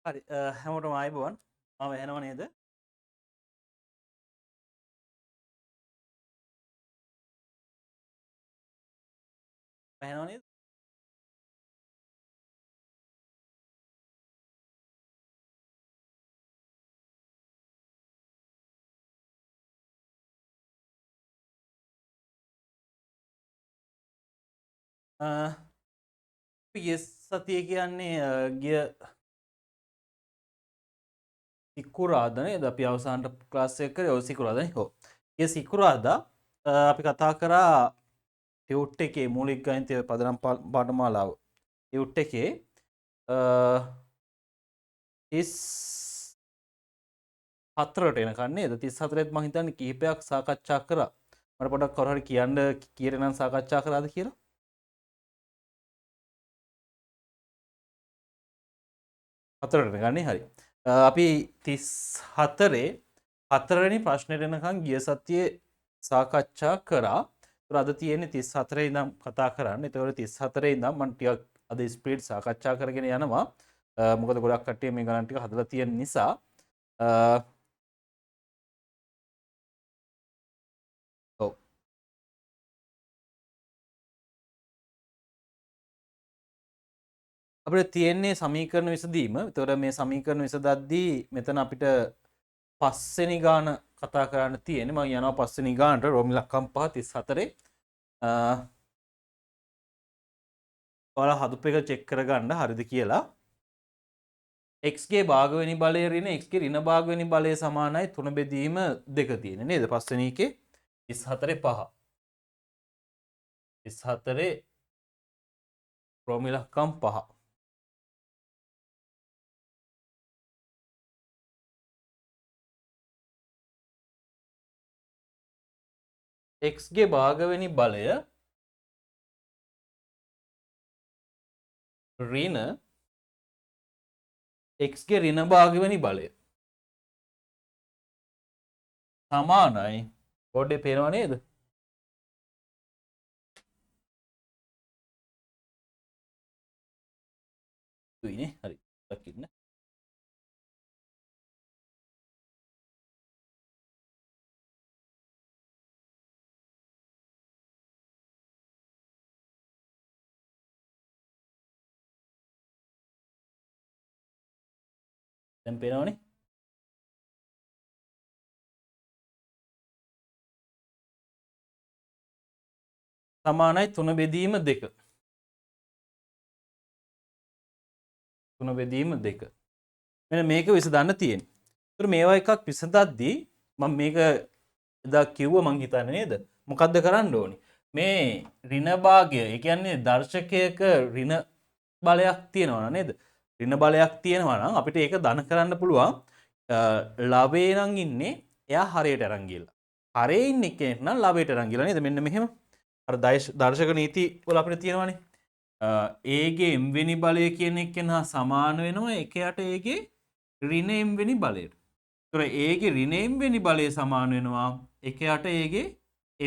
හරි හැමෝටම ආයුබෝවන්. මම එනව නේද? එනව නේද? ගිය සතිය කියන්නේ ගිය සිකුරාදා නේද? අපි අවසානට ක්ලාස් එක කරේ ඔය සිකුරාදා නේ. ඔව්. ගිය සිකුරාදා අපි කතා කරා ටියුට් එකේ මූලික ගණිතය පදනම් පාඨමාලාව. ටියුට් එකේ 34ට එනකන් නේද? 34ත් මම හිතන්නේ කිහිපයක් සාකච්ඡා කරා. මට පොඩ්ඩක් කවුරු හරි කියන්න කීයට නම් සාකච්ඡා කරාද කියලා? 4ට ගන්නේ හරි. අපි 34 4වෙනි ප්‍රශ්නෙට එනකන් ගිය සතියේ සාකච්ඡා කරා. ඒතර අද තියෙන්නේ 34 ඉඳන් කතා කරන්න. ඒතකොට 34 ඉඳන් මම ටිකක් අද ස්පීඩ් සාකච්ඡා කරගෙන යනවා. මොකද ගොඩක් කට්ටිය මේ ගණන් ටික හදලා තියෙන නිසා. ඔව්. අපිට තියෙන්නේ සමීකරණ විසඳීම. ඒතකොට මේ සමීකරණ විසඳද්දී මෙතන අපිට පස්වෙනි ගාන කතා කරන්න තියෙන්නේ. මම යනවා පස්වෙනි ගානට රෝමි ලක්කම් 5 34. ඔයාලා හදුප් එක චෙක් කරගන්න හරිද කියලා. x ගේ භාගවෙනි බලය ඍණ x ගේ ඍණ භාගවෙනි බලය සමානයි 3 බෙදීම 2 තියෙන නේද? පස්වෙනි එකේ 34 5. 34 රෝමි ලක්කම් 5. x ගේ භාගවෙනි බලය ඍණ x ගේ ඍණ භාගවෙනි බලය සමානයි බෝඩ් එකේ පේනව නේද? දුයිනේ හරි. දකින්න. දැන් පේනවනේ. සමානයි 3 බෙදීම 2. 3 බෙදීම 2. මෙන්න මේක විසඳන්න තියෙන්නේ. ඒතර මේවා එකක් විසඳද්දී මම මේක එදා කිව්වා මං හිතන්නේ නේද? මොකද්ද කරන්න ඕනි? මේ ඍණ භාගය, ඒ කියන්නේ දර්ශකයක ඍණ බලයක් තියෙනවා නේද? ඍණ බලයක් තියෙනවා නම් අපිට ඒක ධන කරන්න පුළුවන්. ලවයේ නම් ඉන්නේ එයා හරයට අරන් ගිහලා. හරේ ඉන්න කෙනෙක් නම් ලවයට අරන් ගිහලා නේද? මෙන්න මෙහෙම. අර දර්ශක නීති වල අපිට තියෙනවානේ. ඒගේ m වෙනි බලය කියන එකෙන් හා සමාන වෙනවා එකයට ඒගේ ඍණ m වෙනි බලයට. ඒතර ඒගේ ඍණ m වෙනි බලය සමාන වෙනවා එකයට ඒගේ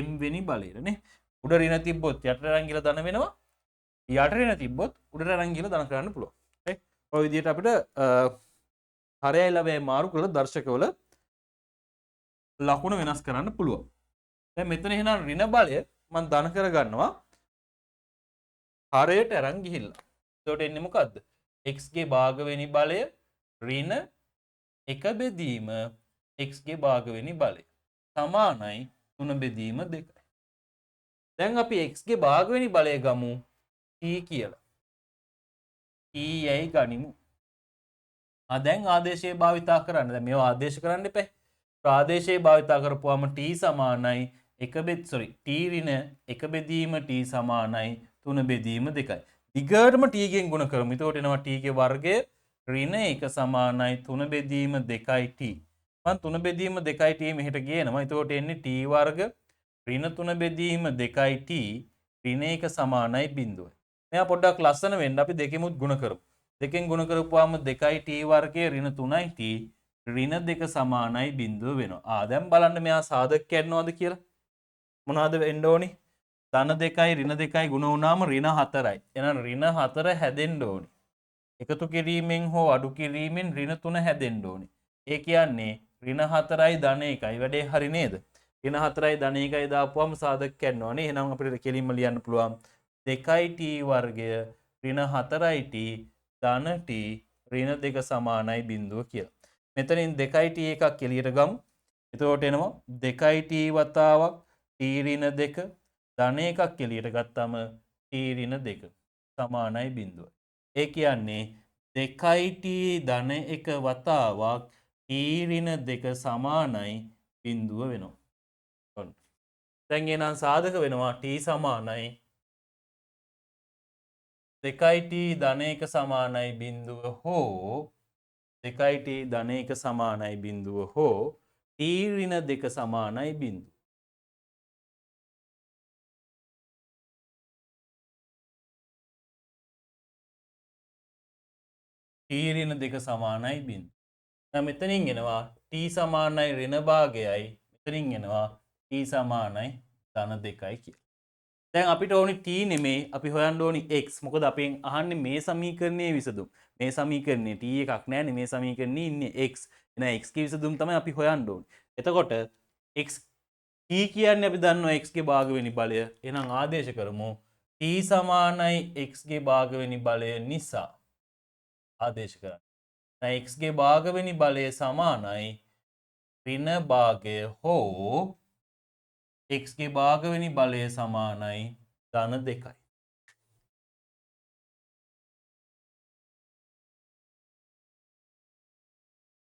m වෙනි බලයට නේ. උඩ ඍණ තිබ්බොත් යටට අරන් ගිහලා ධන වෙනවා. යට ඍණ තිබ්බොත් උඩට අරන් ගිහලා ධන කරන්න පුළුවන්. right? ඔය විදිහට අපිට හරයයි ලවයයි මාරු කරලා දර්ශකවල ලකුණ වෙනස් කරන්න පුළුවන්. දැන් මෙතන එහෙනම් ඍණ බලය මම ධන කරගන්නවා හරයට අරන් ගිහිල්ලා. එතකොට එන්නේ මොකද්ද? x ගේ භාගවෙනි බලය ඍණ 1 බෙදීම x ගේ භාගවෙනි බලය සමානයි 3 බෙදීම 2යි. දැන් අපි x ගේ භාගවෙනි බලය ගමු t කියලා. t යයි ගනිමු. දැන් ආදේශය භාවිතා කරන්න. දැන් මේවා ආදේශ කරන්න එපා. ආදේශය භාවිතා කරපුවාම t සමානයි 1 t ඍණ 1 බෙදීම t සමානයි 3 බෙදීම 2යි. දිගටම t ගෙන් ගුණ කරමු. එතකොට එනවා t ගේ වර්ගය ඍණ 1 සමානයි 3 බෙදීම 2යි t. මම 3 බෙදීම 2යි t මෙහෙට ගේනවා. එතකොට එන්නේ t වර්ග ඍණ 3 බෙදීම 2යි t ඍණ 1 සමානයි 0යි. මෙයා පොඩ්ඩක් ලස්සන වෙන්න අපි දෙකෙමුත් ගුණ කරමු. දෙකෙන් ගුණ කරපුවාම 2යි t වර්ගය ඍණ 3යි t ඍණ 2 සමානයි 0 වෙනවා. දැන් බලන්න මෙයා සාධක කැඩනවද කියලා. මොනවද වෙන්න ඕනි? ධන 2යි ඍණ 2යි ගුණ වුණාම ඍණ 4යි. එහෙනම් ඍණ 4 හැදෙන්න ඕනි. එකතු කිරීමෙන් හෝ අඩු කිරීමෙන් ඍණ 3 හැදෙන්න ඕනේ. ඒ කියන්නේ ඍණ 4යි ධන 1යි වැඩේ හරි නේද? ඍණ 4යි ධන 1යි දාපුවම සාධක කරනවානේ. එහෙනම් අපිට කෙලින්ම ලියන්න පුළුවන් 2t වර්ගය ඍණ 4t ධන t ඍණ 2 සමානයි බිඳුව කියලා. මෙතනින් 2t එකක් එළියට ගමු. එතකොට එනවා 2t වතාවක් t ඍණ 2 ධන එකක් එළියට ගත්තම t ඍණ 2 සමානයි බිඳුව. ඒ කියන්නේ 2t ධන 1 වතාවක් t ඍණ 2 සමානයි බිඳුව වෙනවා. ඔන්න. දැන් එහෙනම් සාධක වෙනවා t සමානයි 2t ධන 1 සමානයි බිඳුව හෝ 2t ධන 1 සමානයි බිඳුව හෝ t ඍණ 2 සමානයි බිඳුව. t ඍණ 2 සමානයි බිඳුව. දැන් මෙතනින් එනවා t සමානයි ඍණ භාගයයි මෙතනින් එනවා t සමානයි ධන 2යි කියලා. දැන් අපිට ඕනි t නෙමේ අපි හොයන්න ඕනි x. මොකද අපෙන් අහන්නේ මේ සමීකරණයේ විසඳුම්. මේ සමීකරණයේ t එකක් නැහැනේ මේ සමීකරණයේ ඉන්නේ x. එහෙනම් x ගේ විසඳුම් තමයි අපි හොයන්න ඕනි. එතකොට x t කියන්නේ අපි දන්නවා x ගේ භාගවෙනි බලය. එහෙනම් ආදේශ කරමු t සමානයි x ගේ භාගවෙනි බලය නිසා ආදේශ කරන්න. දැන් x ගේ භාගවෙනි බලය සමානයි ඍණ භාගය හෝ x ගේ භාගවෙනි බලය සමානයි ධන 2යි.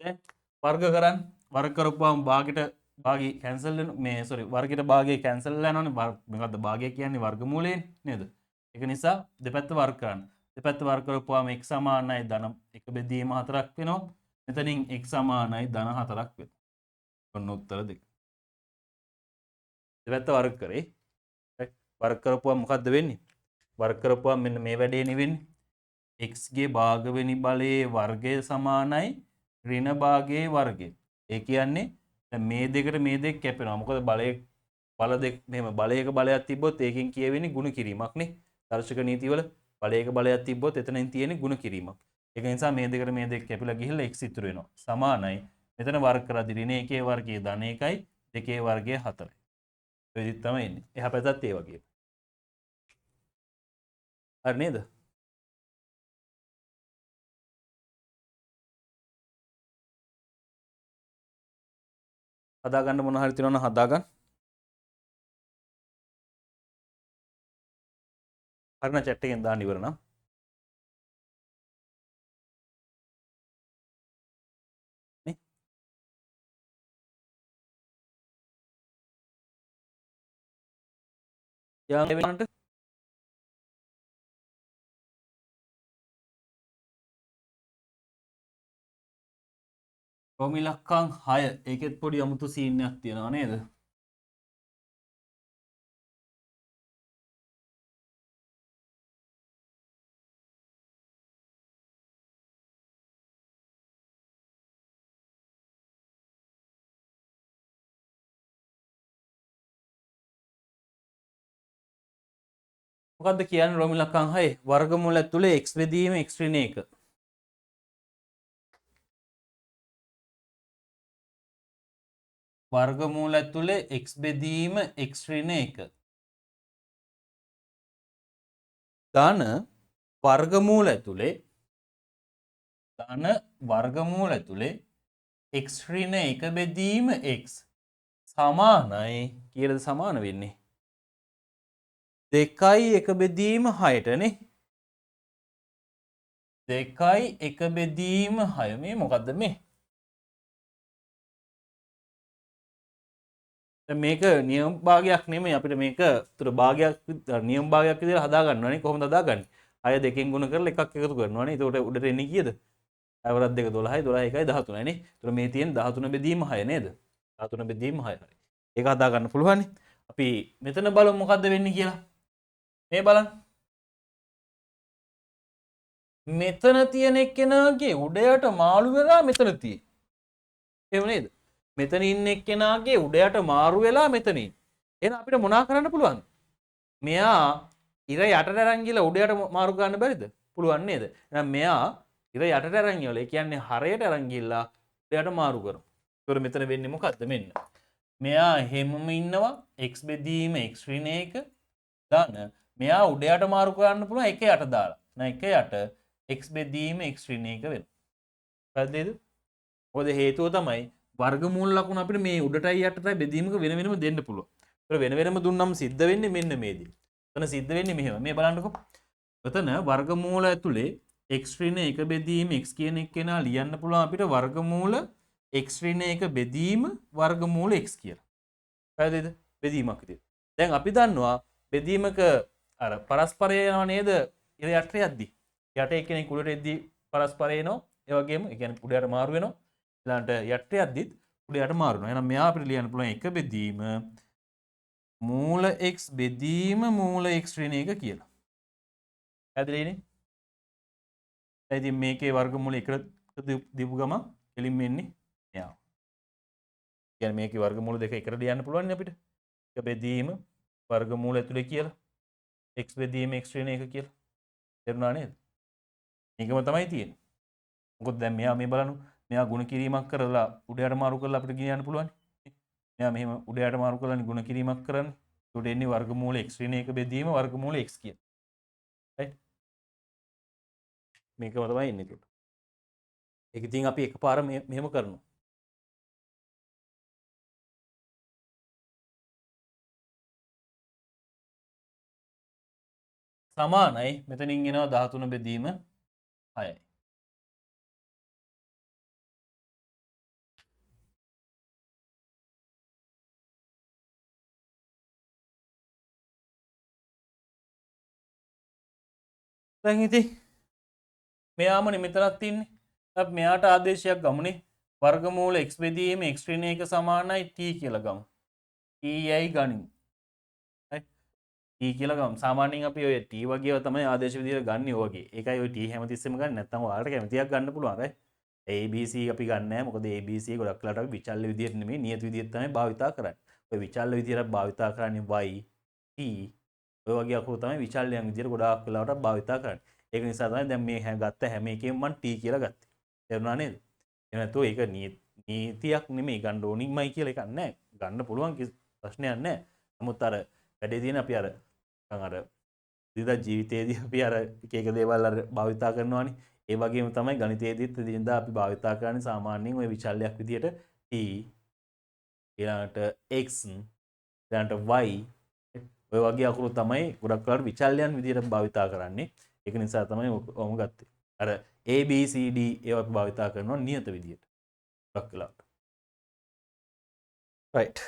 දැන් වර්ග කරන්න. වර්ග කරපුවාම භාගයට භාගي කැන්සල් වෙන මේ සෝරි වර්ගයට භාගය කැන්සල් වෙලා යනවනේ. මොකද්ද භාගය කියන්නේ වර්ගමූලයෙන් නේද? ඒක නිසා දෙපැත්ත වර්ග කරන්න. දෙපැත්ත වර්ග කරපුවාම x සමානයි ධන 1 බෙදීම 4ක් වෙනවා. මෙතනින් x සමානයි ධන 4ක් වෙනවා. ඔන්න උත්තර දෙක. දෙපැත්ත වර්ග කරේ. වර්ග කරපුවාම මොකද්ද වෙන්නේ? වර්ග කරපුවාම මෙන්න මේ වැඩේ වෙන්නේ. x ගේ භාගවෙනි බලයේ වර්ගය සමානයි ඍණ භාගයේ වර්ගය. ඒ කියන්නේ දැන් මේ දෙකට මේ දෙක කැපෙනවා. මොකද බල දෙක මෙහෙම බලයක බලයක් තිබ්බොත් ඒකෙන් කියවෙන්නේ ಗುಣ කිරීමක් නේ. දර්ශක නීතිවල බලයක බලයක් තිබ්බොත් එතනින් තියෙන්නේ ಗುಣ කිරීමක්. ඒක නිසා මේ දෙකට මේ දෙක කැපිලා ගිහිල්ලා x ඉතුරු වෙනවා. සමානයි මෙතන වර්ග කරද්දී ඍණ 1 වර්ගයේ ධන 1යි 2 වර්ගයේ 4යි. ඔය විදිහට තමයි එන්නේ. එහා පැත්තත් ඒ වගේ. හරි නේද? හදාගන්න මොන හරි තියෙනවා නම් හදාගන්න. හරින chat එකෙන් දාන්න ඉවර නම්. නේ? යා වෙනන්ට රෝම ඉලක්කම් 6 ඒකෙත් පොඩි අමුතු සීන් එකක් තියෙනවා නේද? මොකද්ද කියන්නේ රෝම ඉලක්කම් 6 වර්ගමූල ඇතුලේ x බෙදීම x ඍණ 1. වර්ගමූල ඇතුලේ x බෙදීම x ඍණ 1. ධන වර්ගමූල ඇතුලේ x ඍණ 1 බෙදීම x සමානයි කීයටද සමාන වෙන්නේ? 2යි 1 බෙදීම 6ට නේ. 2යි 1 බෙදීම 6 මේ මොකද්ද මේ? මේක නියම භාගයක් නෙමෙයි අපිට මේක උතර භාගයක් නියම භාගයක් විදිහට හදා ගන්න ඕනේ. කොහොමද හදාගන්නේ? 6 දෙකෙන් ගුණ කරලා එකක් එකතු කරනවා නේ. එතකොට උඩට එන්නේ කීයද? 6 වරක් 2 12යි 12 1යි 13යි නේ. එතකොට මේ තියෙන 13 බෙදීම 6 නේද? 13 බෙදීම 6 හරි. ඒක හදා ගන්න පුළුවන් නේ. අපි මෙතන බලමු මොකද්ද වෙන්නේ කියලා. මේ බලන්න. මෙතන තියෙන එක්කෙනාගේ උඩයට මාළු වෙලා මෙතන තියෙන්නේ. එහෙම නේද? මෙතන ඉන්න එක්කෙනාගේ උඩයට මාරු වෙලා මෙතන ඉන්නේ. එහෙනම් අපිට මොනා කරන්න පුළුවන්ද? මෙයා ඉර යටට අරන් ගිහලා උඩයට මාරු ගන්න බැරිද? පුළුවන් නේද? එහෙනම් මෙයා ඉර යටට අරන් ගියවල. ඒ කියන්නේ හරයට අරන් ගිහිල්ලා උඩයට මාරු කරමු. ඒතකොට මෙතන වෙන්නේ මොකද්ද? මෙන්න. මෙයා හැමම ඉන්නවා x බෙදීම x ඍණ 1 දාන මෙයා උඩයට මාරු කරන්න පුළුවන් එක යට දාලා. නෑ එක යට x බෙදීම x ඍණ 1 වෙනවා. පැහැදිලිද? මොකද හේතුව තමයි වර්ගමූල ලකුණ අපිට මේ උඩටයි යටටයි බෙදීමක වෙන වෙනම දෙන්න පුළුවන්. ඒක වෙන වෙනම දුන්නම සිද්ධ වෙන්නේ මෙන්න මේදී. එතන සිද්ධ වෙන්නේ මෙහෙම. මේ බලන්නකෝ. එතන වර්ගමූල ඇතුලේ x ඍණ 1 බෙදීම x කියන එක කෙනා ලියන්න පුළුවන් අපිට වර්ගමූල x ඍණ 1 බෙදීම වර්ගමූල x කියලා. පැහැදිලිද? බෙදීමක් විදියට. දැන් අපි දන්නවා බෙදීමක අර පරස්පරය යනවා නේද? ඉර යට යද්දි. යට එක්කෙනෙක් උඩට එද්දි පරස්පරය එනවා. ඒ වගේම ඒ කියන්නේ උඩයට මාරු වෙනවා. ඊළඟට යට යද්දිත් උඩයට මාරු වෙනවා. එහෙනම් මෙයා අපිට ලියන්න පුළුවන් එක බෙදීම මූල x බෙදීම මූල x ඍණ 1 කියලා. පැහැදිලිනේ? ඉතින් මේකේ වර්ගමූල 1 දීපු ගම එලින් වෙන්නේ මෙයා. කියන්නේ මේකේ වර්ගමූල දෙක එකට ලියන්න පුළුවන් නේ අපිට. එක බෙදීම වර්ගමූල ඇතුලේ කියලා. x බෙදීම x ඍණ 1 කියලා. තේරුණා නේද? මේකම තමයි තියෙන්නේ. මොකද දැන් මෙයා මේ බලන්න මෙයා ಗುಣ කිරීමක් කරලා උඩයට මාරු කරලා අපිට ගෙනියන්න පුළුවන්. මෙයා මෙහෙම උඩයට මාරු කරලානේ ಗುಣ කිරීමක් කරන්නේ. ඒකට එන්නේ වර්ගමූල x ඍණ 1 බෙදීම වර්ගමූල x කියන. right? මේකම තමයි එන්නේ ඒකට. ඒක ඉතින් අපි එකපාර මෙහෙම කරනවා. සමානයි මෙතනින් එනවා 13 බෙදීම 6යි. දැන් ඉතින් මෙයාමනේ මෙතනක් තින්නේ. අපි මෙයාට ආදේශයක් ගමුනේ. වර්ගමූල x බෙදීම x ඍණ 1 සමානයි t කියලා ගමු. t යයි ගනිමු. right? t කියලා ගමු. සාමාන්‍යයෙන් අපි ඔය t වගේව තමයි ආදේශ විදිහට ගන්න ඔය වගේ. ඒකයි ඔය t හැමතිස්සෙම ගන්න. නැත්නම් ඔයාලට කැමතියක් ගන්න පුළුවන්. right? ABC අපි ගන්න නැහැ. මොකද ABC ගොඩක් වෙලාට අපි විචල්්‍ය විදිහට නෙමෙයි නියත විදිහට තමයි භාවිතා කරන්නේ. ඔය විචල්්‍ය විදිහට භාවිතා කරන්නේ y t ඔය වගේ අකුරු තමයි විචල්්‍යයන් විදිහට ගොඩාක් වෙලාවට භාවිතා කරන්නේ. ඒක නිසා තමයි දැන් මේ ගත්ත හැම එකෙම මම t කියලා ගත්තේ. තේරුණා නේද? එහෙම නැත්නම් ඒක නීතියක් නෙමෙයි ගන්න ඕනිමයි කියලා එකක් නැහැ. ගන්න පුළුවන් ප්‍රශ්නයක් නැහැ. නමුත් අර වැඩේ තියෙන අපි අර දිනදා ජීවිතයේදී අපි අර එක එක දේවල් අර භාවිතා කරනවානේ. ඒ වගේම තමයි ගණිතයේදීත් දිනදා අපි භාවිතා කරන්නේ සාමාන්‍යයෙන් ওই විචල්්‍යයක් විදිහට t ඊළඟට x ඊළඟට y ඔය වගේ අකුරු තමයි ගොඩක් වෙලාවට විචල්්‍යයන් විදිහට භාවිතා කරන්නේ. ඒක නිසා තමයි ඔහොම ගත්තේ. අර A B C D ඒවා අපි භාවිතා කරනවා නියත විදිහට. ගොඩක් වෙලාවට. right.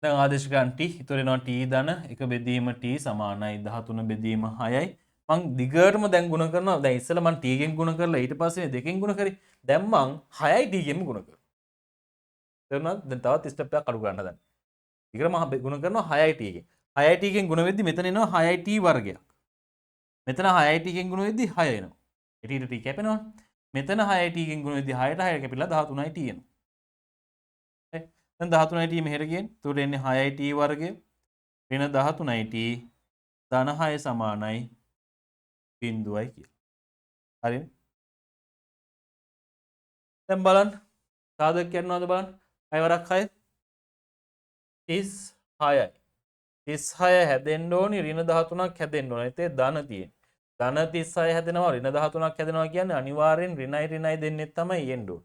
දැන් ආදේශ ගන්න t ඉතුරු වෙනවා t ධන 1 බෙදීම t සමානයි 13 බෙදීම 6යි. මං දිගටම දැන් ගුණ කරනවා. දැන් ඉස්සෙල්ලා මං t ගෙන් ගුණ කරලා ඊට පස්සේ දෙකෙන් ගුණ කරේ. දැන් මං 6යි t ගෙන් ගුණ කරනවා. තේරුණාද? දැන් තවත් ස්ටෙප් එකක් අඩු ගන්න හදන්නේ. ඊගර මම ගුණ කරනවා 6යි t ගෙන්. 6යි t ගෙන් ගුණ වෙද්දි මෙතන එනවා 6යි t වර්ගයක්. මෙතන 6යි t ගෙන් ගුණ වෙද්දි 6 එනවා. ඊට t කැපෙනවා. මෙතන 6යි t ගෙන් ගුණ වෙද්දි 6ට 6 කැපිලා 13යි t එනවා. දැන් 13යි t මෙහෙට ගියන්. උඩට එන්නේ 6යි t වර්ගය. වෙන 13යි t ධන 6 සමානයි බිඳුවයි කියලා. හරිනේ? දැන් බලන්න. සාධක කියනවාද බලන්න. 6 වරක් 6 36යි. 36 හැදෙන්න ඕනි ඍණ 13ක් හැදෙන්න ඕන. ඒතේ ධන තියෙන්නේ. ධන 36 හැදෙනවා ඍණ 13ක් හැදෙනවා කියන්නේ අනිවාර්යෙන් ඍණයි ඍණයි දෙන්නේ තමයි එන්න ඕන.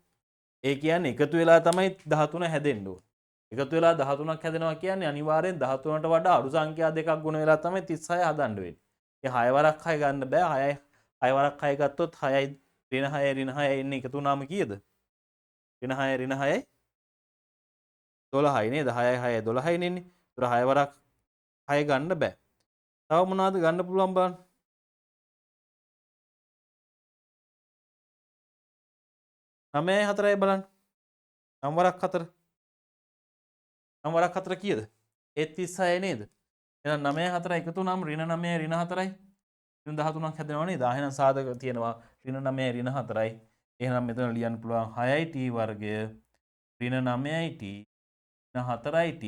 ඒ කියන්නේ එකතු වෙලා තමයි 13 හැදෙන්න ඕන. එකතු වෙලා 13ක් හැදෙනවා කියන්නේ අනිවාර්යෙන් 13ට වඩා අඩු සංඛ්‍යා දෙකක් ගුණ වෙලා තමයි 36 හදන්න වෙන්නේ. ඒ 6 වරක් 6 ගන්න බෑ. 6 වරක් 6 ගත්තොත් 6යි ඍණ 6යි ඍණ 6යි එන්නේ එකතු වුණාම කීයද? ඍණ 6යි ඍණ 6යි 12යි නේද? 6යි 6යි 12යි නෙන්නේ. ඒතර 6 වරක් 6 ගන්න බෑ. තව මොනවද ගන්න පුළුවන් බලන්න. 9යි 4යි බලන්න. 9 වරක් 4. 9 වරක් 4 කීයද? ඒ 36 නේද? එහෙනම් 9යි 4යි එකතු වුණාම ඍණ 9යි ඍණ 4යි ඍණ 13ක් හැදෙනවා නේද? එහෙනම් සාධක තියෙනවා ඍණ 9යි ඍණ 4යි. එහෙනම් මෙතන ලියන්න පුළුවන් 6යි t වර්ගය ඍණ 9යි t ඍණ 4යි t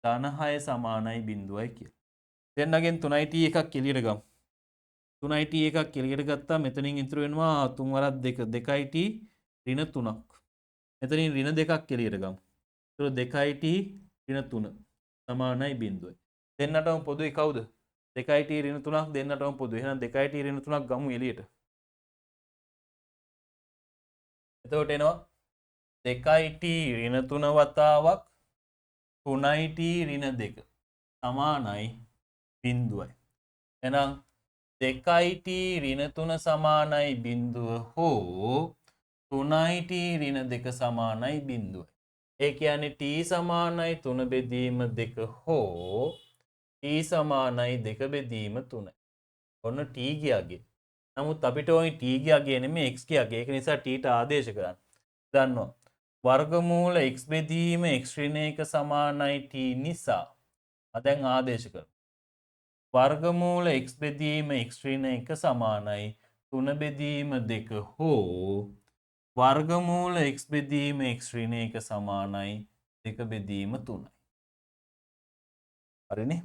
ධන 6 සමානයි බිඳුවයි කියලා. දෙන්නගෙන් 3යි t එකක් එළියට ගමු. 3යි t එකක් එළියට ගත්තා මෙතනින් ඉතුරු වෙනවා 3 වරක් 2 2යි t ඍණ 3ක්. මෙතනින් ඍණ 2ක් එළියට ගමු. ඒතර 2යි t ඍණ 3 සමානයි 0යි. දෙන්නටම පොදුයි කවුද? 2යි t ඍණ 3ක් දෙන්නටම පොදුයි. එහෙනම් 2යි t ඍණ 3ක් ගමු එළියට. එතකොට එනවා 2යි t ඍණ 3 වතාවක් 3යි t ඍණ 2 සමානයි 0යි. එහෙනම් 2යි t ඍණ 3 සමානයි 0 හෝ 3යි t ඍණ 2 සමානයි 0යි. ඒ කියන්නේ t සමානයි 3 බෙදීම 2 හෝ t සමානයි 2 බෙදීම 3යි. ඔන්න t ගියාගේ. නමුත් අපිට ඕනේ t ගියාගේ නෙමෙයි x ගියාගේ. ඒක නිසා t ට ආදේශ කරන්න. දන්නවා. වර්ගමූල x බෙදීම x ඍණ 1 සමානයි t නිසා දැන් ආදේශ කරමු. වර්ගමූල x බෙදීම x ඍණ 1 සමානයි 3 බෙදීම 2 හෝ වර්ගමූල x බෙදීම x ඍණ 1 සමානයි 2 බෙදීම 3යි. හරිනේ?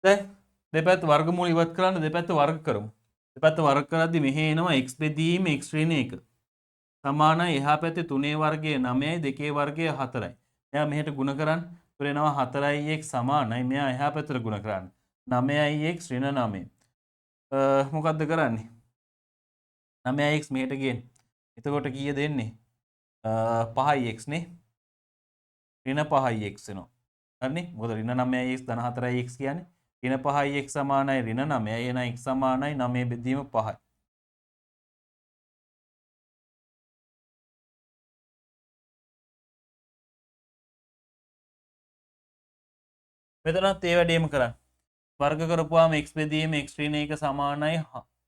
දැන් දෙපැත්ත වර්ගමූල ඉවත් කරන්න දෙපැත්ත වර්ග කරමු. දෙපැත්ත වර්ග කරද්දි මෙහි එනවා x බෙදීම x ඍණ 1 සමානයි එහා පැත්තේ 3 වර්ගය 9යි 2 වර්ගය 4යි. එයා මෙහෙට ගුණ කරන්න. ඒතර එනවා 4ix සමානයි මෙයා එහා පැත්තට ගුණ කරන්න. 9ix ඍණ 9. මොකද්ද කරන්නේ? 9ix මෙහෙට ගේන්න. එතකොට කීයද එන්නේ? 5ix නේ. ඍණ 5ix එනවා. හරිනේ? මොකද ඍණ 9ix ධන 4ix කියන්නේ ඍණ 5ix සමානයි ඍණ 9යි. එහෙනම් x සමානයි 9 බෙදීම 5යි. මෙතනත් ඒ වැඩේම කරන්න. වර්ග කරපුවාම x බෙදීම x ඍණ 1 සමානයි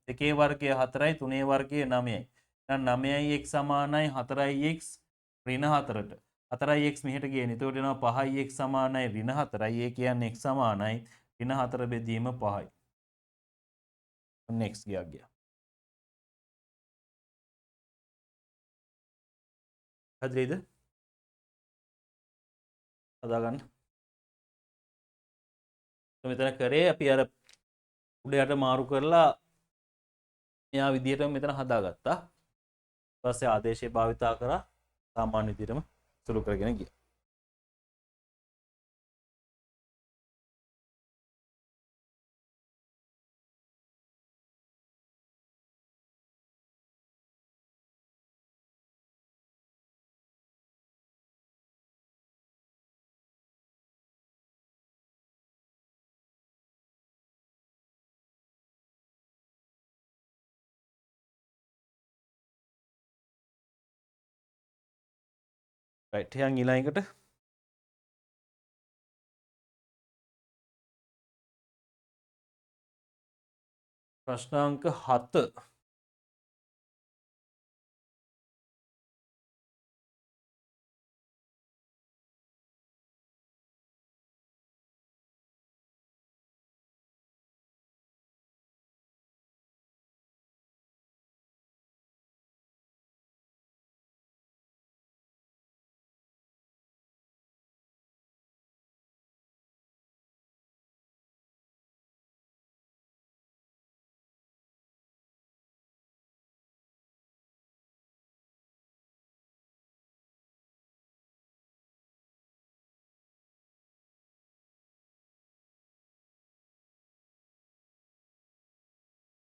2 වර්ගය 4යි 3 වර්ගය 9යි. එහෙනම් 9ix සමානයි 4ix ඍණ 4ට. 4ix මෙහෙට ගේන. එතකොට එනවා 5ix සමානයි ඍණ 4යි. ඒ කියන්නේ x සමානයි ඍණ 4 බෙදීම 5යි. ඔන්න x ගියා. හරිද? හදාගන්න. මෙතන කරේ අපි අර උඩ යට මාරු කරලා එයා විදිහටම මෙතන හදාගත්තා. ඊට පස්සේ ආදේශය භාවිතා කරා සාමාන්‍ය විදිහටම සුළු කරගෙන ගියා. රයිට් එහෙනම් ඊළඟට ප්‍රශ්නාංක 7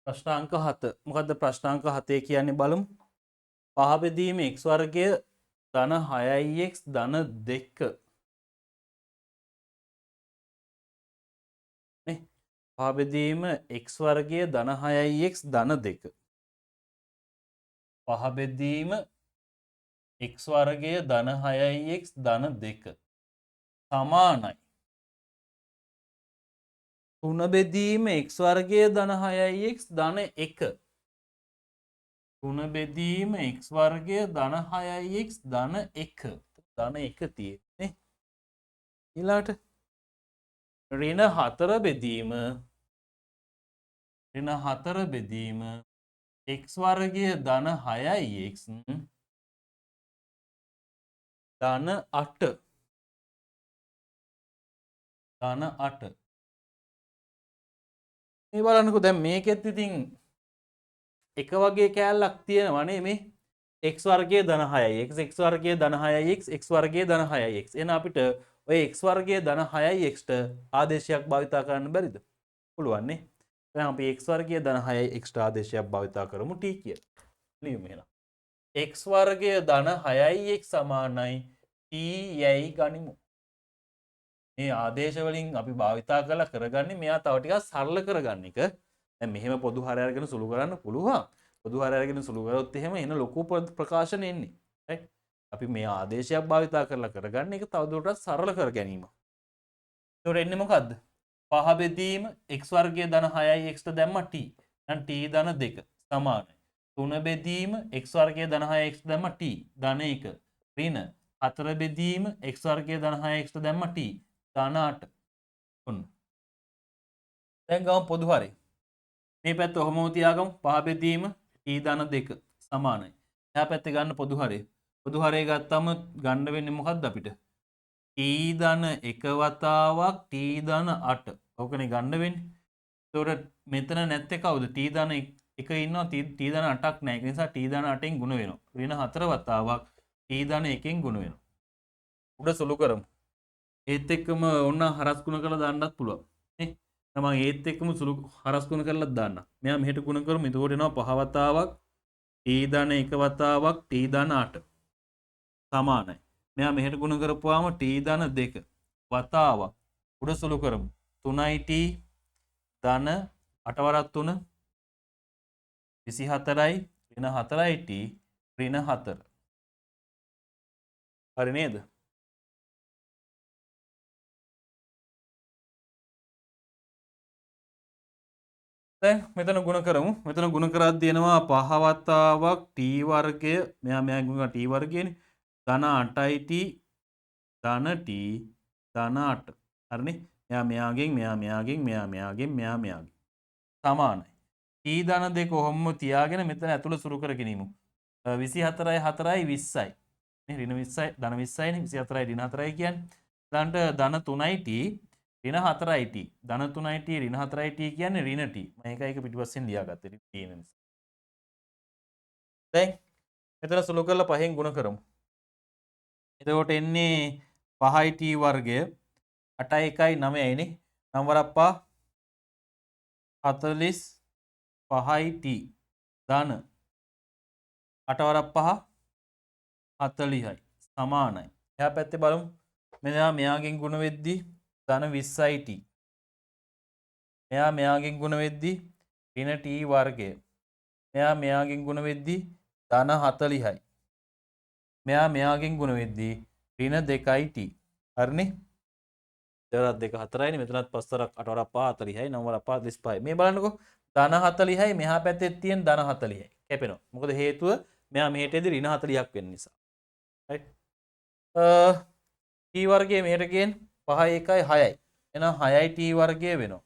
ප්‍රශ්නාංක 7 මොකද්ද ප්‍රශ්නාංක 7 කියන්නේ බලමු. පහ බෙදීම x වර්ගය ධන 6ix ධන 2 නේ. පහ බෙදීම x වර්ගය ධන 6ix ධන 2. පහ බෙදීම x වර්ගය ධන 6ix ධන 2 සමානයි 3 බෙදීම x වර්ගය ධන 6ix ධන 1. 3 බෙදීම x වර්ගය ධන 6ix ධන 1. ධන 1 තියෙන්නේ. ඊළාට ඍණ 4 බෙදීම ඍණ 4 බෙදීම x වර්ගය ධන 6ix ධන 8. ධන 8 මේ බලන්නකෝ දැන් මේකෙත් ඉතින් එක වගේ කෑල්ලක් තියෙනවනේ මේ x වර්ගයේ ධන 6යි x වර්ගයේ ධන 6යි x වර්ගයේ ධන 6යි x. එහෙනම් අපිට ඔය x වර්ගයේ ධන 6යි x ට ආදේශයක් භාවිතා කරන්න බැරිද? පුළුවන් නේ. එහෙනම් අපි x වර්ගයේ ධන 6යි x ට ආදේශයක් භාවිතා කරමු t කියලා. ලියමු එහෙනම්. x වර්ගයේ ධන 6යි x සමානයි t යයි ගනිමු. මේ ආදේශ වලින් අපි භාවිතා කරලා කරගන්නේ මෙයා තව ටිකක් සරල කරගන්න එක. දැන් මෙහෙම පොදු හරය අරගෙන සුළු කරන්න පුළුවන්. පොදු හරය අරගෙන සුළු කරොත් එහෙම එන ලොකු ප්‍රකාශන එන්නේ. right? අපි මේ ආදේශයක් භාවිතා කරලා කරගන්න එක තවදුරටත් සරල කර ගැනීම. ඒකට එන්නේ මොකද්ද? පහ බෙදීම x වර්ගයේ ධන 6යි x ට දැම්ම t. දැන් t ධන 2 සමානයි. 3 බෙදීම x වර්ගයේ ධන 6යි x ට දැම්ම t ධන 1 ඍණ 4 බෙදීම x වර්ගයේ ධන 6යි x ට දැම්ම t ධන 8. ඔන්න. දැන් ගමු පොදු හරය. මේ පැත්ත ඔහොමම තියාගමු. පහ බෙදීම t ධන 2 සමානයි. එහා පැත්තේ ගන්න පොදු හරය. පොදු හරය ගත්තම ගන්න වෙන්නේ මොකද්ද අපිට? t ධන 1 වතාවක් t ධන 8. ඕකනේ ගන්න වෙන්නේ. ඒතකොට මෙතන නැත්තේ කවුද? t ධන 1 ඉන්නවා t ධන 8ක් නැහැ. ඒ නිසා t ධන 8ෙන් ගුණ වෙනවා. ඍණ 4 වතාවක් t ධන 1ෙන් ගුණ වෙනවා. උඩ සුළු කරමු. ඒත් එක්කම ඕන්න හරස් ගුණ කරලා දාන්නත් පුළුවන්. නේ? මම ඒත් එක්කම සුළු හරස් ගුණ කරලා දාන්න. මෙයා මෙහෙට ගුණ කරමු. එතකොට එනවා 5 වතාවක් t ධන 1 වතාවක් t ධන 8 සමානයි. මෙයා මෙහෙට ගුණ කරපුවාම t ධන 2 වතාවක් උඩ සුළු කරමු. 3යි t ධන 8 වරක් 3 24යි ඍණ 4යි t ඍණ 4. හරි නේද? දැන් මෙතන ගුණ කරමු. මෙතන ගුණ කරද්දී එනවා 5 වතාවක් t වර්ගය මෙයා ගුණ t වර්ගයනේ ධන 8යි t ධන t ධන 8. හරිනේ? මෙයාගෙන් සමානයි. t ධන 2 කොහොමම තියාගෙන මෙතන ඇතුළ සුළු කරගෙන ඉමු. 24යි 4යි 20යි. මේ ඍණ 20යි ධන 20යිනේ 24යි ඍණ 4යි කියන්නේ. ඊළඟට ධන 3යි t ඍණ 4යි t ධන 3යි t ඍණ 4යි t කියන්නේ ඍණ t. මම එක පිටිපස්සෙන් ලියාගත්තේ තියෙන නිසා. දැන් මෙතන සුළු කරලා පහෙන් ගුණ කරමු. එතකොට එන්නේ 5යි t වර්ගය 8යි 1යි 9යි නේ. 9 වරක් 5 45යි t ධන 8 වරක් 5 40යි සමානයි. එහා පැත්තේ බලමු. මෙයාගෙන් ගුණ වෙද්දී ධන 20යි t. මෙයාගෙන් ගුණ වෙද්දී ඍණ t වර්ගය. මෙයාගෙන් ගුණ වෙද්දී ධන 40යි. මෙයාගෙන් ගුණ වෙද්දී ඍණ 2යි t. හරිනේ? දෙවරක් 2 4යිනේ. මෙතනත් 5 වරක් 8 වරක් 5 40යි 9 වරක් 5 35යි. මේ බලන්නකෝ. ධන 40යි මෙහා පැත්තේ තියෙන ධන 40යි. කැපෙනවා. මොකද හේතුව මෙයා මෙහෙටදී ඍණ 40ක් වෙන නිසා. right? t වර්ගයේ මෙහෙට ගේන්න 5යි 1යි 6යි. එහෙනම් 6යි t වර්ගය වෙනවා.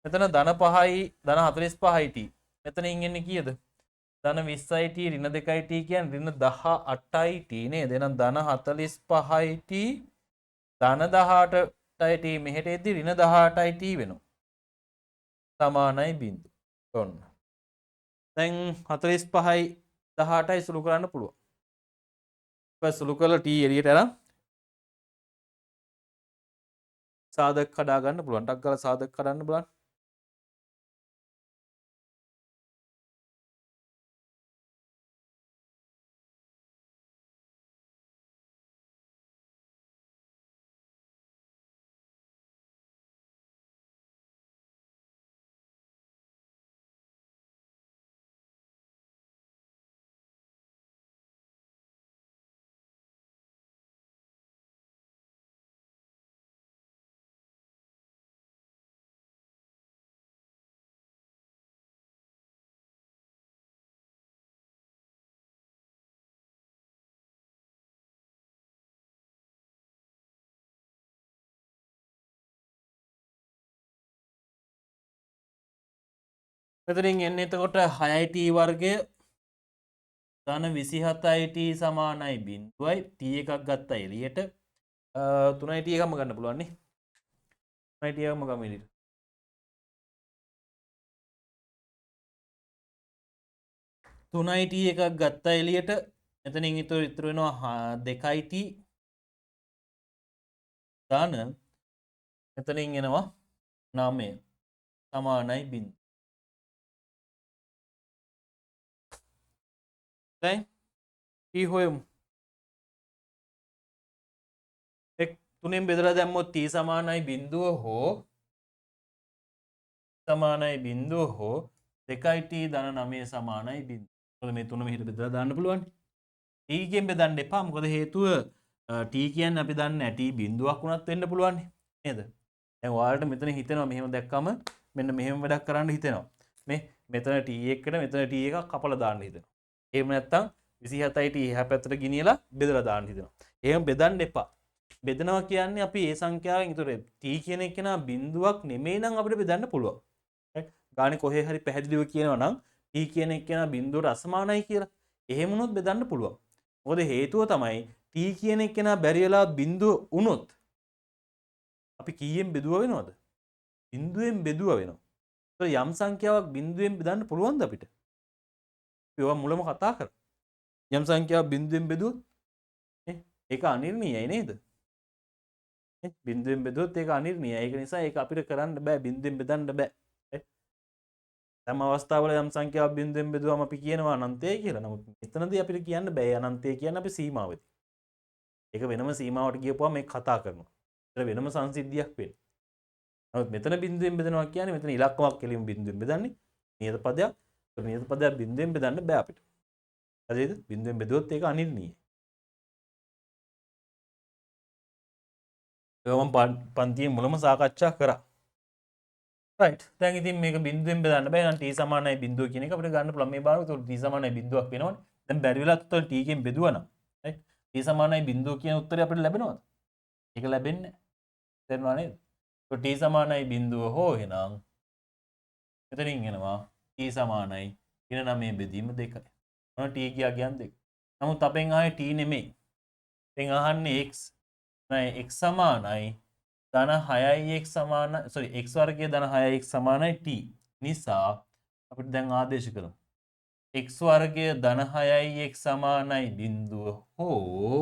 මෙතන ධන 5යි ධන 45යි t. මෙතනින් එන්නේ කීයද? ධන 20යි t ඍණ 2යි t කියන්නේ ඍණ 18යි t නේද? එහෙනම් ධන 45යි t ධන 18යි t මෙහෙට එද්දි ඍණ 18යි t වෙනවා. සමානයි බිංදු. ඔන්න. දැන් 45යි 18යි සුළු කරන්න පුළුවන්. ඊපස් සුළු කරලා t එළියට අරන් සාධක කඩා ගන්න පුළුවන්. ටක් ගාලා සාධක කඩන්න බලන්න. මෙතනින් එන්නේ එතකොට 6යි t වර්ගය ධන 27යි t සමානයි බිංදුවයි. t එකක් ගත්තා එළියට. 3යි t එකක්ම ගන්න පුළුවන් නේ. 3යි t එකක්ම ගමු එළියට. 3යි t එකක් ගත්තා එළියට. එතනින් ඉතුරු වෙනවා 2යි t දාන එතනින් එනවා 9 සමානයි බිඳුව. දැන් t හොයමු. තුනෙන් බෙදලා දැම්මොත් t සමානයි බිඳුව හෝ සමානයි බිඳුව හෝ 2යි t ධන 9 සමානයි බිඳුව. මොකද මේ තුන මෙහෙට බෙදලා දාන්න පුළුවන්. t කියෙන් බෙදන්න එපා. මොකද හේතුව t කියන්නේ අපි දන්නේ t බිඳුවක් වුණත් වෙන්න පුළුවන් නේද? දැන් ඔයාලට මෙතන හිතෙනවා මෙහෙම දැක්කම මෙන්න මෙහෙම වැඩක් කරන්න හිතෙනවා. මේ මෙතන t එකට මෙතන t එකක් කපලා දාන්න හිතෙනවා. එහෙම නැත්නම් 27යි t එහා පැත්තට ගෙනියලා බෙදලා දාන්න හිතෙනවා. එහෙම බෙදන්න එපා. බෙදනවා කියන්නේ අපි ඒ සංඛ්‍යාවෙන් ඉතුරු t කියන එක නා බිඳුවක් නෙමෙයි නම් අපිට බෙදන්න පුළුවන්. ගානේ කොහේ හරි පැහැදිලිව කියනවා නම් t කියන එක නා බිඳුවට අසමානයි කියලා. එහෙම වුණොත් බෙදන්න පුළුවන්. මොකද හේතුව තමයි t කියන එක නා බැරි වෙලා බිඳුව වුණොත් අපි කීයෙන් බෙදුව වෙනවද? බිඳුවෙන් බෙදුව වෙනවා. ඒතර යම් සංඛ්‍යාවක් බිඳුවෙන් බෙදන්න පුළුවන්ද අපිට? ඒවා මුලම කතා කරා. යම් සංඛ්‍යාවක් බිඳුවෙන් බෙදුවොත් ඒක අනිර්ණීයයි නේද? බිඳුවෙන් බෙදුවොත් ඒක අනිර්ණීයයි. ඒක නිසා ඒක අපිට කරන්න බෑ බිඳුවෙන් බෙදන්න බෑ. තම අවස්ථාවල යම් සංඛ්‍යාවක් බිඳුවෙන් බෙදුවම අපි කියනවා අනන්තය කියලා. නමුත් මෙතනදී අපිට කියන්න බෑ අනන්තය කියන්නේ අපි සීමාවදී. ඒක වෙනම සීමාවට ගියපුවම මේක කතා කරනවා. ඒතර වෙනම සංසිද්ධියක් වෙන්නේ. නමුත් මෙතන බිඳුවෙන් බෙදනවා කියන්නේ මෙතන ඉලක්කමක් කෙලින්ම බිඳුවෙන් බෙදන්නේ. නියත පදයක්. ඒ නියත පදයක් බිඳුවෙන් බෙදන්න බෑ අපිට. හරිද? බිඳුවෙන් බෙදුවොත් ඒක අනිර්ණීයයි. ඒක මම පන්තියේ මුලම සාකච්ඡා කරා. රයිට්. දැන් ඉතින් මේක බිඳුවෙන් බෙදන්න බෑ. එහෙනම් t සමානයි බිඳුව කියන එක අපිට ගන්න පුළුවන්. මේ බලන්න. ඒතකොට t සමානයි බිඳුවක් වෙනවනේ. දැන් බැරි වෙලාවත් උත්තර t කියෙන් බෙදුවා නම්. රයිට්. t සමානයි බිඳුව කියන උත්තරය අපිට ලැබෙනවද? ඒක ලැබෙන්නේ නැහැ. තේරුණා නේද? ඒතකොට t සමානයි බිඳුව හෝ එහෙනම් එතනින් එනවා t සමානයි ඍණ 9 බෙදීම 2යි. මොන t කියා කියන්නේ 2. නමුත් අපෙන් ආයේ t නෙමෙයි. අපෙන් අහන්නේ x. නෑ x සමානයි ධන 6යි x සමාන x වර්ගය ධන 6යි x සමානයි t නිසා අපිට දැන් ආදේශ කරමු. x වර්ගය ධන 6යි x සමානයි බිඳුව හෝ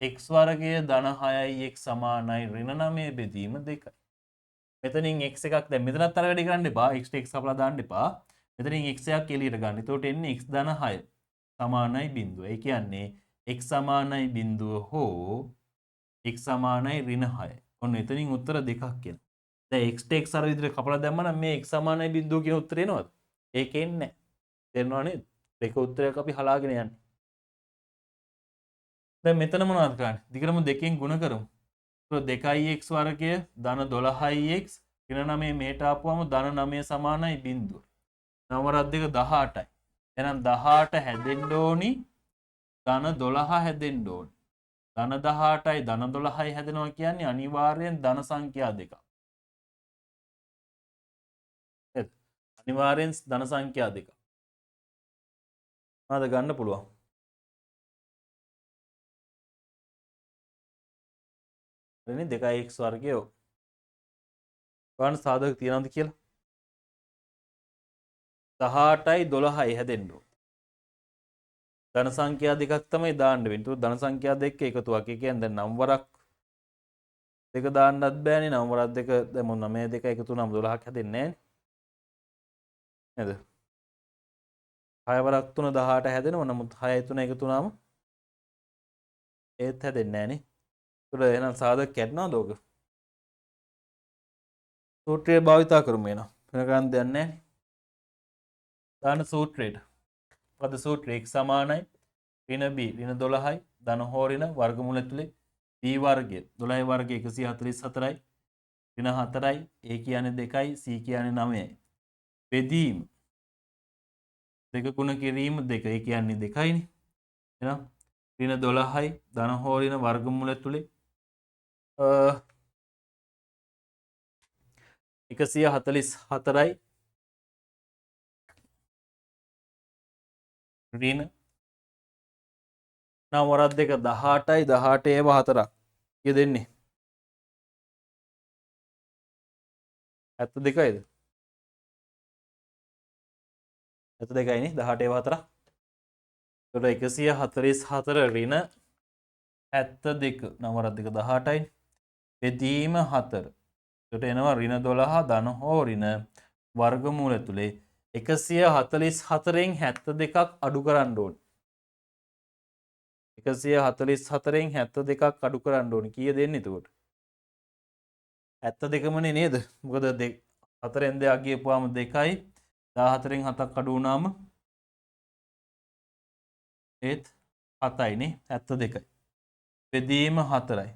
x වර්ගය ධන 6යි x සමානයි ඍණ 9 බෙදීම 2යි. මෙතනින් x එකක් දැන් මෙතනත් අර වැඩි කරන්න එපා. x ට x අපලා දාන්න එපා. මෙතනින් x එකක් එළියට ගන්න. එතකොට එන්නේ x ධන 6 සමානයි බිඳුව. ඒ කියන්නේ x සමානයි බිඳුව හෝ x සමානයි ඍණ 6. ඔන්න එතනින් උත්තර දෙකක් එනවා. දැන් x ට x අර විදිහට කපලා දැම්මම මේ x සමානයි බිඳුව කියන උත්තරේ එනවද? ඒක එන්නේ නැහැ. තේරෙනව නේද? දෙක උත්තරයක් අපි හලාගෙන යන්නේ. දැන් මෙතන මොනවද කරන්නේ? දිගටම දෙකෙන් ගුණ කරමු. ඒක 2x වර්ගය ධන 12x ඍණ 9 මෙහෙට ආපුවම ධන 9 සමානයි බිඳුව. 9 වරක් 2 18යි. එහෙනම් 18 හැදෙන්න ඕනි ධන 12 හැදෙන්න ඕනි. ධන 18යි ධන 12යි හැදෙනවා කියන්නේ අනිවාර්යෙන් ධන සංඛ්‍යා දෙකක්. හරිද? අනිවාර්යෙන් ධන සංඛ්‍යා දෙකක්. මොනවද ගන්න පුළුවන්? හරිනේ 2x වර්ගය. ගන්න සාධක තියනවද කියලා? 18යි 12යි හැදෙන්න ඕන. ධන සංඛ්‍යා දෙකක් තමයි දාන්න වෙන්නේ. ඒක ධන සංඛ්‍යා දෙක එකතුවක්. ඒ කියන්නේ දැන් 9 වරක් දෙක දාන්නත් බෑනේ. 9 වරක් දෙක දැන් මොන 9 දෙක එකතු වුණාම 12ක් හැදෙන්නේ නෑනේ. නේද? 6 වරක් 3 18 හැදෙනවා. නමුත් 6යි 3 එකතු වුණාම ඒත් හැදෙන්නේ නෑනේ. ඒතර එහෙනම් සාධක කැඩනවද ඔක? සූත්‍රය භාවිතා කරමු එහෙනම්. වෙන කරන්න දෙයක් නෑනේ. දාන සූත්‍රයට. මොකද සූත්‍රය x සමානයි ඍණ b ඍණ 12යි ධන හෝ ඍණ වර්ගමූල ඇතුලේ b වර්ගය 12 වර්ගය 144යි ඍණ 4යි a කියන්නේ 2යි c කියන්නේ 9යි. බෙදීම දෙක ගුණ කිරීම 2 ඒ කියන්නේ 2යිනේ. එහෙනම් ඍණ 12යි ධන හෝ ඍණ වර්ගමූල ඇතුලේ 144යි ඍණ 9 වරක් 2 18යි 18 ඒව 4ක් කිය දෙන්නේ 72යිද? 72යි නේ 18 ඒවා 4ක්. එතකොට 144 ඍණ 72 9 2 18යි. බෙදීම 4. එතකොට එනවා ඍණ 12 ධන හෝ ඍණ වර්ගමූල ඇතුලේ 144න් 72ක් අඩු කරන්න ඕනේ. 144න් 72ක් අඩු කරන්න ඕනේ. කීය දෙන්නේ එතකොට? 72මනේ නේද? මොකද 4න් 2ක් ගියපුවාම 2යි 14න් 7ක් අඩු වුණාම ඒත් 7යිනේ 72යි. බෙදීම 4යි.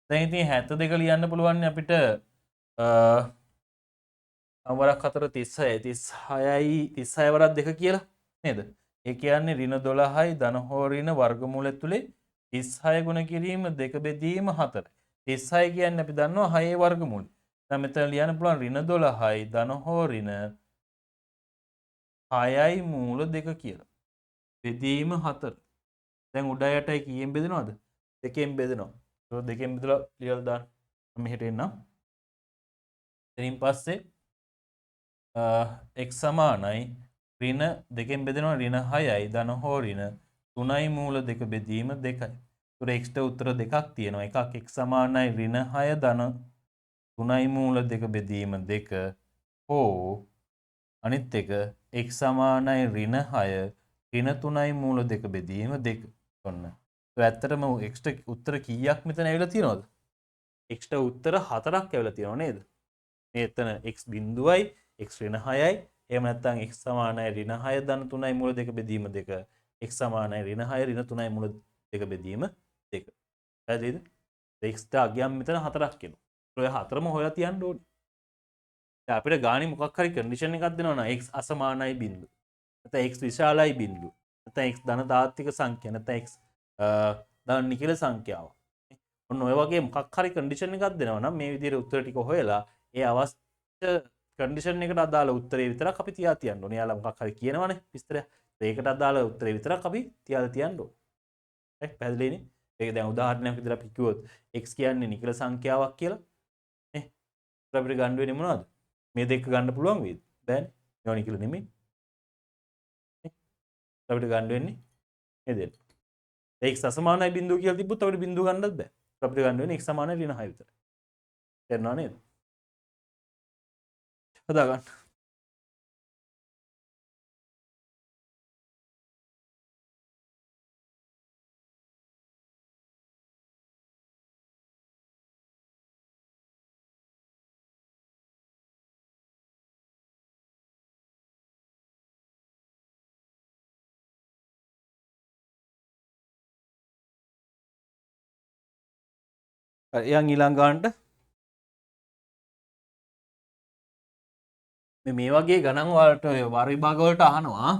දැන් ඉතින් 72 ලියන්න පුළුවන් අපිට වරක් 4 36යි 36යි වරක් 2 කියලා නේද? ඒ කියන්නේ ඍණ 12යි ධන හෝ ඍණ වර්ගමූල ඇතුලේ 36 ගුණ කිරීම 2 බෙදීම 4යි. 36 කියන්නේ අපි දන්නවා 6 වර්ගමූල. දැන් මෙතන ලියන්න පුළුවන් ඍණ 12යි ධන හෝ ඍණ 6යි මූල 2 කියලා. බෙදීම 4. දැන් උඩ යටයි කීයෙන් බෙදනවද? 2කින් බෙදනවා. ඒක 2කින් බෙදලා ලියලා දාන්න. මම මෙහෙට එන්නම්. එතනින් පස්සේ x සමානයි ඍණ 2කින් බෙදෙනවා ඍණ 6යි ධන හෝ ඍණ 3යි මූල 2 බෙදීම 2යි. ඒතර x ට උත්තර දෙකක් තියෙනවා. එකක් x සමානයි ඍණ 6 ධන 3යි මූල 2 බෙදීම 2 හෝ අනිත් එක x සමානයි ඍණ 6 ඍණ 3යි මූල 2 බෙදීම 2. ඔන්න. ඒ ඇත්තටම x ට උත්තර කීයක් මෙතන ඇවිල්ලා තියෙනවද? x ට උත්තර 4ක් ඇවිල්ලා තියෙනව නේද? මෙතන x බිඳුවයි x ඍණ 6යි එහෙම නැත්නම් x සමානයි ඍණ 6 ධන 3යි මූල 2 බෙදීම 2 x සමානයි ඍණ 6 ඍණ 3යි මූල 2 බෙදීම 2. පැහැදිලිද? x ට අගයන් මෙතන 4ක් එනවා. ඔය හතරම හොයලා තියන්න ඕනේ. දැන් අපිට ගානේ මොකක් හරි කන්ඩිෂන් එකක් දෙනවා නම් x අසමානයි බිඳුව. නැත්නම් x විශාලයි බිඳුව. නැත්නම් x ධන තාත්වික සංඛ්‍යා නැත්නම් x ධන නිකිල සංඛ්‍යාව. ඔන්න ඔය වගේ මොකක් හරි කන්ඩිෂන් එකක් දෙනවා නම් මේ විදිහට උත්තර ටික හොයලා ඒ අවශ්‍ය කන්ඩිෂන් එකට අදාළ උත්තරේ විතරක් අපි තියා තියන්න ඕනේ. යාලා මොකක් හරි කියනවනේ විස්තරයක්. ඒකට අදාළ උත්තරේ විතරක් අපි තියාලා තියන්න ඕනේ. හරි පැහැදිලිනේ? ඒක දැන් උදාහරණයක් විදිහට අපි කිව්වොත් x කියන්නේ නිකල සංඛ්‍යාවක් කියලා. නේ? අපිට ගන්න වෙන්නේ මොනවද? මේ දෙක ගන්න පුළුවන් වේද? බෑනේ. මේවා නිකල නෙමෙයි. නේ? අපිට ගන්න වෙන්නේ මේ දෙක. x අසමානයි බිඳුව කියලා තිබ්බොත් අපිට බිඳුව ගන්නත් බෑ. අපිට ගන්න වෙන්නේ x සමානයි ඍණ 6 විතරයි. තේරුණා නේද? හදා ගන්න. එයන් ඊළඟ ගන්නට මේ වගේ ගණන් වලට වාර විභාග වලට අහනවා.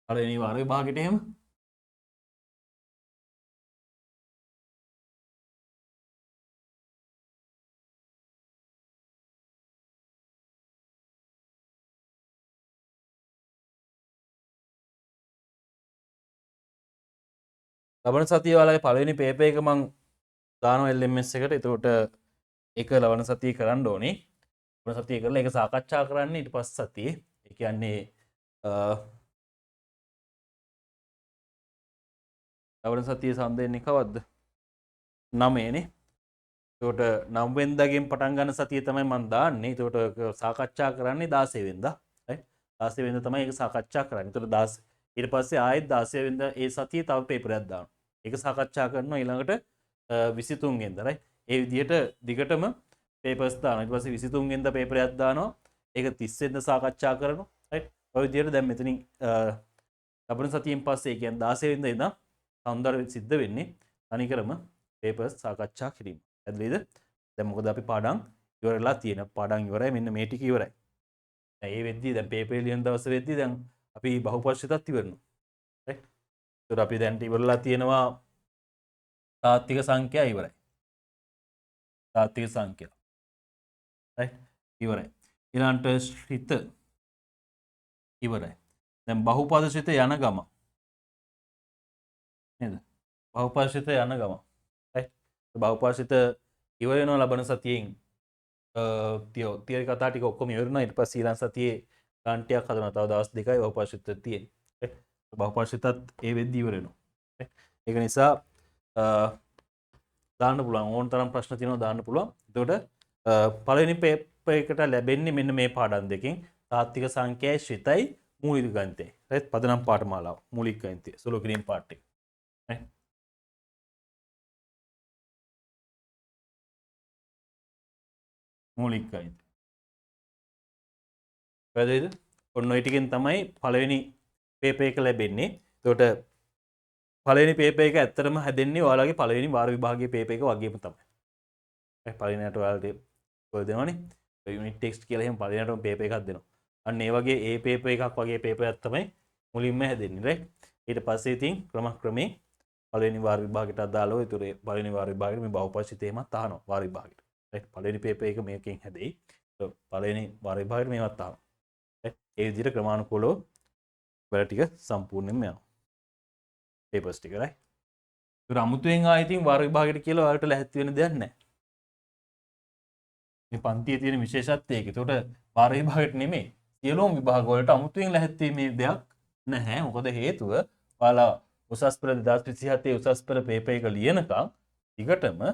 පළවෙනි වාර විභාගෙට එහෙම ලබන සතිය ඔයාලගේ පළවෙනි පේපර් එක මම දානවා LMS එකට. එතකොට ඒක ලබන සතියේ කරන්න ඕනේ. ලබන සතියේ කරලා ඒක සාකච්ඡා කරන්න ඊට පස්සේ සතියේ. ඒ කියන්නේ ලබන සතියේ සම්දෙන්නේ කවද්ද? 9 නේ. එතකොට 9 වෙනිදාගෙන් පටන් ගන්න සතිය තමයි මම දාන්නේ. එතකොට සාකච්ඡා කරන්නේ 16 වෙනිදා. right? 16 වෙනිදා තමයි ඒක සාකච්ඡා කරන්නේ. එතකොට 16 ඊට පස්සේ ආයෙත් 16 වෙනිදා ඒ සතියේ තව පේපරයක් දානවා. ඒක සාකච්ඡා කරනවා ඊළඟට 23 වෙනිදා. right? ඒ විදිහට දිගටම පේපර්ස් දානවා. ඊට පස්සේ 23 වෙනිදා පේපරයක් දානවා. ඒක 30 වෙනිදා සාකච්ඡා කරනවා. right? ඔය විදිහට දැන් මෙතනින් ලබන සතියෙන් පස්සේ කියන්නේ 16 වෙනිදා ඉඳන් සම්දර සිද්ධ වෙන්නේ තනිකරම පේපර්ස් සාකච්ඡා කිරීම. ඇදලිද? දැන් මොකද අපි පාඩම් ඉවරලා තියෙන. පාඩම් ඉවරයි. මෙන්න මේ ටික ඉවරයි. දැන් ඒ වෙද්දී දැන් පේපර් ලියන දවස් වෙද්දී දැන් අපි බහුපරිච්ඡේදත් ඉවරනවා. right? ඒතර අපි දැන් ඉවරලා තියෙනවා තාත්වික සංඛ්‍යා ඉවරයි. තාත්වික සංඛ්‍යා. right? ඉවරයි. ඊළඟට ශ්‍රිත ඉවරයි. දැන් බහුපරිච්ඡේද යන ගම. නේද? බහුපරිච්ඡේද යන ගම. right? බහුපරිච්ඡේද ඉවර වෙනවා ලබන සතියෙන් තියරි කතා ටික ඔක්කොම ඉවර වෙනවා. ඊට පස්සේ ඊළඟ සතියේ ගාන්ටියක් හදනවා. තව දවස් 2යි බහුපාර්ශ්විකත්වය තියෙන්නේ. බහුපාර්ශ්විකත්වයත් ඒ වෙද්දී ඉවර වෙනවා. ඒක නිසා දාන්න පුළුවන්. ඕන තරම් ප්‍රශ්න තියෙනවා දාන්න පුළුවන්. එතකොට පළවෙනි පේපර් එකට ලැබෙන්නේ මෙන්න මේ පාඩම් දෙකෙන්. තාත්වික සංඛ්‍යායි ශ්‍රිතයි මූලික ගණිතය. right? පදනම් පාඨමාලාව. මූලික ගණිතය. සුළු කිරීම පාඩ එක. right? මූලික ගණිතය. වැදගත්ද? ඔන්න ඔය ටිකෙන් තමයි පළවෙනි පේපර් එක ලැබෙන්නේ. එතකොට පළවෙනි පේපර් එක ඇත්තටම හැදෙන්නේ ඔයාලගේ පළවෙනි වාර විභාගයේ පේපර් එක වගේම තමයි. පළවෙනියට ඔයාලට ඔය දෙනවනේ. යුනිට් ටෙක්ස්ට් කියලා එහෙම පළවෙනියටම පේපර් එකක් දෙනවා. අන්න ඒ වගේ ඒ පේපර් එකක් වගේ පේපර් එකක් තමයි මුලින්ම හැදෙන්නේ. right? ඊට පස්සේ ඉතින් ක්‍රමක්‍රමයෙන් පළවෙනි වාර විභාගයට අදාළව ඒතර පළවෙනි වාර විභාගයට මේ බහුපරිචිත තේමත් අහනවා වාර විභාගයට. right? පළවෙනි පේපර් එක මේකෙන් හැදෙයි. පළවෙනි වාර විභාගයට මේවත් අහනවා. right? ඒ විදිහට ක්‍රමානුකූලව වැඩ ටික සම්පූර්ණයෙන්ම යනවා. පේපර්ස් ටික right? ඒතර අමුතුවෙන් ආයෙත් ඉතින් වාර විභාගයට කියලා ඔයාලට ලැහැත්ති වෙන දෙයක් නැහැ. මේ පන්තියේ තියෙන විශේෂත්වය ඒක. ඒතකොට වාර විභාගයට නෙමෙයි. සියලුම විභාග වලට අමුතුවෙන් ලැහැත්වීමේ දෙයක් නැහැ. මොකද හේතුව ඔයාලා උසස් පෙළ 2027 උසස් පෙළ පේපර් එක ලියනකම් ඊකටම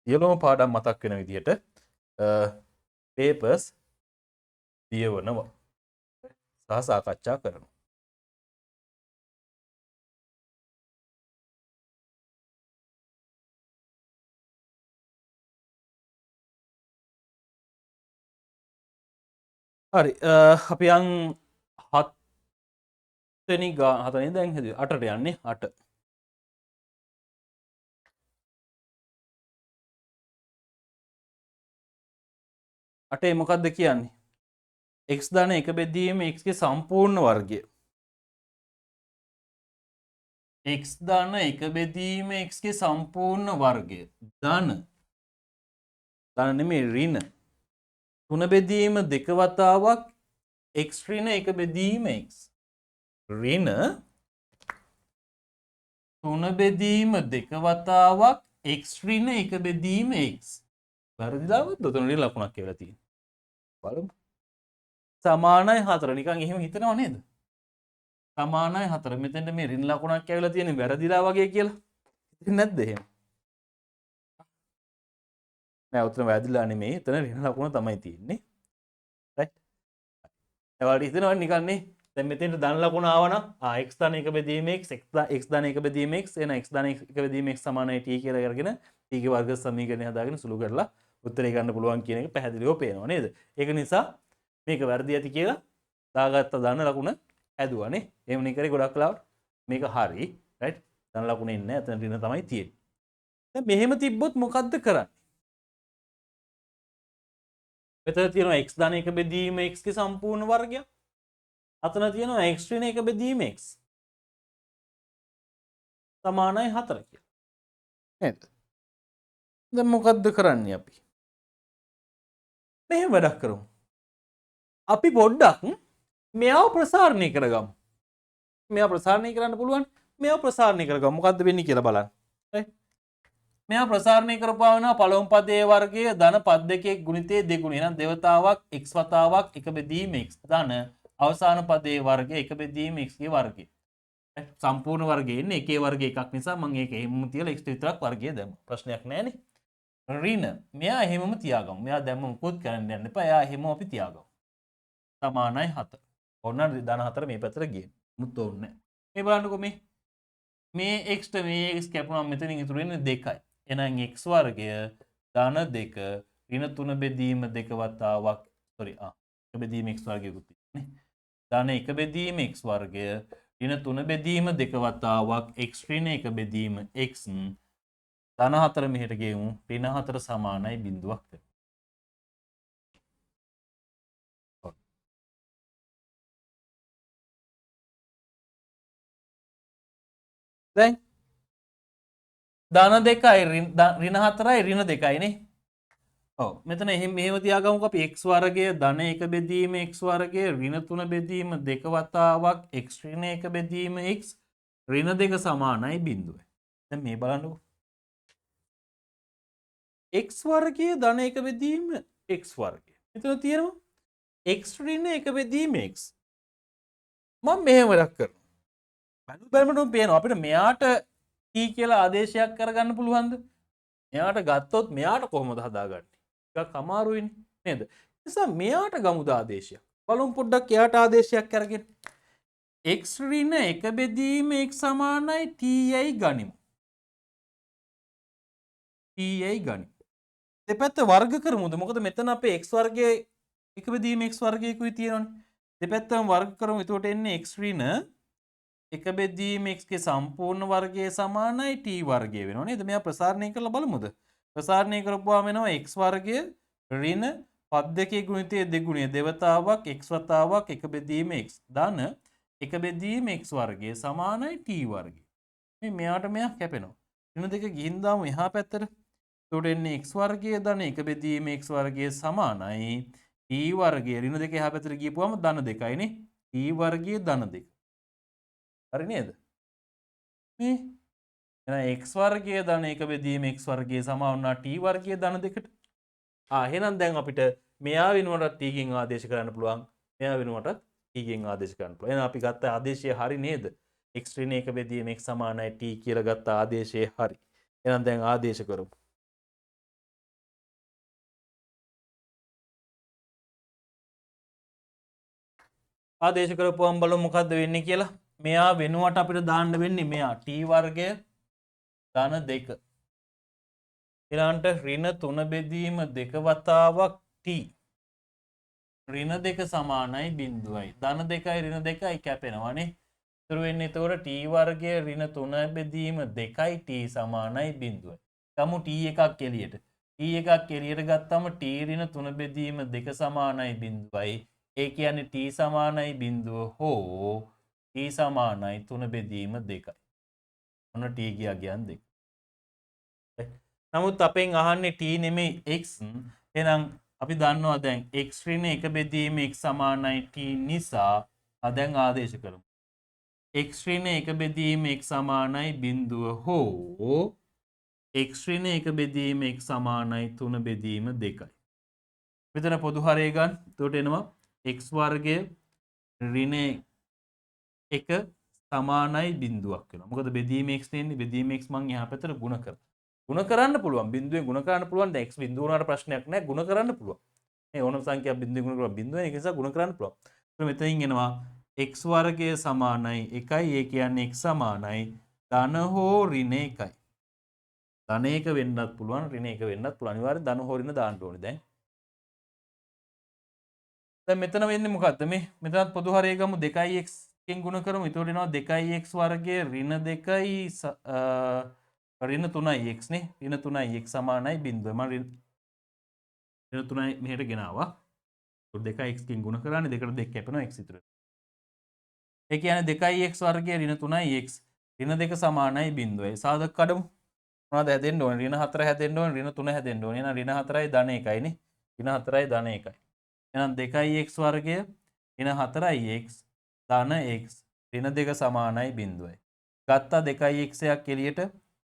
සියලුම පාඩම් මතක් වෙන විදිහට පේපර්ස් ලියවනවා. සහ සාකච්ඡා කරනවා. හරි අපි යන් 7 වෙනි හතනේ දැන් හැදුවේ 8ට යන්නේ 8. අටේ මොකක්ද කියන්නේ? x ධන 1 බෙදීම x ගේ සම්පූර්ණ වර්ගය. x ධන 1 බෙදීම x ගේ සම්පූර්ණ වර්ගය. ධන නෙමෙයි ඍණ 3 බෙදීම 2 වතාවක් x ඍණ 1 බෙදීම x. ඍණ 3 බෙදීම 2 වතාවක් x ඍණ 1 බෙදීම x. වැරදිලාවත් උතන ලකුණක් කියලා තියෙනවා. බලමු. සමානයි 4 නිකන් එහෙම හිතනව නේද? සමානයි 4. මෙතෙන්ට මේ ඍණ ලකුණක් ඇවිල්ලා තියෙන්නේ වැරදිලා වගේ කියලා. හිතෙන්නේ නැද්ද එහෙම? නෑ උතන වැරදිලා නෙමෙයි. එතන ඍණ ලකුණ තමයි තියෙන්නේ. right? ඒවට හිතනවා නිකන් නේ. දැන් මෙතෙන්ට ධන ලකුණ ආවනම් x ධන 1 බෙදීම x x ධන 1 බෙදීම x එන x ධන 1 බෙදීම x සමානයි t කියලා අරගෙන t ගේ වර්ග සමීකරණය හදාගෙන සුළු කරලා උත්තරේ ගන්න පුළුවන් කියන එක පැහැදිලිව පේනවා නේද? ඒක නිසා මේක වැරදි ඇති කියලා දාගත්ත ධන ලකුණ හැදුවානේ. එහෙම නේ කරේ ගොඩක් වෙලාවට. මේක හරි. right? ධන ලකුණ ඉන්නේ නැහැ. එතන ඍණ තමයි තියෙන්නේ. දැන් මෙහෙම තිබ්බොත් මොකද්ද කරන්නේ? මෙතන තියෙනවා x ධන 1 බෙදීම x ගේ සම්පූර්ණ වර්ගයක්. අතන තියෙනවා x ඍණ 1 බෙදීම x සමානයි 4 කියලා. නේද? දැන් මොකද්ද කරන්නේ අපි? මෙහෙම වැඩක් කරමු. අපි පොඩ්ඩක් මෙයාව ප්‍රසාරණය කරගමු. මෙයා ප්‍රසාරණය කරන්න පුළුවන්. මෙයාව ප්‍රසාරණය කරගමු. මොකද්ද වෙන්නේ කියලා බලන්න. right? මෙයා ප්‍රසාරණය කරපුවා පළමු පදයේ වර්ගය ධන පද දෙකේ ගුණිතයේ දෙගුණ. එහෙනම් දෙවතාවක් x වතාවක් 1 බෙදීම x ධන අවසාන පදයේ වර්ගය 1 බෙදීම x ගේ වර්ගය. සම්පූර්ණ වර්ගය ඉන්නේ එකේ වර්ගය එකක් නිසා මම ඒක එහෙමම තියලා x විතරක් වර්ගය දැම්මා. ප්‍රශ්නයක් නැහැ නේ. ඍණ මෙයා එහෙමම තියාගමු. මෙයා දැම්ම මොකුත් කරන්න යන්න එපා. එයා එහෙමම අපි තියාගමු. සමානයි 4. ඔන්න ධන 4 මේ පැත්තට ගියේ. මුත් ඕනේ නැහැ. මේ බලන්නකෝ මේ x ට මේ x කැපුණාම මෙතනින් ඉතුරු වෙන්නේ 2යි. එහෙනම් x වර්ගය ධන 2 ඍණ 3 බෙදීම 2 වතාවක් sorry 1 බෙදීම x වර්ගයකුත් තියෙන්නේ. ධන 1 බෙදීම x වර්ගය ඍණ 3 බෙදීම 2 වතාවක් x ඍණ 1 බෙදීම x ධන 4 මෙහෙට ගෙමු. ඍණ 4 සමානයි බිඳුවක් වෙනවා. දැන් ධන 2යි ඍණ 4යි ඍණ 2යි නේ. ඔව් මෙතන මෙහෙම තියාගමුකෝ අපි x වර්ගය ධන 1 බෙදීම x වර්ගය ඍණ 3 බෙදීම 2 වතාවක් x ඍණ 1 බෙදීම x ඍණ 2 සමානයි බිඳුවයි. දැන් මේ බලන්නකෝ. x වර්ගය ධන 1 බෙදීම x වර්ගය. මෙතන තියෙනවා x ඍණ 1 බෙදීම x. මම මෙහෙම වැඩක් කරනවා. බලමු පේනවා අපිට මෙයාට t කියලා ආදේශයක් කරගන්න පුළුවන්ද? මෙයාට ගත්තොත් මෙයාට කොහොමද හදාගන්නේ? ටිකක් අමාරුයිනේ නේද? නිසා මෙයාට ගමුද ආදේශයක්. බලමු පොඩ්ඩක් එයාට ආදේශයක් අරගෙන. x ඍණ 1 බෙදීම x සමානයි t යයි ගනිමු. t යයි ගනිමු. දෙපැත්ත වර්ග කරමුද? මොකද මෙතන අපේ x වර්ගයේ 1 බෙදීම x වර්ගයකුයි තියෙනවනේ. දෙපැත්තම වර්ග කරමු. එතකොට එන්නේ x ඍණ 1 බෙදීම x ගේ සම්පූර්ණ වර්ගය සමානයි t වර්ගය වෙනවා නේද? මෙයා ප්‍රසාරණය කරලා බලමුද? ප්‍රසාරණය කරපුවාම එනවා x වර්ගය ඍණ පද දෙකේ ගුණිතය දෙගුණය දෙවතාවක් x වතාවක් 1 බෙදීම x ධන 1 බෙදීම x වර්ගය සමානයි t වර්ගය. මේ මෙයාට මෙයා කැපෙනවා. ඍණ දෙක ගිහින් දාමු එහා පැත්තට. එතකොට එන්නේ x වර්ගය ධන 1 බෙදීම x වර්ගය සමානයි t වර්ගය. ඍණ දෙක එහා පැත්තට ගියපුවාම ධන 2යිනේ. t වර්ගය ධන 2. හරි නේද? මේ එහෙනම් x වර්ගය ධන 1 බෙදීම x වර්ගය සමාන වුණා t වර්ගය ධන 2ට. එහෙනම් දැන් අපිට මෙයා වෙනුවටත් t ගෙන් ආදේශ කරන්න පුළුවන්. මෙයා වෙනුවටත් t ගෙන් ආදේශ කරන්න පුළුවන්. එහෙනම් අපි ගත්ත ආදේශය හරි නේද? x ඍණ 1 බෙදීම x සමානයි t කියලා ගත්ත ආදේශය හරි. එහෙනම් දැන් ආදේශ කරමු. ආදේශ කරපුවම බලමු මොකද්ද වෙන්නේ කියලා. මෙයා වෙනුවට අපිට දාන්න වෙන්නේ මෙයා t වර්ගය ධන 2. ඊළඟට ඍණ 3 බෙදීම 2 වතාවක් t. ඍණ 2 සමානයි 0යි. ධන 2යි ඍණ 2යි කැපෙනවානේ. ඉතුරු වෙන්නේ එතකොට t වර්ගය ඍණ 3 බෙදීම 2යි t සමානයි 0යි. ගමු t එකක් එළියට. t එකක් එළියට ගත්තම t ඍණ 3 බෙදීම 2 සමානයි 0යි. ඒ කියන්නේ t සමානයි 0 හෝ t සමානයි 3 බෙදීම 2යි. ඔන්න t ගියා ගියන් 2. නමුත් අපෙන් අහන්නේ t නෙමෙයි x. එහෙනම් අපි දන්නවා දැන් x ඍණ 1 බෙදීම x සමානයි t නිසා දැන් ආදේශ කරමු. x ඍණ 1 බෙදීම x සමානයි 0 හෝ x ඍණ 1 බෙදීම x සමානයි 3 බෙදීම 2යි. මෙතන පොදු හරය ගන්න. එතකොට එනවා x වර්ගය ඍණ 1 සමානයි 0ක් වෙනවා. මොකද බෙදීම x තියෙන්නේ. බෙදීම x මං එහා පැත්තට ගුණ කරා. ගුණ කරන්න පුළුවන්. බිඳුවෙන් ගුණ කරන්න පුළුවන්. දැන් x බිඳුව වුණාට ප්‍රශ්නයක් නැහැ. ගුණ කරන්න පුළුවන්. මේ ඕනම සංඛ්‍යාවක් බිඳුවෙන් ගුණ කරලා බිඳුව වෙන එක නිසා ගුණ කරන්න පුළුවන්. එතකොට මෙතනින් එනවා x වර්ගය සමානයි 1යි. ඒ කියන්නේ x සමානයි ධන හෝ ඍණ 1යි. ධන 1 වෙන්නත් පුළුවන් ඍණ 1 වෙන්නත් පුළුවන්. අනිවාර්යෙන් ධන හෝ ඍණ දාන්න ඕනේ දැන්. දැන් මෙතන වෙන්නේ මොකද්ද මේ? මෙතනත් පොදු හරය ගමු 2x කින් ගුණ කරමු. එතකොට එනවා 2x වර්ගය ඍණ 2යි ඍණ 3x නේ. ඍණ 3x සමානයි 0. මම ඍණ 3 මෙහෙට ගෙනාවා. එතකොට 2x කින් ගුණ කරානේ 2ට 2 කැපෙනවා x ඉතුරු. ඒ කියන්නේ 2x වර්ගය ඍණ 3x ඍණ 2 සමානයි 0යි. සාධක කඩමු. මොනවද හැදෙන්න ඕනේ? ඍණ 4 හැදෙන්න ඕනේ, ඍණ 3 හැදෙන්න ඕනේ. එහෙනම් ඍණ 4යි ධන 1යි නේ. ඍණ 4යි ධන 1යි. එහෙනම් 2x වර්ගය ඍණ 4x ධන x ඍණ 2 සමානයි 0යි. ගත්තා 2x එකක් එළියට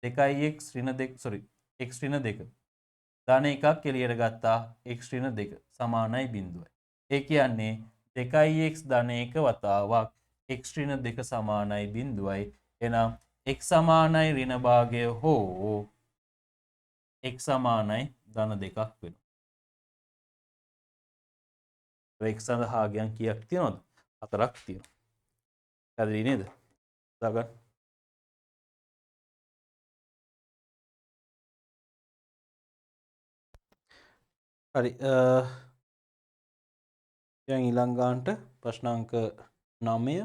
2x ඍණ 2 x ඍණ 2 ධන එකක් එළියට ගත්තා x ඍණ 2 සමානයි 0යි. ඒ කියන්නේ 2x ධන 1 වතාවක් x ඍණ 2 සමානයි 0යි. එහෙනම් x සමානයි ඍණ භාගය හෝ x සමානයි ධන 2ක් වෙනවා. x සඳහා ගයන් කීයක් තියෙනවද? 4ක් තියෙනවා. පැහැදිලි නේද? දාගන්න. හරි. දැන් ඊළඟ ගානට ප්‍රශ්න අංක 9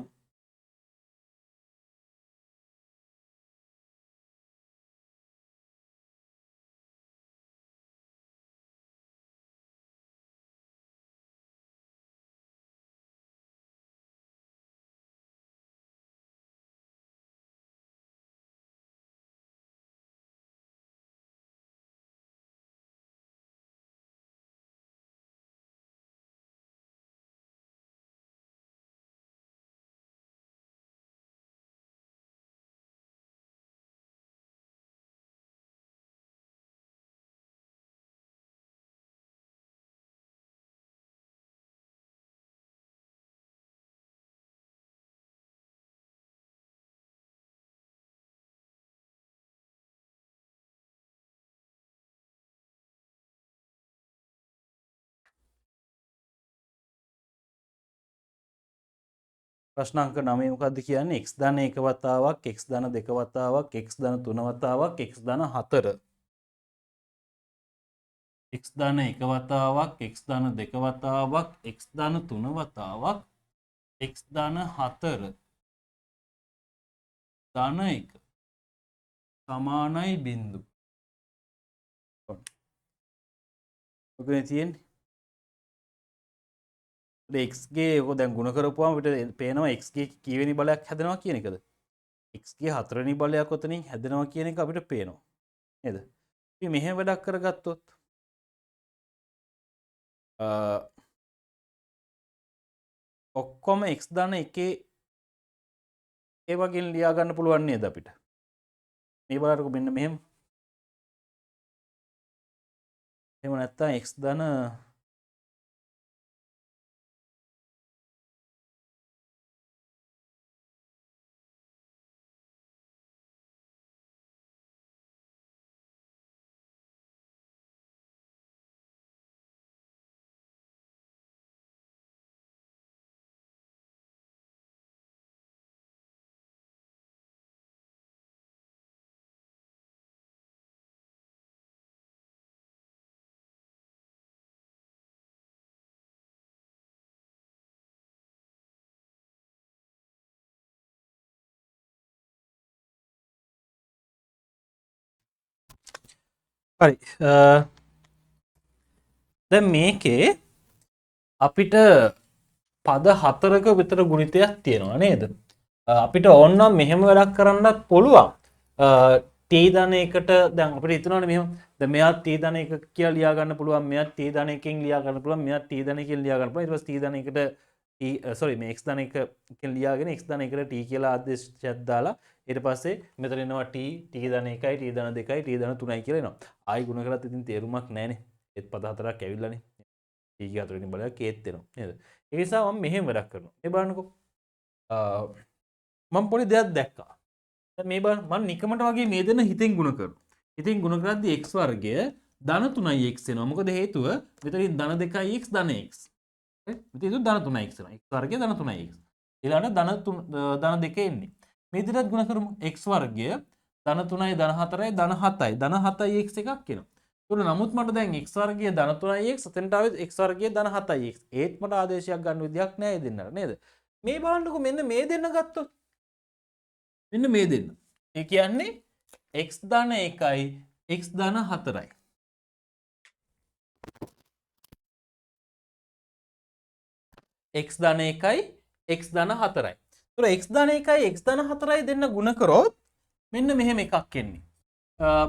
ප්‍රශ්න අංක 9 මොකද්ද කියන්නේ x ධන 1 වතාවක් x ධන 2 වතාවක් x ධන 3 වතාවක් x ධන 4 x ධන 1 වතාවක් x ධන 2 වතාවක් x ධන 3 වතාවක් x ධන 4 ධන 1 සමානයි බිංදු. ඔකනේ තියෙන්නේ x ගේ ඔක දැන් ගුණ කරපුවාම අපිට පේනවා x ගේ කීවෙනි බලයක් හැදෙනවා කියන එකද? x ගේ 4 වෙනි බලයක් ඔතනින් හැදෙනවා කියන එක අපිට පේනවා. නේද? අපි මෙහෙම වැඩක් කරගත්තොත් ඔක්කොම x ධන 1 ඒ වගේ ලියා ගන්න පුළුවන් නේද අපිට? මේ බලන්නකො මෙන්න මෙහෙම. එහෙම නැත්නම් x ධන හරි දැන් මේකේ අපිට පද 4ක විතර ගුණිතයක් තියෙනවා නේද? අපිට ඕනනම් මෙහෙම වැඩක් කරන්නත් පුළුවන්. t ධන 1ට දැන් අපිට හිතනවානේ මෙහෙම. දැන් මෙයා t ධන 1 කියලා ලියා ගන්න පුළුවන්. මෙයා t ධන 1කින් ලියා ගන්න පුළුවන්. මෙයා t ධන 1කින් ලියා ගන්න පුළුවන්. ඊට පස්සේ t ධන 1ට sorry මේ x ධන 1කින් ලියාගෙන x ධන 1ට t කියලා ආදේශයක් දාලා ඊට පස්සේ මෙතන එනවා t ධන 1යි t ධන 2යි t ධන 3යි කියලා එනවා. ආයි ගුණ කරත් ඉතින් තේරුමක් නැහැනේ. ඒත් පද 4ක් ඇවිල්ලානේ. t ගේ 4 වෙනි බලයක් ඒත් එනවා නේද? ඒ නිසා මම මෙහෙම වැඩක් කරනවා. මේ බලන්නකෝ. මම පොඩි දෙයක් දැක්කා. දැන් මේ බලන්න මම නිකමට වගේ මේ දෙන්න හිතෙන් ගුණ කරනවා. හිතෙන් ගුණ කරද්දී x වර්ගය ධන 3යි x එනවා. මොකද හේතුව මෙතනින් ධන 2යි x ධන x. මෙතන ධන 3යි x එනවා. x වර්ගය ධන 3යි x. ඊළඟට ධන 2 එන්නේ. මේ දෙකත් ගුණ කරමු. x වර්ගය ධන 3යි ධන 4යි ධන 7යි ධන 7යි x එකක් එනවා. ඒක නමුත් මට දැන් x වර්ගය ධන 3යි x එතනට ආවෙත් x වර්ගය ධන 7යි x. ඒත් මට ආදේශයක් ගන්න විදියක් නැහැ මේ දෙන්නට නේද? මේ බලන්නකො මෙන්න මේ දෙන්න ගත්තොත් මෙන්න මේ දෙන්න. ඒ කියන්නේ x ධන 1යි x ධන 4යි. x ධන 1යි x ධන 4යි. ඒතර x ධන 1යි x ධන 4යි දෙන්න ಗುಣ කරොත් මෙන්න මෙහෙම එකක් එන්නේ.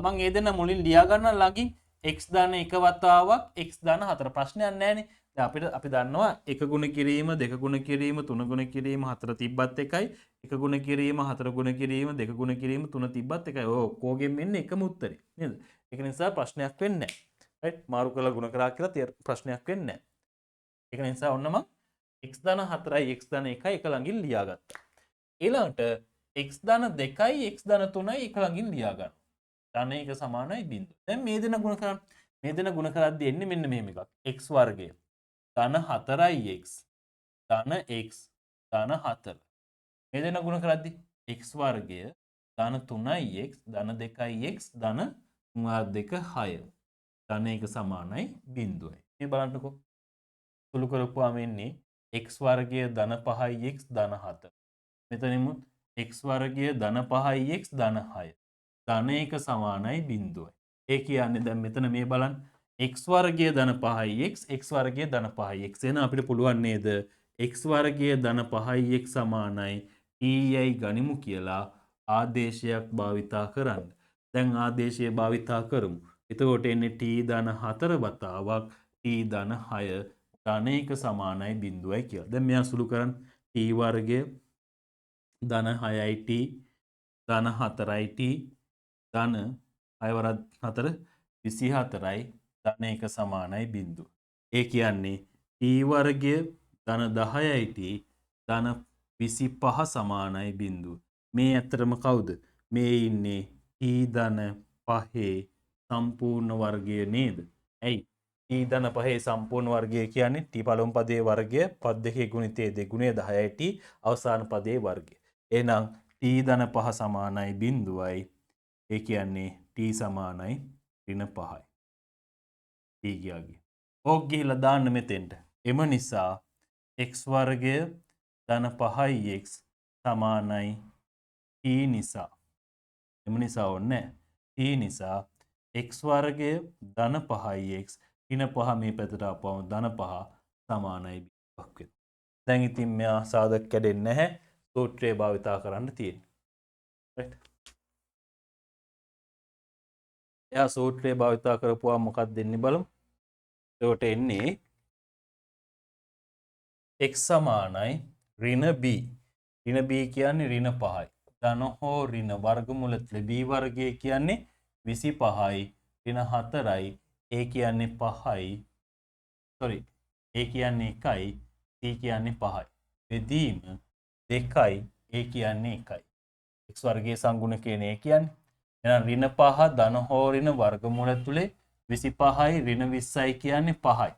මම ඒ දෙන්න මුලින් ලියා ගන්න ළඟින් x ධන 1 වතාවක් x ධන 4 ප්‍රශ්නයක් නැහැනේ. දැන් අපි දන්නවා 1 ගුණ කිරීම 2 ගුණ කිරීම 3 ගුණ කිරීම 4 තිබ්බත් එකයි 1 ගුණ කිරීම 4 ගුණ කිරීම 2 ගුණ කිරීම 3 තිබ්බත් එකයි. ඔය ඔක්කොගෙම එන්නේ එකම උත්තරේ නේද? ඒක නිසා ප්‍රශ්නයක් වෙන්නේ නැහැ. රයිට් මාරු කරලා ගුණ කරා කියලා ප්‍රශ්නයක් වෙන්නේ නැහැ. ඒක නිසා ඔන්න මම x ධන 4යි x ධන 1යි එක ළඟින් ලියා ගත්තා. ඊළඟට x ධන 2යි x ධන 3යි එක ළඟින් ලියා ගන්න. ධන 1 සමානයි බිංදුව. දැන් මේ දෙන ගුණ කරන්න. මේ දෙන ගුණ කරද්දී එන්නේ මෙන්න මෙහෙම එකක්. x වර්ගය ධන 4යි x ධන x ධන 4. මේ දෙන ගුණ කරද්දී x වර්ගය ධන 3යි x ධන 2යි x ධන 2 6. ධන 1 සමානයි බිංදුවයි. මේ බලන්නකෝ. සුළු කරපුවාම එන්නේ x වර්ගය ධන 5යි x ධන 7. මෙතනිමුත් x වර්ගය ධන 5යි x ධන 6. ධන 1 සමානයි බිංදුවයි. ඒ කියන්නේ දැන් මෙතන මේ බලන්න x වර්ගය ධන 5යි x x වර්ගය ධන 5යි x එන අපිට පුළුවන් නේද x වර්ගය ධන 5යි x සමානයි t යයි ගනිමු කියලා ආදේශයක් භාවිතා කරන්න. දැන් ආදේශය භාවිතා කරමු. එතකොට එන්නේ t ධන 4 වතාවක් t ධන 6 ධන 1 සමානයි බිංදුවයි කියලා. දැන් මෙයා සුළු කරන්න t වර්ගය ධන 6යි t ධන 4යි t ධන 6 වරක් 4 24යි ධන 1 සමානයි බිංදුව. ඒ කියන්නේ t වර්ගය ධන 10යි t ධන 25 සමානයි බිංදුව. මේ ඇත්තටම කවුද? මේ ඉන්නේ t ධන 5 සම්පූර්ණ වර්ගය නේද? ඇයි? t ධන පහේ සම්පූර්ණ වර්ගය කියන්නේ t පළමු පදයේ වර්ගය පද දෙකේ ගුණිතයේ 2 ගුණය 10යි t අවසාන පදයේ වර්ගය. එහෙනම් t ධන පහ සමානයි 0යි. ඒ කියන්නේ t සමානයි ඍණ 5යි. t ගියාගේ. ඕක ගිහිලා දාන්න මෙතෙන්ට. එම නිසා x වර්ගය ධන 5යි x සමානයි t නිසා. එම නිසා ඕනේ t නිසා x වර්ගය ධන 5යි x ඍණ 5 මේ පැත්තට ආපුවම ධන 5 සමානයි 0ක් වෙනවා. දැන් ඉතින් මෙයා සාධක කැඩෙන්නේ නැහැ. සූත්‍රය භාවිතා කරන්න තියෙන්නේ. right. එයා සූත්‍රය භාවිතා කරපුවා මොකක්ද දෙන්නේ බලමු. එතකොට එන්නේ x සමානයි ඍණ b. ඍණ b කියන්නේ ඍණ 5යි. ධන හෝ ඍණ වර්ගමූල b වර්ගය කියන්නේ 25යි. ඍණ 4යි. a කියන්නේ 5යි. sorry. a කියන්නේ 1යි. c කියන්නේ 5යි. බෙදීම 2යි. a කියන්නේ 1යි. x වර්ගයේ සංගුණකයන a කියන්නේ. එහෙනම් ඍණ 5 ධන හෝ ඍණ වර්ගමූල තුලේ 25යි ඍණ 20යි කියන්නේ 5යි.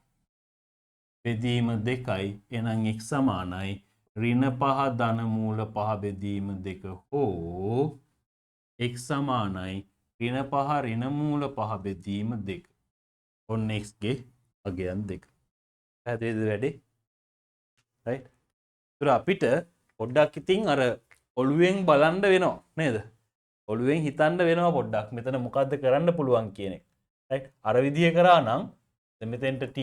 බෙදීම 2යි. එහෙනම් x සමානයි ඍණ 5 ධන මූල 5 බෙදීම 2 හෝ x සමානයි ඍණ 5 ඍණ මූල 5 බෙදීම 2. ඔන්න x ගේ අගයන් 2. පැහැදිලිද වැඩි? right. ඒතර අපිට පොඩ්ඩක් ඉතින් අර ඔළුවෙන් බලන්න වෙනවා නේද? ඔළුවෙන් හිතන්න වෙනවා පොඩ්ඩක්. මෙතන මොකද්ද කරන්න පුළුවන් කියන එක. right. අර විදිය කරා නම් මෙතෙන්ට t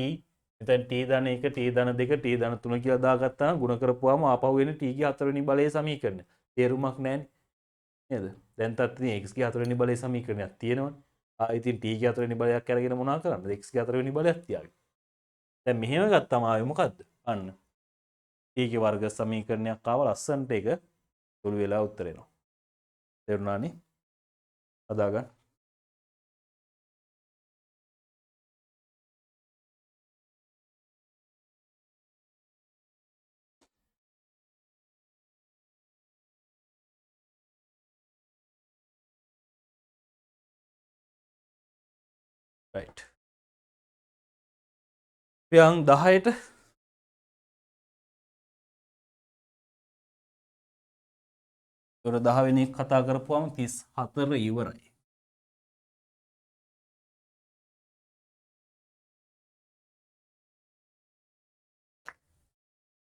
මෙතන t ධන 1 t ධන 2 t ධන 3 කියලා දාගත්තා නම් ගුණ කරපුවාම ආපහු එන්නේ t ගේ 4 වෙනි බලයේ සමීකරණය. තේරුමක් නැහැ නේද? දැන් තාත් ඉතින් x ගේ 4 වෙනි බලයේ සමීකරණයක් තියෙනවනේ. ඉතින් t ගේ 4 වෙනි බලයක් අරගෙන මොනවා කරන්නද? x ගේ 4 වෙනි බලයක් තියාගෙන. දැන් මෙහෙම ගත්තාම ආවේ මොකද්ද? අන්න t ගේ වර්ග සමීකරණයක් ආව ලස්සන්ට එක සුළු වෙලා උත්තර එනවා. තේරුණානේ? හදාගන්න. right. යන් 10ට තොර 10 වෙනි එක කතා කරපුවාම 34 ඉවරයි.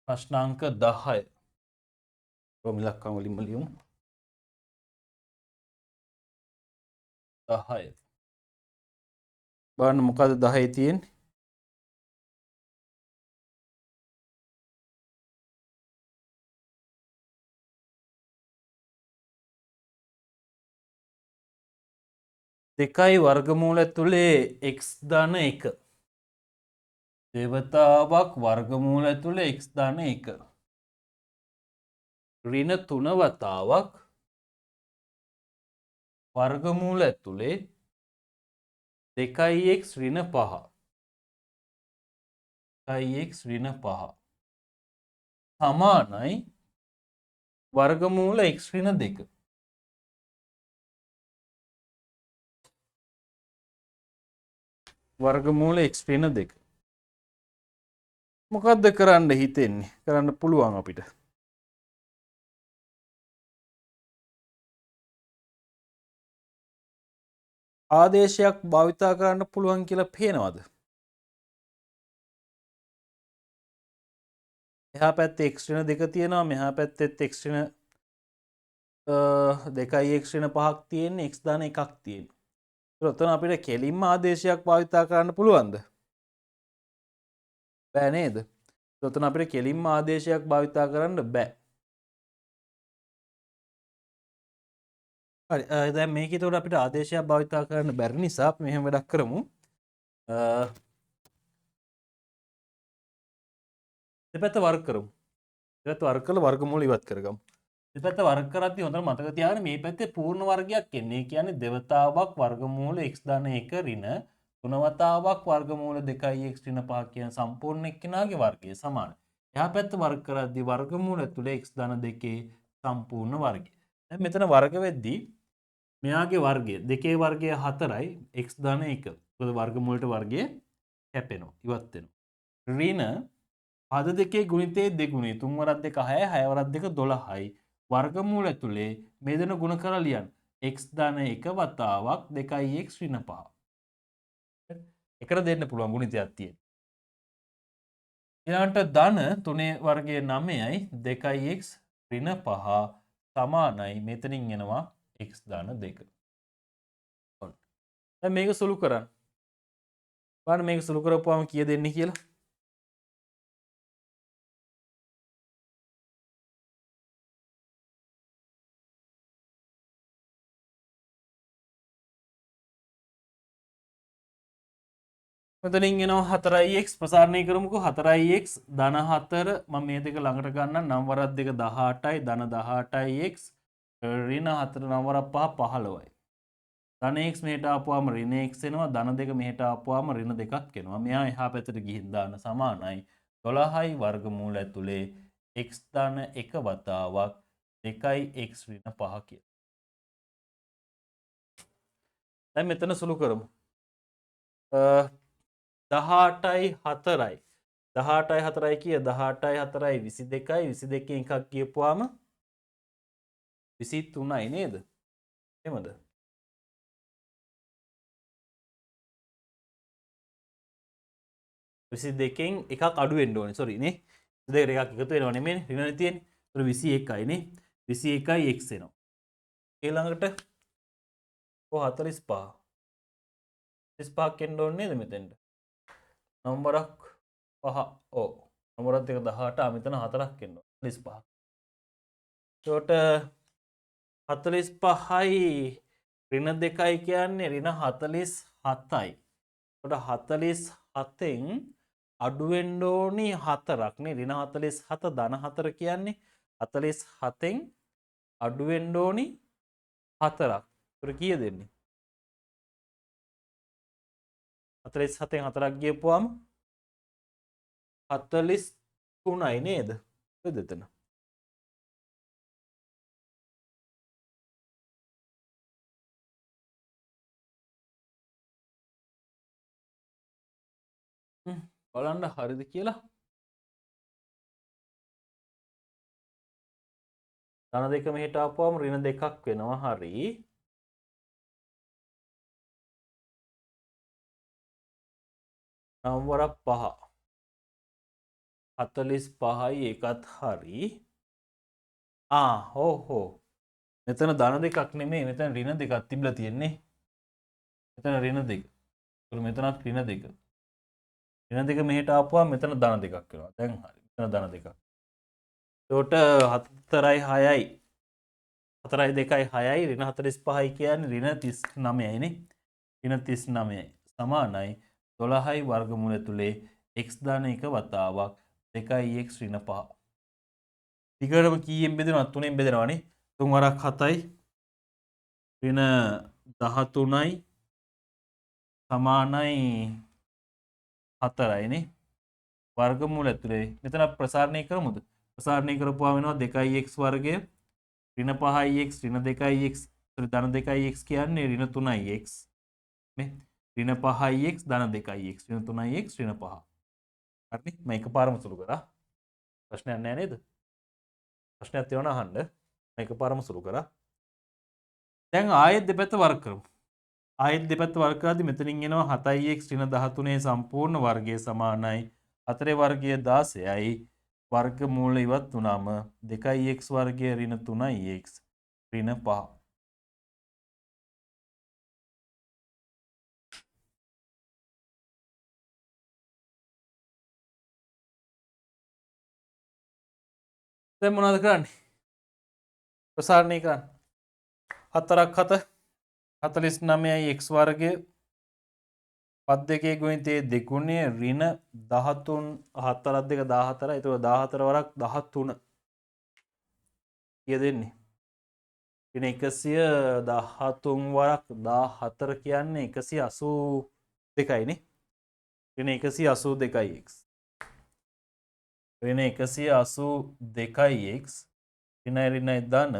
ප්‍රශ්නාංක 10. කොහොම ඉලක්කම් වලින්ම ලියමු. 10. බලන්න මොකද 10 තියෙන්නේ? දෙකයි වර්ගමූල තුලේ x ධන 1. දේවතාවක් වර්ගමූල තුල x ධන 1. ඍණ 3 වතාවක් වර්ගමූල තුලේ 2x ඍණ 5. 2x ඍණ 5 සමානයි වර්ගමූල x ඍණ 2. වර්ගමූල x ඍණ 2. මොකද්ද කරන්න හිතෙන්නේ? කරන්න පුළුවන් අපිට. ආදේශයක් භාවිතා කරන්න පුළුවන් කියලා පේනවද? එහා පැත්තේ x ඍණ 2 තියෙනවා, මෙහා පැත්තෙත් x ඍණ 2x ඍණ 5ක් තියෙන්නේ, x ධන 1ක් තියෙනවා. ඒත් ඔතන අපිට කෙලින්ම ආදේශයක් භාවිතා කරන්න පුළුවන්ද? බෑ නේද? ඔතන අපිට කෙලින්ම ආදේශයක් භාවිතා කරන්න බෑ. හරි. දැන් මේක ඒතකොට අපිට ආදේශයක් භාවිතා කරන්න බැරි නිසා අපි මෙහෙම වැඩක් කරමු. දෙපැත්ත වර්ග කරමු. දෙපැත්ත වර්ග කරලා වර්ගමූල ඉවත් කරගමු. දෙපැත්ත වර්ග කරද්දී හොඳට මතක තියාගන්න මේ පැත්තේ පූර්ණ වර්ගයක් එන්නේ. ඒ කියන්නේ දෙවතාවක් වර්ගමූල x ධන 1 ඍණ තුනවතාවක් වර්ගමූල 2x ඍණ 5 කියන සම්පූර්ණ එක්කෙනාගේ වර්ගය සමානයි. එහා පැත්ත වර්ග කරද්දී වර්ගමූල තුල x ධන 2 සම්පූර්ණ වර්ගය. දැන් මෙතන වර්ග වෙද්දී මෙයාගේ වර්ගය 2 වර්ගය 4යි x ධන 1. මොකද වර්ගමූලට වර්ගය කැපෙනවා ඉවත් වෙනවා. ඍණ පද දෙකේ ගුණිතයේ දෙගුණේ 3 වරක් 2 6යි 6 වරක් 2 12යි වර්ගමූල ඇතුලේ මේ දෙන ගුණ කරලා ලියන්න. x ධන 1 වතාවක් 2x ඍණ 5. එකට දෙන්න පුළුවන් ගුණිතයක් තියෙන. ඊළඟට ධන 3 වර්ගයේ 9යි 2x ඍණ 5 සමානයි මෙතනින් එනවා x ධන 2. ඔන්න. දැන් මේක සුළු කරන්න. බලන්න මේක සුළු කරපුවාම කීය දෙන්නේ කියලා. මෙතනින් එනවා 4x ප්‍රසාරණය කරමුකෝ 4x ධන 4 මම මේ දෙක ළඟට ගන්න 9 වරක් 2 18යි ධන 18යි x ඍණ 4 9 වරක් 5 15යි. ධන x මෙහෙට ආපුවාම ඍණ x එනවා ධන 2 මෙහෙට ආපුවාම ඍණ 2ක් එනවා. මෙහා එහා පැත්තට ගිහින් දාන්න සමානයි 12යි වර්ගමූල ඇතුලේ x ධන 1 වතාවක් 2x ඍණ 5 කියලා. දැන් මෙතන සුළු කරමු. 18යි 4යි 18යි 4යි කිය 18යි 4යි 22යි 22 එකක් කියපුවාම 23යි නේද? එහෙමද? විසි දෙකෙන් එකක් අඩු වෙන්න ඕනේ. සෝරි නේ. 22කට එකක් එකතු වෙනව නෙමෙයි. ඍණනේ තියෙන්නේ. ඒතර 21යි නේ. 21යි x එනවා. ඊළඟට 45. 35ක් එන්න ඕනේ නේද මෙතෙන්ට? නම්බරක් 5. ඔව්. නම්බරත් එක 18 මෙතන 4ක් එන්න ඕනේ. 45. ඒකට 45යි ඍණ 2යි කියන්නේ ඍණ 47යි. ඒකට 47න් අඩු වෙන්න ඕනි 4ක් නේ. ඍණ 47 ධන 4 කියන්නේ 47න් අඩු වෙන්න ඕනි 4ක්. ඒතර කීයද දෙන්නේ? 47න් 4ක් ගියපුවාම 43යි නේද? ඔය දෙතන. බලන්න හරිද කියලා. ධන 2 මෙහෙට ආපුවාම ඍණ 2ක් වෙනවා. හරි. නම්වරක් 5. 45යි ඒකත් හරි. හෝ මෙතන ධන 2ක් නෙමෙයි මෙතන ඍණ 2ක් තිබිලා තියෙන්නේ. මෙතන ඍණ 2. ඒතර මෙතනත් ඍණ 2. ඍණ 2 මෙහෙට ආපුවාම මෙතන ධන 2ක් වෙනවා. දැන් හරි. මෙතන ධන 2ක්. ඒකට 4යි 6යි 4යි 2යි 6යි ඍණ 45යි කියන්නේ ඍණ 39යි නේ. ඍණ 39යි සමානයි 12යි වර්ගමූල ඇතුලේ x ධන 1 වතාවක් 2x ඍණ 5. ඊගොඩම කීයෙන් බෙදෙනවද? 3ෙන් බෙදෙනවනේ. 3 වරක් 7යි ඍණ 13යි සමානයි 4යි නේ. වර්ගමූල ඇතුලේ මෙතන ප්‍රසාරණය කරමුද? ප්‍රසාරණය කරපුවා වෙනවා 2x වර්ගය ඍණ 5x ඍණ 2x ධන 2x කියන්නේ ඍණ 3x නේ. ඍණ 5x ධන 2x ඍණ 3x ඍණ 5. හරිනේ. මම එකපාරම සුළු කරා. ප්‍රශ්නයක් නැහැ නේද? ප්‍රශ්නයක් තියෙනවා අහන්න. මම එකපාරම සුළු කරා. දැන් ආයෙත් දෙපැත්ත වර්ග කරමු. ආයෙත් දෙපැත්ත වර්ග කරද්දි මෙතනින් එනවා 7x ඍණ 13 සම්පූර්ණ වර්ගය සමානයි 4 වර්ගය 16යි වර්ගමූල ඉවත් වුණාම 2x වර්ගය ඍණ 3x ඍණ 5. දැන් මොනවද කරන්නේ? ප්‍රසාරණය කරන්න. 4ක් 7 49යි x වර්ගය පද දෙකේ ගුණිතයේ දෙගුණය ඍණ 13 4ක් 2 14යි. ඒක 14 වරක් 13. කීය දෙන්නේ? ඍණ 113 වරක් 14 කියන්නේ 182යි නේ. ඍණ 182යි x. ඍණ 182යි x ඍණයි ධන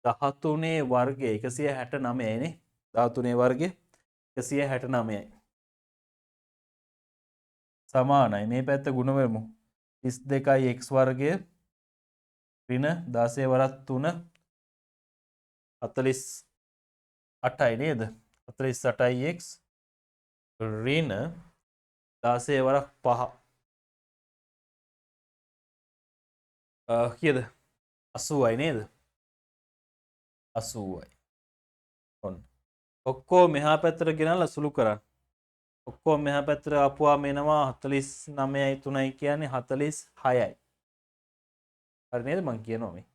13 වර්ගය 169යි නේ. 13 වර්ගය 169යි. සමානයි මේ පැත්ත ගුණ වෙමු 32යි x වර්ගය ඍණ 16 වරක් 3 48යි නේද 48යි x ඍණ 16 වරක් 5 කීයද 80යි නේද 80යි ඔන්න ඔක්කොම මෙහා පැත්තට ගෙනල්ලා සුළු කරන්න ඔක්කොම මෙහා පැත්තට ආපුවාම එනවා 49යි 3යි කියන්නේ 46යි හරි නේද මං කියනවා මේ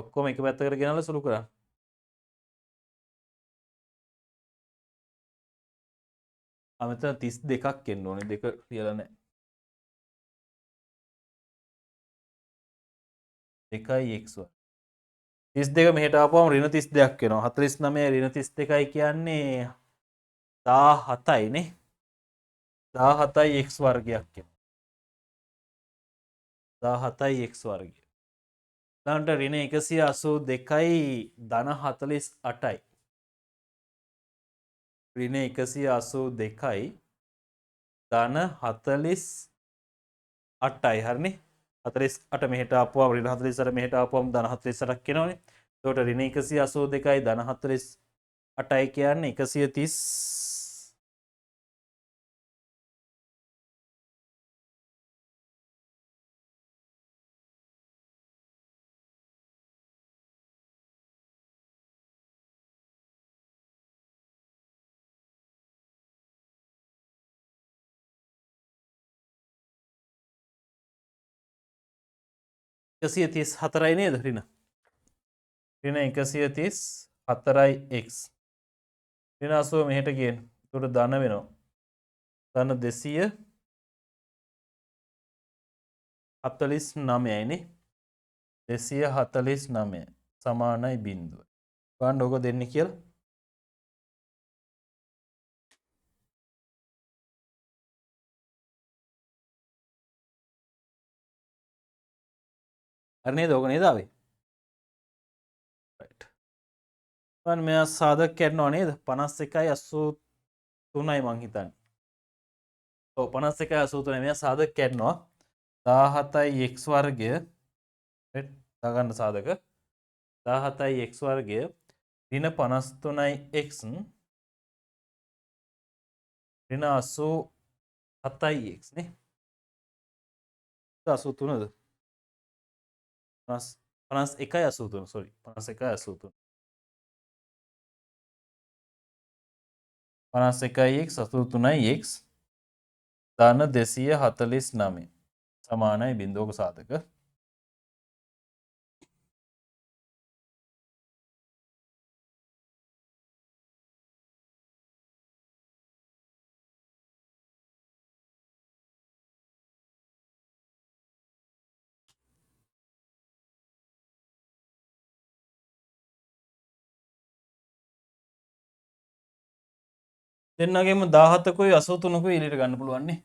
ඔක්කොම එක පැත්තකට ගෙනල්ලා සුළු කරන්න මෙතන 32ක් එන්න ඕනේ දෙක කියලා නැහැ 2යි x වර්ග 32 මෙහෙට ආපුවම ඍණ 32ක් වෙනවා 49 ඍණ 32යි කියන්නේ 17යි නේ 17යි x වර්ගයක් වෙනවා 17යි x වර්ගය ඊළඟට ඍණ 182යි ධන 48යි ඍණ 182යි ධන 48යි හරිනේ 48 මෙහෙට ආපුවම ඍණ 48 මෙහෙට ආපුවම ධන 48ක් එනවනේ. එතකොට ඍණ 182යි ධන 48යි කියන්නේ 130 134යි නේද ඍණ? ඍණ 134යි x. ඍණ 80 මෙහෙට ගේන්න. එතකොට ධන වෙනවා. ධන 249යි නේ. 249 සමානයි බිඳුව. බලන්න ඕක දෙන්නේ කියලා. හරි නේද? ඕක නේද ආවේ? right. මම මෙයා සාධක කරනවා නේද? 51යි 83යි මං හිතන්නේ. ඔව් 51යි 83යි මෙයා සාධක කරනවා. 17යි x වර්ගය දාගන්න සාධක 17යි x වර්ගය ඍණ 53යි x ඍණ 87යි x නේ 83ද 51යි 83 sorry 51යි 83 51යි x 83යි x ධන 249 සමානයි බිඳුවක සාධක දෙන්නගේම 17කුයි 83කුයි එළියට ගන්න පුළුවන් නේ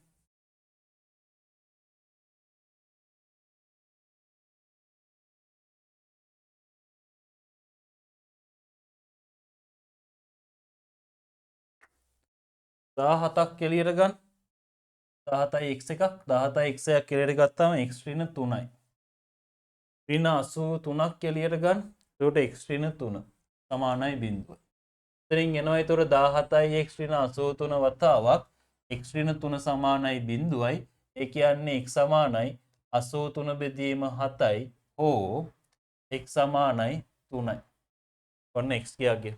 17ක් එළියට ගන්න 17යි x එකක් 17යි x එකක් එළියට ගත්තාම x ඍණ 3යි ඍණ 83ක් එළියට ගන්න එතකොට x ඍණ 3 සමානයි බිඳුව. එතනින් එනවා එතකොට 17යි x ඍණ 83 වතාවක් x ඍණ 3 සමානයි බිඳුවයි. ඒ කියන්නේ x සමානයි 83 බෙදීම 7යි හෝ x සමානයි 3යි. ඔන්න x ගියාගේ.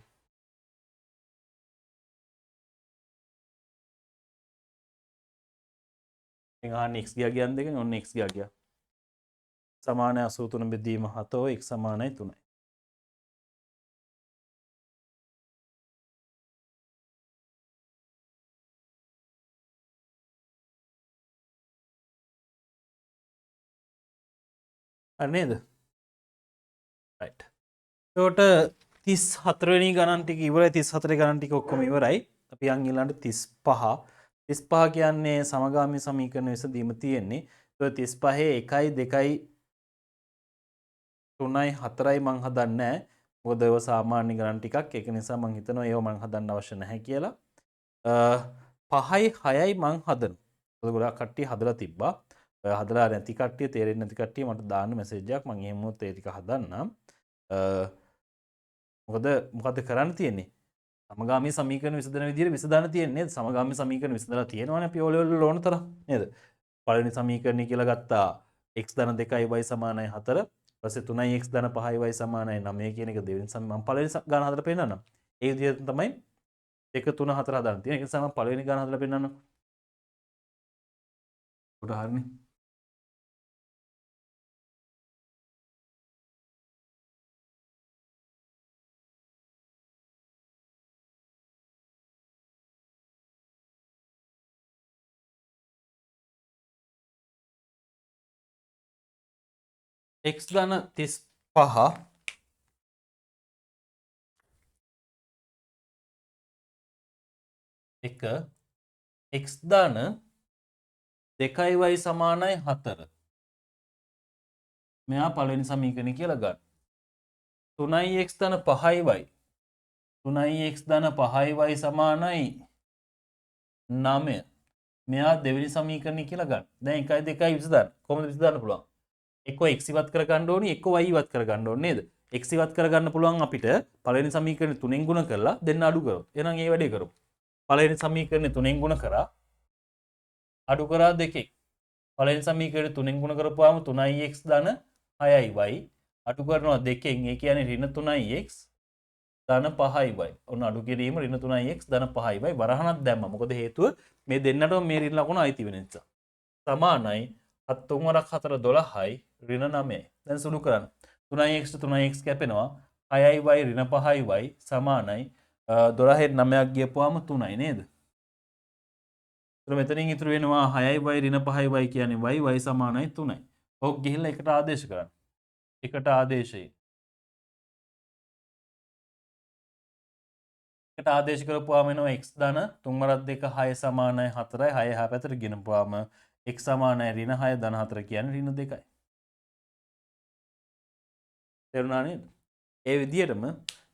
අහන්න x ගියා කියන්නේ දෙකෙන් ඔන්න x ගියා. සමානයි 83 බෙදීම 7 හෝ x සමානයි 3යි. හරි නේද? right. එතකොට 34 වෙනි ගණන් ටික ඉවරයි 34 ගණන් ටික ඔක්කොම ඉවරයි. අපි යන් ඊළඟට 35 35 කියන්නේ සමගාමී සමීකරණ විසඳීම තියෙන්නේ. ඒක 35 1යි 2යි 3යි 4යි මං හදන්නේ නැහැ. මොකද ඒව සාමාන්‍ය ගණන් ටිකක්. ඒක නිසා මං හිතනවා ඒව මං හදන්න අවශ්‍ය නැහැ කියලා. 5යි 6යි මං හදන. ගොඩක් කට්ටිය හදලා තිබ්බා. ඔය හදලා නැති කට්ටිය තේරෙන්නේ නැති කට්ටිය මට දාන්න මැසේජ් එකක් මං එහෙමත් ඒ ටික හදන්නම්. මොකද කරන්න තියෙන්නේ? සමගාමී සමීකරණ විසඳන විදිහට විසඳන්න තියෙන්නේ. සමගාමී සමීකරණ විසඳලා තියෙනවනේ අපි ඕලෙවල් වල ඕන තරම් නේද? පළවෙනි සමීකරණය කියලා ගත්තා x ධන 2යි y සමානයි 4. ඊපස්සේ 3යි x ධන 5යි y සමානයි 9 කියන එක දෙවෙනි මම පළවෙනි ගාන හදලා පෙන්නන්නම්. ඒ විදිහට තමයි 2 3 4 හදන්න තියෙන්නේ. ඒ නිසා මම පළවෙනි ගාන හදලා පෙන්නන්නම්. උඩ හරිනේ. x ධන 35 එක x ධන 2y සමානයි 4. මෙයා පළවෙනි සමීකරණය කියලා ගන්න. 3x ධන 5y 3x ධන 5y සමානයි 9. මෙයා දෙවෙනි සමීකරණය කියලා ගන්න. දැන් 1 2යි විසඳන්න. කොහොමද විසඳන්න පුළුවන්? එක්ක x ඉවත් කර ගන්න ඕනි, එක්ක y ඉවත් කර ගන්න ඕනේ නේද? x ඉවත් කර ගන්න පුළුවන් අපිට පළවෙනි සමීකරණය 3ෙන් ගුණ කරලා දෙන්න අඩු කරොත්. එහෙනම් ඒ වැඩේ කරමු. පළවෙනි සමීකරණය 3ෙන් ගුණ කරා අඩු කරා 2. පළවෙනි සමීකරණය 3ෙන් ගුණ කරපුවාම 3x ධන 6y අඩු කරනවා 2ෙන්. ඒ කියන්නේ ඍණ 3x ධන 5y. ඔන්න අඩු කිරීම ඍණ 3x ධන 5y වරහණක් දැම්මා. මොකද හේතුව මේ දෙන්නටම මේ ඍණ ලකුණ අයිති වෙන නිසා. සමානයි 7 3 වරක් 4 12යි ඍණ 9යි. දැන් සුළු කරන්න. 3x 3x කැපෙනවා. 6y ඍණ 5y සමානයි 12න් 9ක් ගියපුවාම 3යි නේද? මෙතනින් ඉතුරු වෙනවා 6යි ඍණ 5යි කියන්නේ y සමානයි 3යි. ඔක් ගිහිල්ලා එකට ආදේශ කරන්න. එකට ආදේශයි. එකට ආදේශ කරපුවාම එනවා x ධන 3 වරක් 2 6 සමානයි 4යි. 6 එහා පැත්තට ගෙනපුවාම x සමානයි ඍණ 6 ධන 4 කියන්නේ ඍණ 2යි. තේරුණා නේද? ඒ විදිහටම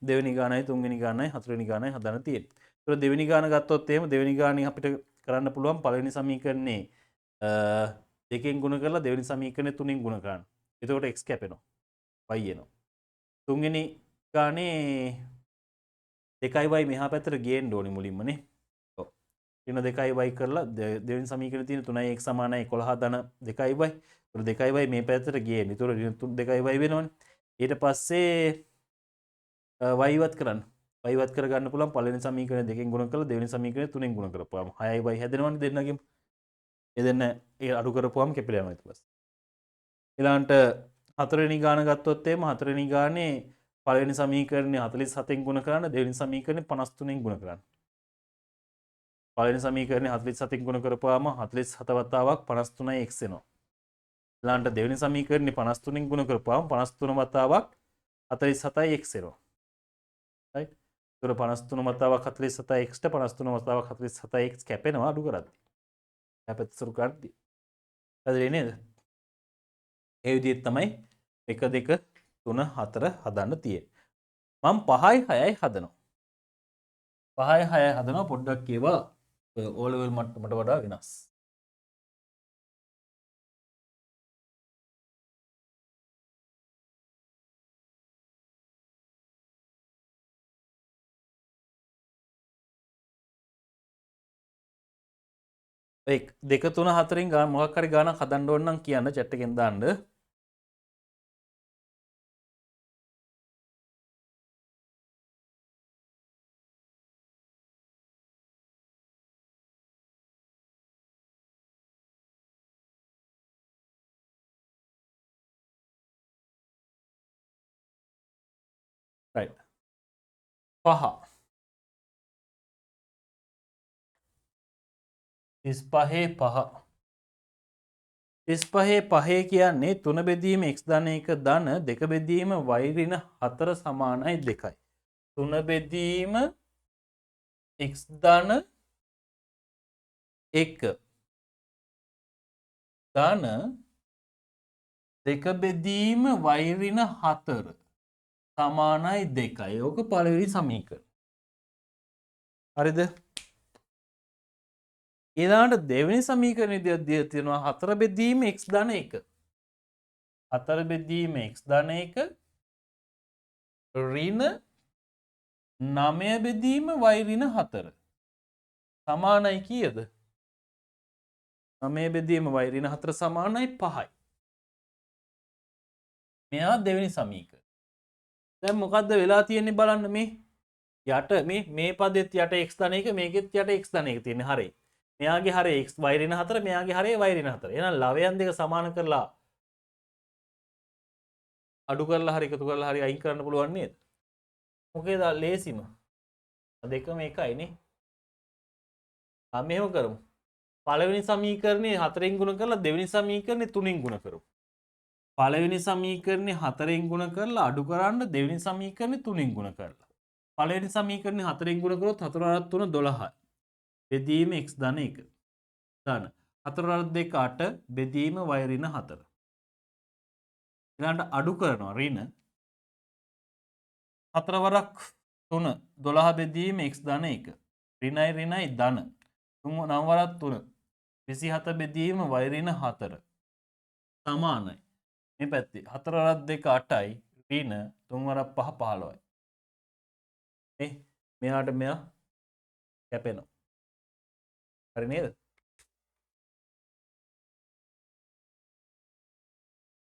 දෙවෙනි ගානයි තුන්වෙනි ගානයි හතරවෙනි ගානයි හදන්න තියෙන්නේ. ඒතකොට දෙවෙනි ගාන ගත්තොත් එහෙම දෙවෙනි ගානේ අපිට කරන්න පුළුවන් පළවෙනි සමීකරණේ දෙකෙන් ගුණ කරලා දෙවෙනි සමීකරණේ තුනෙන් ගුණ කරන්න. එතකොට x කැපෙනවා. y එනවා. තුන්වෙනි ගානේ 2y මෙහා පැත්තට ගේන්න ඕනේ මුලින්ම නේ. ඔව්. ඍණ 2y කරලා දෙවෙනි සමීකරණේ තියෙන 3x සමානයි 11 ධන 2y. ඒතකොට 2y මේ පැත්තට ගේන්න. ඒතකොට ඍණ 2y වෙනවනේ. ඊට පස්සේ y ඉවත් කරන්න. y ඉවත් කරගන්න පුළුවන් පළවෙනි සමීකරණය දෙකෙන් ගුණ කරලා දෙවෙනි සමීකරණය තුනෙන් ගුණ කරපුවාම 6y හැදෙනවනේ දෙන්නගෙම. ඒ දෙන්න ඒ අඩු කරපුවාම කැපිලා යනවා ඊට පස්සේ. ඊළඟට හතරවෙනි ගාන ගත්තොත් එහෙම හතරවෙනි ගානේ පළවෙනි සමීකරණය 47න් ගුණ කරන්න දෙවෙනි සමීකරණය 53න් ගුණ කරන්න. පළවෙනි සමීකරණය 47න් ගුණ කරපුවාම 47 වතාවක් 53x එනවා. ඊළඟට දෙවෙනි සමීකරණය 53න් ගුණ කරපුවාම 53 වතාවක් 47x එනවා. right? ඒතර 53 වතාවක් 47x ට 53 වතාවක් 47x කැපෙනවා අඩු කරද්දී. කැපෙත් සුරු කරද්දී. හරිද නේද? ඒ විදිහට තමයි 1 2 3 4 හදන්න තියෙන්නේ. මම 5යි 6යි හදනවා. 5යි 6යි හදනවා පොඩ්ඩක් ඒවා O level මට්ටමට වඩා වෙනස්. දෙක තුන හතරෙන් ගාන මොකක් හරි ගානක් හදන්න ඕන නම් කියන්න chat එකෙන් දාන්න. right 5 35 5 කියන්නේ 3 බෙදීම x ධන 1 ධන 2 බෙදීම y ඍණ 4 සමානයි 2යි. 3 බෙදීම x ධන 1 ධන 2 බෙදීම y ඍණ 4 සමානයි 2යි. ඕක පළවෙනි සමීකරණය. හරිද? ඊළඟට දෙවෙනි සමීකරණයේදී දීලා තියෙනවා 4 බෙදීම x ධන 1. 4 බෙදීම x ධන 1 ඍණ 9 බෙදීම y ඍණ 4 සමානයි කීයද? 9 බෙදීම y ඍණ 4 සමානයි 5යි. මෙයා දෙවෙනි සමීකරණය. දැන් මොකද්ද වෙලා තියෙන්නේ බලන්න මේ යට මේ පදෙත් යට x ධන 1 මේකෙත් යට x ධන 1 තියෙන්නේ හරිය. මෙයාගේ හරිය x y ඍණ 4 මෙයාගේ හරිය y ඍණ 4. එහෙනම් ලවයන් දෙක සමාන කරලා අඩු කරලා හරි එකතු කරලා හරි අයින් කරන්න පුළුවන් නේද? මොකේද ලේසිම? දෙකම එකයි නේ. මෙහෙම කරමු. පළවෙනි සමීකරණේ 4ෙන් ගුණ කරලා දෙවෙනි සමීකරණේ 3ෙන් ගුණ කරමු. පළවෙනි සමීකරණේ 4ෙන් ගුණ කරලා අඩු කරන්න දෙවෙනි සමීකරණේ 3ෙන් ගුණ කරලා. පළවෙනි සමීකරණේ 4ෙන් ගුණ කරොත් 4 4 3 12යි. බෙදීම x ධන 1. ධන 4 2 8 බෙදීම y ඍණ 4. ඊළඟට අඩු කරනවා ඍණ 4 වරක් 3 12 බෙදීම x ධන 1. ඍණයි ඍණයි ධන 9 වරක් 3 27 බෙදීම y ඍණ 4 සමානයි. මේ පැත්තේ 4 වරක් 2 8යි ඍණ 3 වරක් 5 15යි. මෙයාට මෙයා කැපෙනවා. හරි නේද?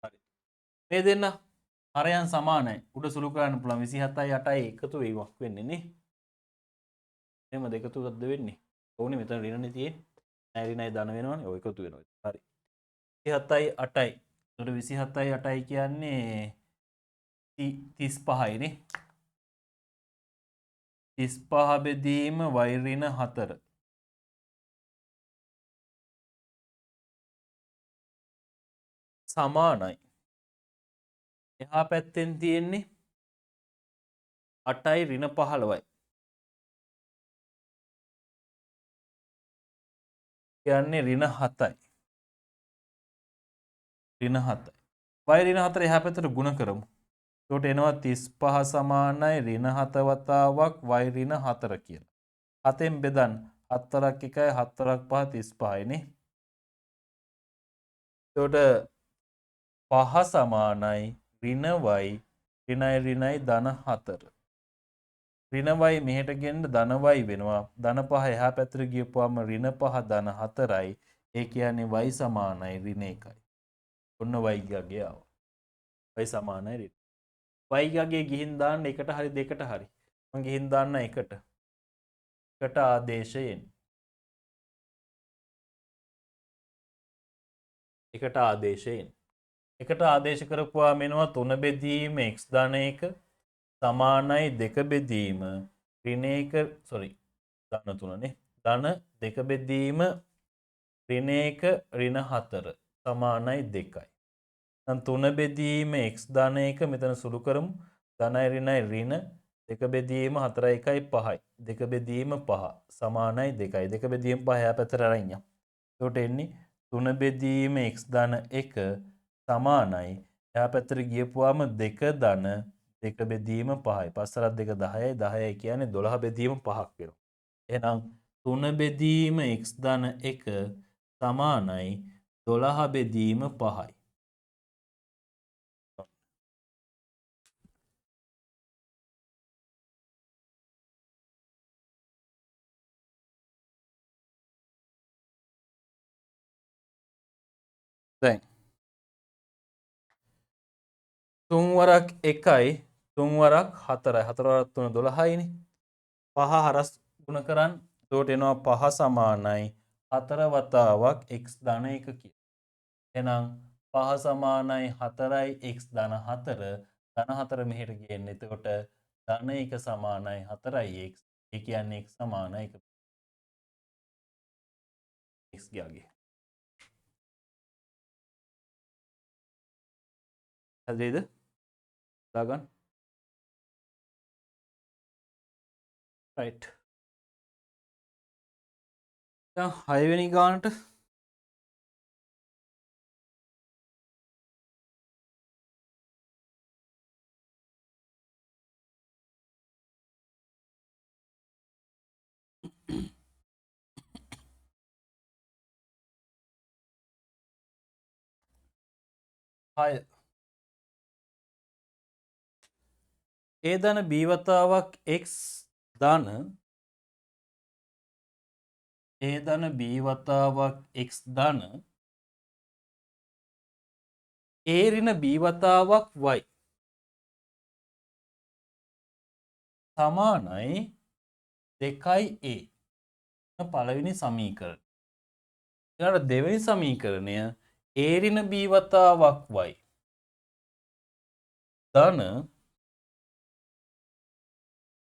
හරි. මේ දෙන්න හරයන් සමානයි. උඩ සුළු කරන්න පුළුවන් 27යි 8යි එකතු වීමක් වෙන්නේ නේ. එහෙමද එකතුවක්ද වෙන්නේ? ඕනේ මෙතන ඍණනේ තියෙන්නේ. ඍණයි ධන වෙනවනේ. ඔය එකතු වෙනවා. හරි. 27යි 8යි. එතකොට 27යි 8යි කියන්නේ 35යි නේ. 35 බෙදීම y ඍණ 4 සමානයි. එහා පැත්තෙන් තියෙන්නේ 8යි ඍණ 15යි. කියන්නේ ඍණ 7යි. ඍණ 7යි. y ඍණ 4 එහා පැත්තට ගුණ කරමු. එතකොට එනවා 35 සමානයි ඍණ 7 වතාවක් y ඍණ 4 කියලා. 7ෙන් බෙදන්න 7 1යි 7 5 35යි නේ. එතකොට 5 සමානයි ඍණ y ඍණයි ඍණයි ධන 4. ඍණ y මෙහෙට ගෙන්න ධන y වෙනවා. ධන 5 එහා පැත්තට ගියපුවාම ඍණ 5 ධන 4යි. ඒ කියන්නේ y සමානයි ඍණ 1යි. ඔන්න y ගගේ ආවා. y සමානයි ඍණ. y ගගේ ගිහින් දාන්න එකට හරි දෙකට හරි. මම ගිහින් දාන්න එකට. එකට ආදේශයෙන්. එකට ආදේශයෙන්. එකට ආදේශ කරපුවාම එනවා 3 බෙදීම x ධන 1 සමානයි 2 බෙදීම ඍණ 1 ධන 3 නේ. ධන 2 බෙදීම ඍණ 1 ඍණ 4 සමානයි 2යි. දැන් 3 බෙදීම x ධන 1 මෙතන සුළු කරමු. ධනයි ඍණයි ඍණ 2 බෙදීම 4යි 1යි 5යි. 2 බෙදීම 5 සමානයි 2යි. 2 බෙදීම 5 එහා පැත්තට අරන් යමු. එතකොට එන්නේ 3 බෙදීම x ධන 1 සමානයි එහා පැත්තට ගියපුවාම 2 ධන 2 බෙදීම 5යි. 5 2 10යි 10යි කියන්නේ 12 බෙදීම 5ක් වෙනවා. එහෙනම් 3 බෙදීම x ධන 1 සමානයි 12 බෙදීම 5යි. දැන් 3 වරක් 1යි 3 වරක් 4යි 4 වරක් 3 12යිනේ. 5 හරස් ගුණ කරන් එතකොට එනවා 5 සමානයි 4 වතාවක් x ධන 1 කියලා. එහෙනම් 5 සමානයි 4යි x ධන 4 ධන 4 මෙහෙට ගේන්න. එතකොට ධන 1 සමානයි 4යි x. ඒ කියන්නේ x සමානයි 1 x ගියාගේ. හරිද? දාගන්න. right. දැන් 6 වෙනි ගානට 6 a ධන b වතාවක් x ධන a ධන b වතාවක් x ධන a ඍණ b වතාවක් y සමානයි 2a පළවෙනි සමීකරණය. ඊළඟට දෙවෙනි සමීකරණය a ඍණ b වතාවක් y ධන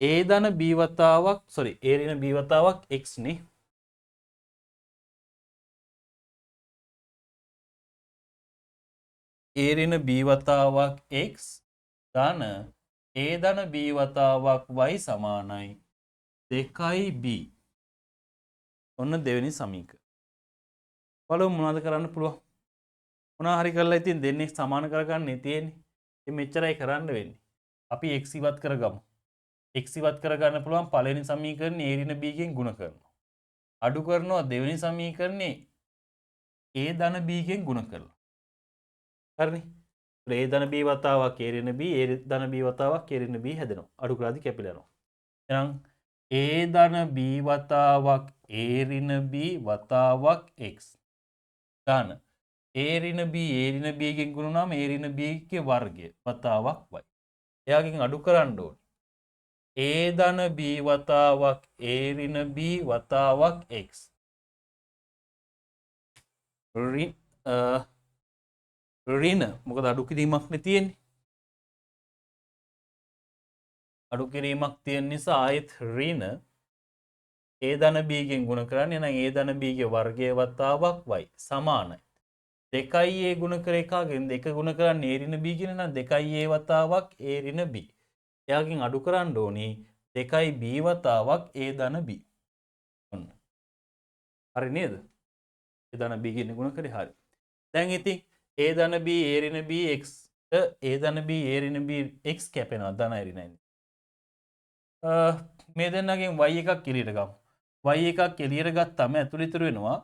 a ධන b වතාවක් a ඍණ b වතාවක් x නේ. a ඍණ b වතාවක් x ධන a ධන b වතාවක් y සමානයි 2b. ඔන්න දෙවෙනි සමීකරණය. බලමු මොනවද කරන්න පුළුවන්. මොනවා හරි කරලා ඉතින් දෙන්නේ සමාන කරගන්න තියෙන්නේ. ඉතින් මෙච්චරයි කරන්න වෙන්නේ. අපි x ඉවත් කරගමු. x ඉවත් කරගන්න පුළුවන් පළවෙනි සමීකරණේ a ඍණ b ගෙන් ගුණ කරනවා. අඩු කරනවා දෙවෙනි සමීකරණේ a ධන b ගෙන් ගුණ කරලා. හරිනේ. a ධන b වතාවක් a ඍණ b a ධන b වතාවක් a ඍණ b හැදෙනවා. අඩු කරාදී කැපිලා යනවා. එහෙනම් a ධන b වතාවක් a ඍණ b වතාවක් x ධන a ඍණ b ගෙන් ගුණ වුණාම a ඍණ b ගේ වර්ගය වතාවක් y. එයාගෙන් අඩු කරන්න ඕනේ. a ධන b වතාවක් a ඍණ b වතාවක් x ඍණ මොකද අඩු කිරීමක් නේ තියෙන්නේ. අඩු කිරීමක් තියෙන නිසා ආයෙත් ඍණ a ධන b ගෙන් ගුණ කරන්නේ. එහෙනම් a ධන b ගේ වර්ගය වතාවක් y සමානයි 2a ගුණ කර එකගෙන් 2 ගුණ කරන්නේ a ඍණ b කියන නම් 2a වතාවක් a ඍණ b. එයාගෙන් අඩු කරන්න ඕනේ 2b වතාවක් a ධන b. ඔන්න. හරි නේද? a ධන b ගෙන් ගුණ කරේ හරි. දැන් ඉතින් a ධන b a ඍණ b x a ධන b a ඍණ b x කැපෙනවා ධනයි ඍණයි. මේ දෙන්නගෙන් y එකක් එළියට ගමු. y එකක් එළියට ගත්තම ඇතුළේ ඉතුරු වෙනවා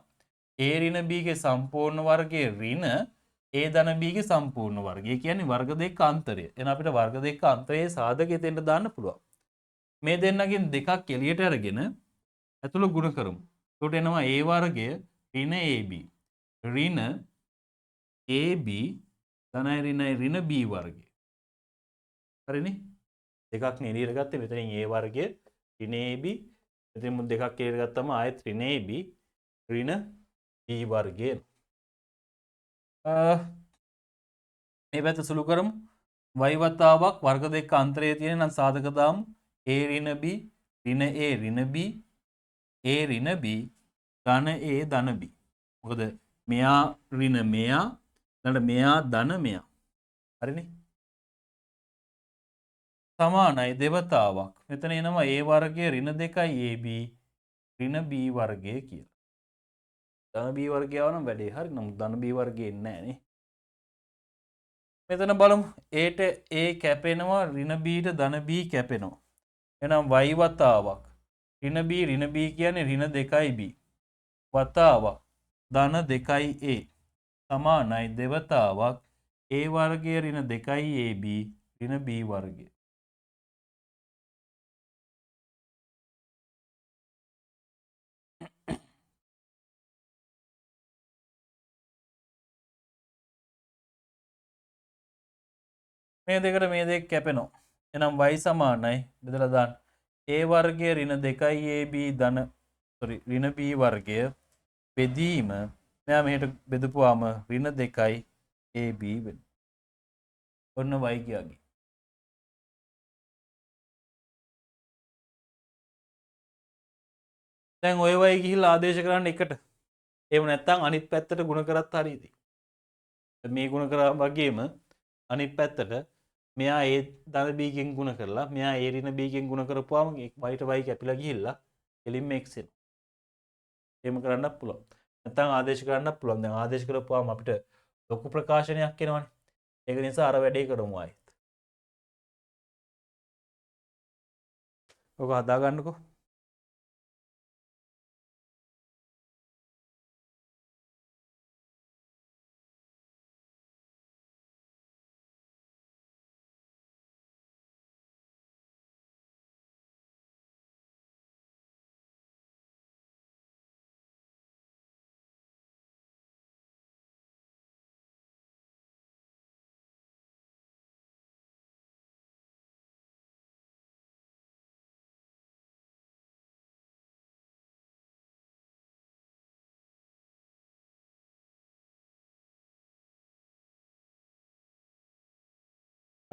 a ඍණ b ගේ සම්පූර්ණ වර්ගයේ ඍණ a ධන b ගේ සම්පූර්ණ වර්ගය. ඒ කියන්නේ වර්ග දෙක අන්තරය. එහෙනම් අපිට වර්ග දෙක අන්තරයේ සාධකය දෙන්න දාන්න පුළුවන්. මේ දෙන්නගෙන් දෙකක් එළියට අරගෙන ඇතුළ ගුණ කරමු. එතකොට එනවා a වර්ගය ඍණ ab ඍණ ab ධනයි ඍණයි ඍණ b වර්ගය. හරිනේ? දෙකක් නේ එළියට ගත්තේ. මෙතනින් a වර්ගය ඍණ ab මෙතනින් මුත් දෙකක් එළියට ගත්තම ආයෙත් ඍණ ab ඍණ b වර්ගය. මේ පැත්ත සුළු කරමු. y වතාවක් වර්ග දෙක අන්තරයේ තියෙන නම් සාධක දාමු. a ඍණ b ඍණ a ඍණ b a ඍණ b ධන a ධන b. මොකද මෙයා ඍණ මෙයා ඊළඟට මෙයා ධන මෙයා. හරිනේ? සමානයි දෙවතාවක්. මෙතන එනවා a වර්ගය ඍණ 2යි ab ඍණ b වර්ගය කියලා. ධන b වර්ගය ආවනම් වැඩේ හරි. නමුත් ධන b වර්ගය එන්නේ නැහැ නේ. මෙතන බලමු a ට a කැපෙනවා ඍණ b ට ධන b කැපෙනවා. එහෙනම් y වතාවක් ඍණ b කියන්නේ ඍණ 2යි b වතාවක් ධන 2යි a සමානයි දෙවතාවක් a වර්ගය ඍණ 2යි ab ඍණ b වර්ගය. මේ දෙකට මේ දෙක කැපෙනවා. එහෙනම් y සමානයි බෙදලා දාන්න. a වර්ගය ඍණ 2යි ab ධන ඍණ b වර්ගය බෙදීම මෙයා මෙහෙට බෙදපුවාම ඍණ 2යි ab වෙනවා. ඔන්න y කියගේ. දැන් ඔය y ගිහිල්ලා ආදේශ කරන්න එකට. එහෙම නැත්නම් අනිත් පැත්තට ගුණ කරත් හරියද? මේ ගුණ කරා වගේම අනිත් පැත්තට මෙයා a ධන b ගෙන් ගුණ කරලා මෙයා a ඍණ b ගෙන් ගුණ කරපුවාම y ට y කැපිලා ගිහිල්ලා එළින්ම x එනවා. එහෙම කරන්නත් පුළුවන්. නැත්නම් ආදේශ කරන්නත් පුළුවන්. දැන් ආදේශ කරපුවාම අපිට ලොකු ප්‍රකාශනයක් එනවනේ. ඒක නිසා අර වැඩේ කරමු ආයෙත්. ඔක හදා ගන්නකෝ.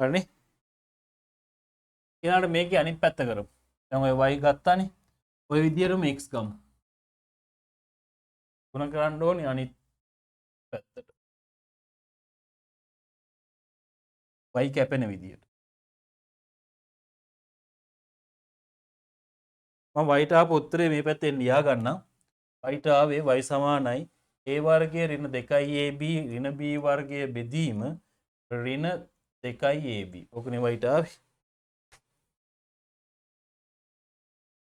හරිනේ. ඊළඟට මේකේ අනිත් පැත්ත කරමු. දැන් ඔය y ගත්තානේ. ඔය විදිහටම x ගමු. ගුණ කරන්න ඕනේ අනිත් පැත්තට. y කැපෙන විදිහට. මම y ට ආපු උත්තරේ මේ පැත්තෙන් ලියා ගන්නම්. y ට ආවේ y සමානයි a වර්ගය ඍණ 2ab ඍණ b වර්ගය බෙදීම ඍණ 2ab. ඔකනේ y ට ආවේ.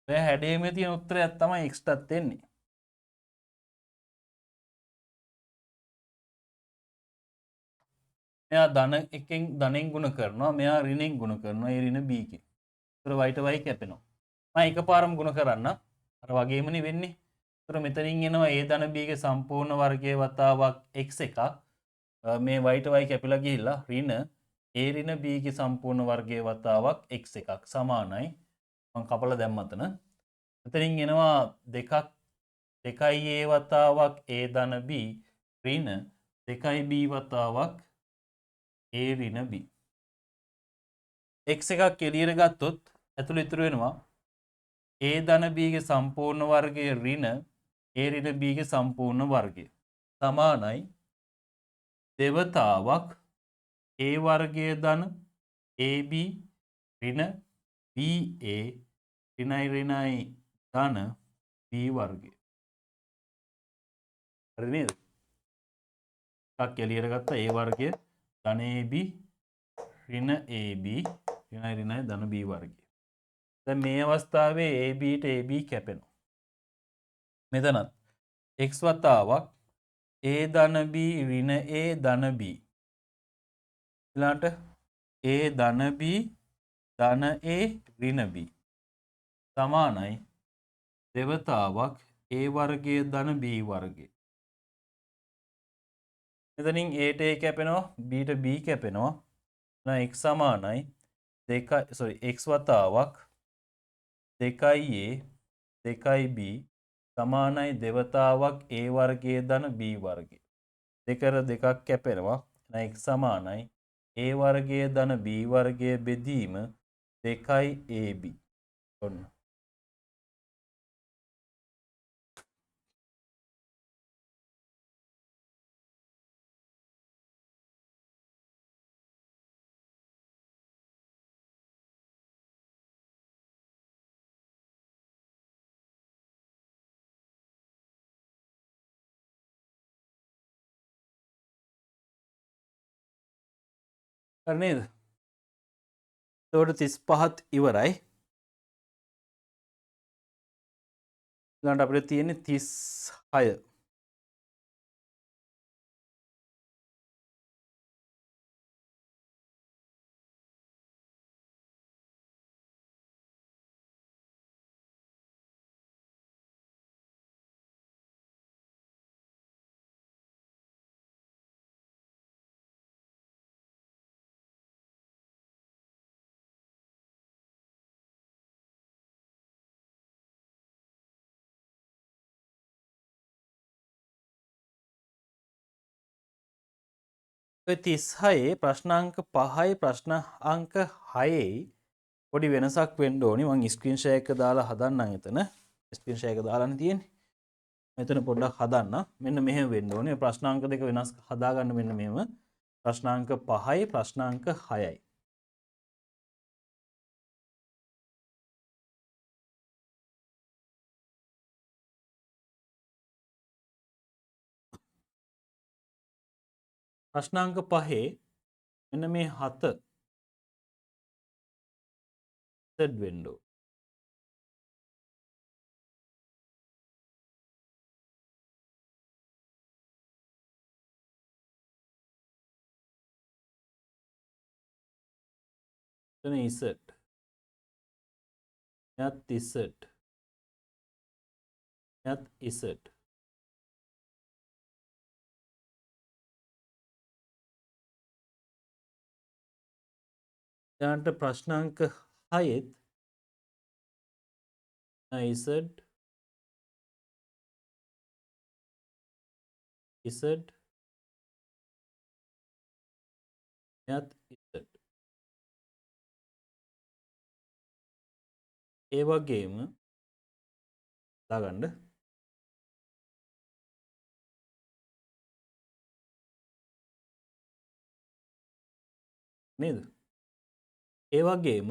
දැන් හැඩයේම තියෙන උත්තරයක් තමයි x ටත් එන්නේ. මෙයා ධන එකෙන් ධනෙන් ගුණ කරනවා, මෙයා ඍණෙන් ගුණ කරනවා. ඒ ඍණ b කින්. ඒතර y ට y කැපෙනවා. මම එකපාරම ගුණ කරන්න. අර වගේමනේ වෙන්නේ. ඒතර මෙතනින් එනවා a ධන b ගේ සම්පූර්ණ වර්ගයේ වතාවක් x එකක්. මේ y ට y කැපිලා ගිහිල්ලා ඍණ a ඍණ b ගේ සම්පූර්ණ වර්ගයේ වතාවක් x එකක් සමානයි. මම කපලා දැම්ම අතන. මෙතනින් එනවා දෙකක් 2a වතාවක් a ධන b ඍණ 2b වතාවක් a ඍණ b. x එකක් එළියට ගත්තොත් ඇතුළේ ඉතුරු වෙනවා a ධන b ගේ සම්පූර්ණ වර්ගය ඍණ a ඍණ b ගේ සම්පූර්ණ වර්ගය සමානයි දෙවතාවක් a වර්ගය ධන ab ඍණ ba ඍණයි ඍණයි ධන b වර්ගය. හරි නේද? එකක් එළියට ගත්තා a වර්ගය ධන ab ඍණ ab ඍණයි ඍණයි ධන b වර්ගය. දැන් මේ අවස්ථාවේ ab ට ab කැපෙනවා. මෙතනත් x වතාවක් a ධන b ඍණ a ධන b ඊළඟට a ධන b ධන a ඍණ b සමානයි දෙවතාවක් a වර්ගය ධන b වර්ගය. මෙතනින් a ට a කැපෙනවා b ට b කැපෙනවා. එහෙනම් x සමානයි x වතාවක් 2a 2b සමානයි දෙවතාවක් a වර්ගය ධන b වර්ගය. දෙකර දෙකක් කැපෙනවා. එහෙනම් x සමානයි a වර්ගය ධන b වර්ගය බෙදීම 2ab. ඔන්න. හරි නේද? එතකොට 35ත් ඉවරයි. ඊළඟට අපිට තියෙන්නේ 36. ඔය 36 ප්‍රශ්නාංක 5යි ප්‍රශ්න අංක 6යි පොඩි වෙනසක් වෙන්න ඕනි. මම ස්ක්‍රීන් ෂෙයා එක දාලා හදන්නම් එතන. ස්ක්‍රීන් ෂෙයා එක දාලානේ තියෙන්නේ. මෙතන පොඩ්ඩක් හදන්න. මෙන්න මෙහෙම වෙන්න ඕනේ. ප්‍රශ්නාංක දෙක වෙනස් හදාගන්න මෙන්න මෙහෙම. ප්‍රශ්නාංක 5යි ප්‍රශ්නාංක 6යි. ප්‍රශ්නාංක 5 මෙන්න මේ 7 සෙට් වෙන්න ඕනේ. එතන ඉසෙට් යත් ඉසෙට් යත් ඉසෙට් ඊළඟට ප්‍රශ්නාංක 6ත් ඉසෙට් ඉසෙට් යත් ඉසෙට් ඒ වගේම දාගන්න නේද? ඒ වගේම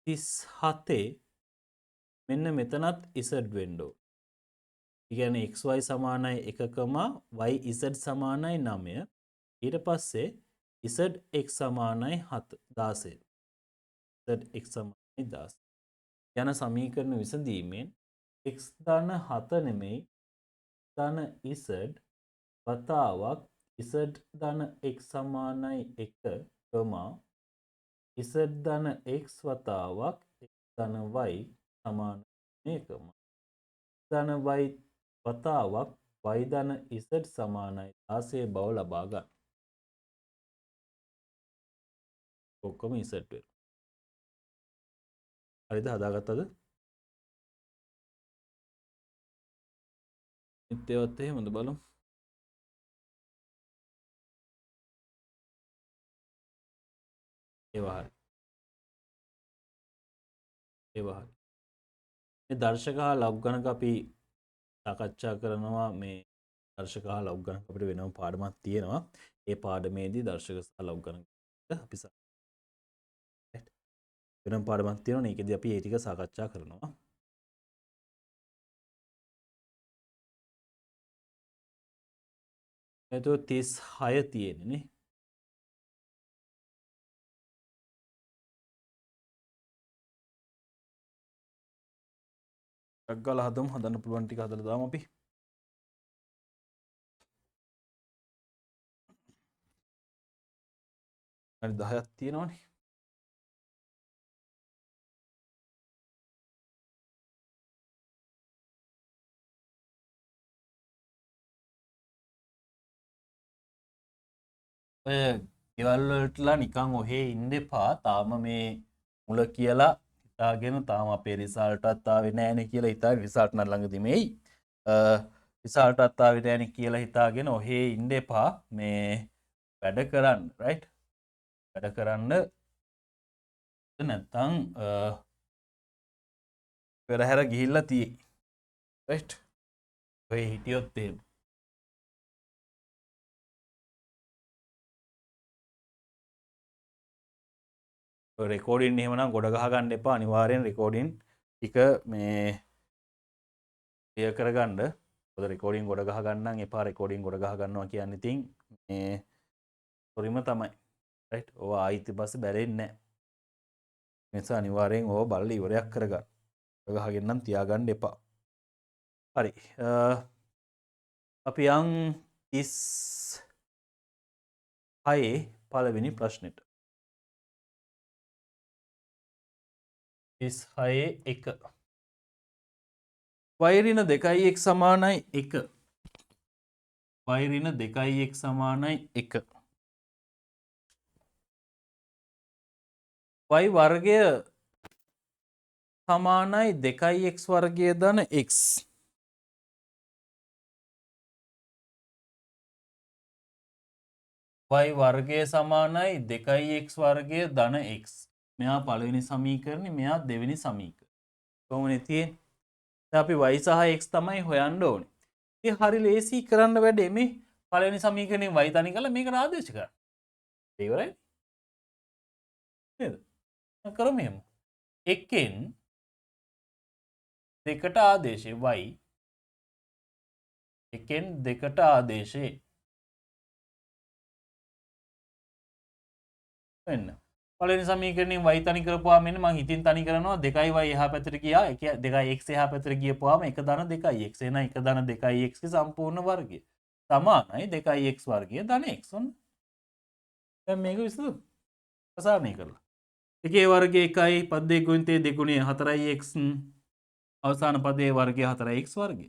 තිස් හතේ මෙන්න මෙතනත් ඉසඩ් වෙන්ඩෝ ඉගැන XY සමානයි 1, YZ සමානයි 9 ඊට පස්සේ ZX සමානයි 16 ZX සමානයි 10 යන සමීකරණ විසඳීමෙන් x ධන 7 නෙමෙයි ධන Z වතාවක් Z ධන x සමානයි 1, Z ධන x වතාවක් x ධන y සමානයි 1, ධන y වතාවක් y ධන z සමානයි 16 බව ලබා ගන්න. ඔක්කොම z වෙනවා. හරිද? හදාගත්තද? නිත්‍යවත් එහෙමද බලමු. ඒවා හරි. මේ දර්ශක හා ලොග් ගණක අපි සාකච්ඡා කරනවා. මේ දර්ශක හා ලොග් ගණක අපිට වෙනම පාඩමක් තියෙනවා. ඒ පාඩමේදී දර්ශක සහ ලොග් ගණක අපි වෙනම පාඩමක් තියෙනවා. ඒකෙදී අපි ඒ ටික සාකච්ඡා කරනවා. එතකොට 36 තියෙන්නේ නේ. ගාලා හදමු. හදන්න පුළුවන් ටික හදලා දාමු අපි. හරි 10ක් තියෙනවනේ. ඔය ගෙවල් වලටලා නිකන් ඔහේ ඉන්න එපා. තාම මේ මුල කියලා හිතාගෙන තාම අපේ රිසල්ට්ත් ආවේ නැහැනේ කියලා හිතාගෙන රිසල්ට් නම් ළඟදී මේයි. රිසල්ට්ත් ආවේ නැහැනේ කියලා හිතාගෙන ඔහේ ඉන්න එපා. මේ වැඩ කරන්න රයිට්. වැඩ කරන්න නැත්තම් පෙරහැර ගිහිල්ලා තියෙයි. රයිට්. ඔය හිටියොත් එහෙම රෙකෝඩින් එහෙමනම් ගොඩ ගහ ගන්න එපා. අනිවාර්යෙන් රෙකෝඩින් ටික මේ ක්ලියර් කරගන්න. මොකද රෙකෝඩින් ගොඩ ගහ ගන්නම් එපා. රෙකෝඩින් ගොඩ ගහ ගන්නවා කියන්නේ ඉතින් මේ පොරිම තමයි. රයිට්. ඕවා ආයිත් පස්සේ බැරෙන්නේ නැහැ. ඒ නිසා අනිවාර්යෙන් ඕවා බලලා ඉවරයක් කරගන්න. ගොඩ ගහගෙන නම් තියාගන්න එපා. හරි. අපි යන් 36 පළවෙනි ප්‍රශ්නෙට. 36 1 y ඍණ 2x සමානයි 1 y ඍණ 2x සමානයි 1 y වර්ගය සමානයි 2x වර්ගය ධන x y වර්ගය සමානයි 2x වර්ගය ධන x. මෙයා පළවෙනි සමීකරණේ, මෙයා දෙවෙනි සමීකරණය. කොහොමද තියෙන්නේ? අපි y සහ x තමයි හොයන්න ඕනේ. ඉතින් හරි ලේසි කරන්න වැඩේ මේ පළවෙනි සමීකරණයෙන් y තනි කරලා මේකට ආදේශ කරන්න. ඒක ඉවරයි. නේද? කරමු එහෙම. එකෙන් දෙකට ආදේශය y එකෙන් දෙකට ආදේශය වෙන්න. පළවෙනි සමීකරණයෙන් y තනි කරපුවාම මෙන්න මම හිතින් තනි කරනවා 2y එහා පැත්තට ගියා. 2x එහා පැත්තට ගියපුවාම 1 ධන 2x. එහෙනම් 1 ධන 2x ගේ සම්පූර්ණ වර්ගය සමානයි 2x වර්ගය ධන x. ඔන්න. දැන් මේක විසඳමු. ප්‍රසාරණය කරලා. එකේ වර්ගය 1යි පද්දේ ගුණිතේ 2 ගුණය 4x අවසාන පදයේ වර්ගය 4x වර්ගය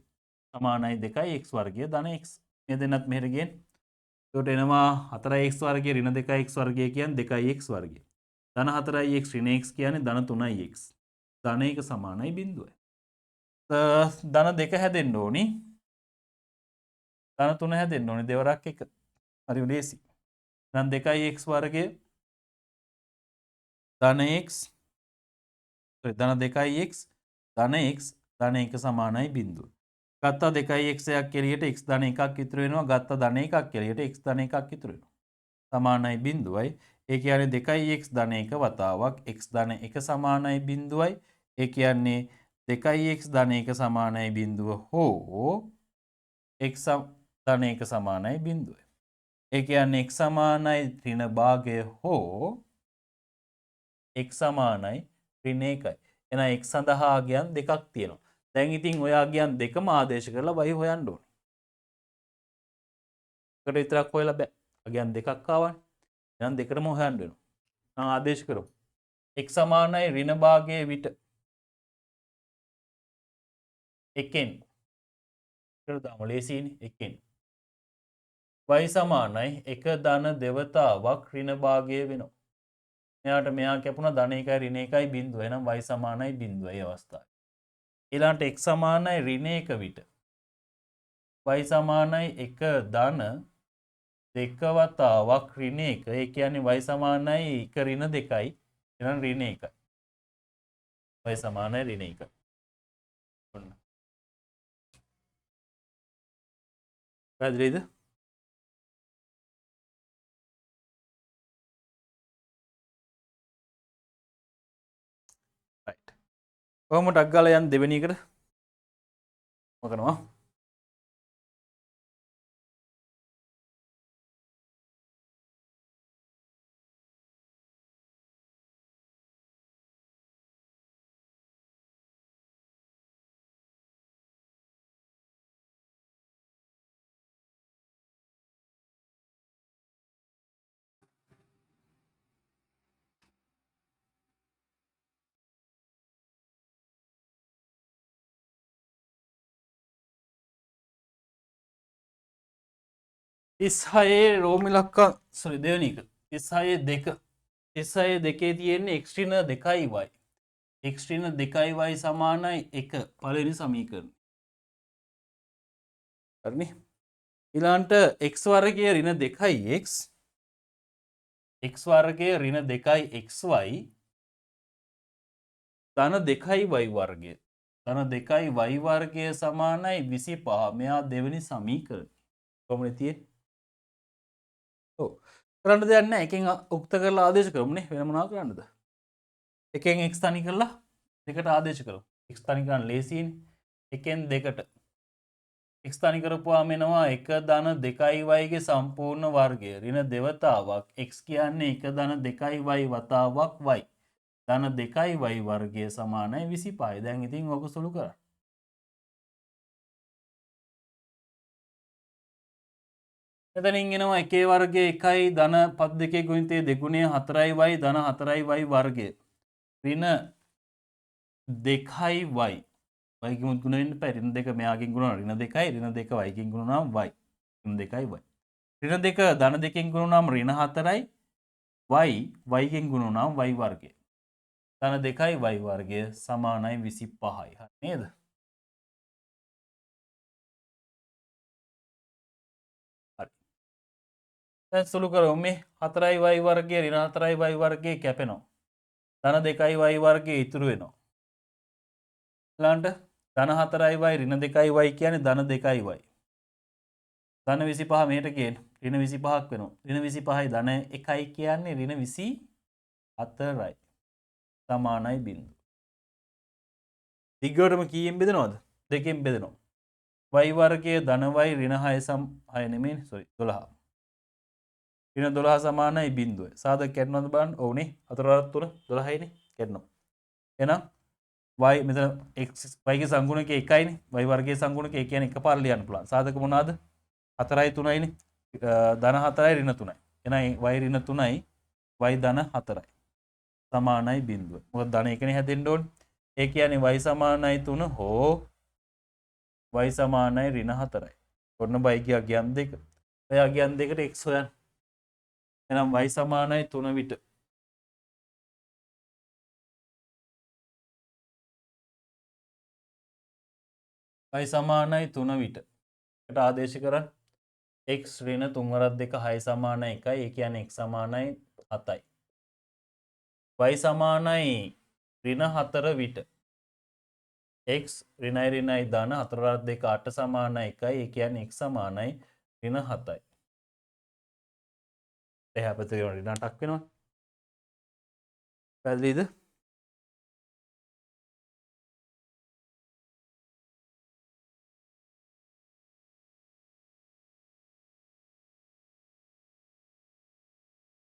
සමානයි 2x වර්ගය ධන x. මේ දෙන්නත් මෙහෙට ගෙන්. ඒකට එනවා 4x වර්ගය ඍණ 2x වර්ගය කියන්නේ 2x වර්ගය. ධන 4x ඍණ x කියන්නේ ධන 3x. ධන 1 සමානයි බිඳුවයි. ධන 2 හැදෙන්න ඕනි. ධන 3 හැදෙන්න ඕනි දෙවරක් එක. හරි ලේසි. එහෙනම් 2x වර්ගය ධන x ධන 2x ධන x ධන 1 සමානයි බිඳුව. ගත්තා 2x එකක් එළියට x ධන 1ක් ඉතුරු වෙනවා. ගත්තා ධන 1ක් එළියට x ධන 1ක් ඉතුරු වෙනවා. සමානයි බිඳුවයි. ඒ කියන්නේ 2x ධන 1 වතාවක් x ධන 1 සමානයි බිඳුවයි. ඒ කියන්නේ 2x ධන 1 සමානයි බිඳුව හෝ x ධන 1 සමානයි බිඳුවයි. ඒ කියන්නේ x සමානයි ඍණ භාගය හෝ x සමානයි ඍණ 1යි. එහෙනම් x සඳහා අගයන් දෙකක් තියෙනවා. දැන් ඉතින් ඔය අගයන් දෙකම ආදේශ කරලා y හොයන්න ඕනේ. එකට විතරක් හොයලා බෑ. අගයන් දෙකක් ආවනේ. එහෙනම් දෙකටම හොයන්න වෙනවා. නම් ආදේශ කරමු. x සමානයි ඍණ භාගයේ විට එකෙන්. ඒක දාමු ලේසියිනේ එකෙන්. y සමානයි එක ධන දෙවතාවක් ඍණ භාගය වෙනවා. මෙයාට මෙයා කැපුණා ධන 1යි ඍණ 1යි බිඳුව. එහෙනම් y සමානයි බිඳුව ඒ අවස්ථාවේ. ඊළඟට x සමානයි ඍණ 1 විට y සමානයි එක ධන දෙක වතාවක් ඍණ 1. ඒ කියන්නේ y සමානයි එක ඍණ 2යි. එහෙනම් ඍණ 1යි. y සමානයි ඍණ 1යි. ඔන්න. පැහැදිලිද? රයිට්. කොහොම ටක් ගාලා යන්න දෙවෙනි එකට මොකනවා? තිස්හයේ රෝමි ලක්කා සොරි දෙවෙනි එක. 36 දෙක 36 දෙකේ තියෙන්නේ x ඍණ 2y. x ඍණ 2y සමානයි 1 පළවෙනි සමීකරණය. හරිනේ. ඊළඟට x වර්ගය ඍණ 2x x වර්ගය ඍණ 2xy ධන 2y වර්ගය. ධන 2y වර්ගය සමානයි 25. මෙයා දෙවෙනි සමීකරණය. කොහොමද තියෙන්නේ? කරන්න දෙයක් නැහැ. එකෙන් උක්ත කරලා ආදේශ කරමුනේ. වෙන මොනවා කරන්නද? එකෙන් x තනි කරලා දෙකට ආදේශ කරමු. x තනි කරන්න ලේසියිනේ. එකෙන් දෙකට x තනි කරපුවාම එනවා 1 ධන 2y ගේ සම්පූර්ණ වර්ගය ඍණ දෙවතාවක් x කියන්නේ 1 ධන 2y වතාවක් y. ධන 2y වර්ගය සමානයි 25. දැන් ඉතින් ඔක සුළු කරන්න. එතනින් එනවා එකේ වර්ගය 1යි ධන පද දෙකේ ගුණිතය දෙගුණය 4y ධන 4y වර්ගය ඍණ 2y y කින් ගුණ වෙන්න බෑ ඍණ 2 මෙයාගෙන් ගුණ ඍණ 2යි ඍණ 2 y කින් ගුණ නම් y ඍණ 2යි y ඍණ 2 ධන 2කින් ගුණ නම් ඍණ 4යි y කින් ගුණ නම් y වර්ගය ධන 2යි y වර්ගය සමානයි 25යි හරි නේද? දැන් සුළු කරමු මේ 4y වර්ගය ඍණ 4y වර්ගය කැපෙනවා. ධන 2y වර්ගය ඉතුරු වෙනවා. ඊළඟට ධන 4y ඍණ 2y කියන්නේ ධන 2y. ධන 25 මෙහෙට ගේන්න. ඍණ 25ක් වෙනවා. ඍණ 25යි ධන 1යි කියන්නේ ඍණ 24යි. සමානයි බිඳුව. දිගටම කීයෙන් බෙදනවද? දෙකෙන් බෙදනවා. y වර්ගයේ ධන y ඍණ 6 නෙමෙයි සෝරි 12. ඍණ 12 සමානයි බිඳුව. සාධක කැඩනවද බලන්න. ඔව්නේ. 4 3 12යිනේ කැඩනවා. එහෙනම් y මෙතන x y ගේ සංගුණක 1යිනේ. y වර්ගයේ සංගුණක 1 කියන්නේ එකපාර ලියන්න පුළුවන්. සාධක මොනවාද? 4යි 3යිනේ. ධන 4යි ඍණ 3යි. එහෙනම් y ඍණ 3යි y ධන 4යි. සමානයි බිඳුව. මොකද ධන 1නේ හැදෙන්න ඕනේ. ඒ කියන්නේ y සමානයි 3 හෝ y සමානයි ඍණ 4යි. ඔන්න y ගේ අගයන් දෙක. ඔය අගයන් දෙකට x හොයන්න. එහෙනම් y සමානයි 3 විට y සමානයි 3 විට. එකට ආදේශ කරන්න. x ඍණ 3 වරක් 2 6 සමානයි 1යි. ඒ කියන්නේ x සමානයි 7යි. y සමානයි ඍණ 4 විට. x ඍණයි ඍණයි ධන 4 වරක් 2 8 සමානයි 1යි. ඒ කියන්නේ x සමානයි ඍණ 7යි. එහා පැත්තේ ඍණ 8ක් වෙනවා. පැහැදිලිද?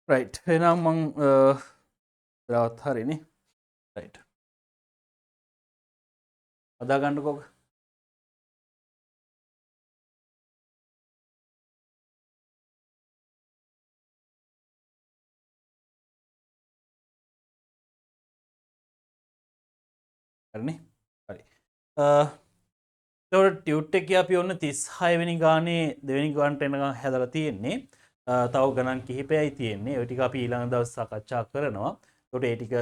රයිට්. එහෙනම් මං දවස් හරිනේ. රයිට්. හදා ගන්නකෝ. හරිනේ. හරි. එතකොට ටියුට් එකේ අපි ඔන්න 36 වෙනි ගානේ දෙවෙනි ගානට එනකන් හැදලා තියෙන්නේ. තව ගණන් කිහිපයයි තියෙන්නේ. ඔය ටික අපි ඊළඟ දවස් සාකච්ඡා කරනවා. එතකොට ඒ ටික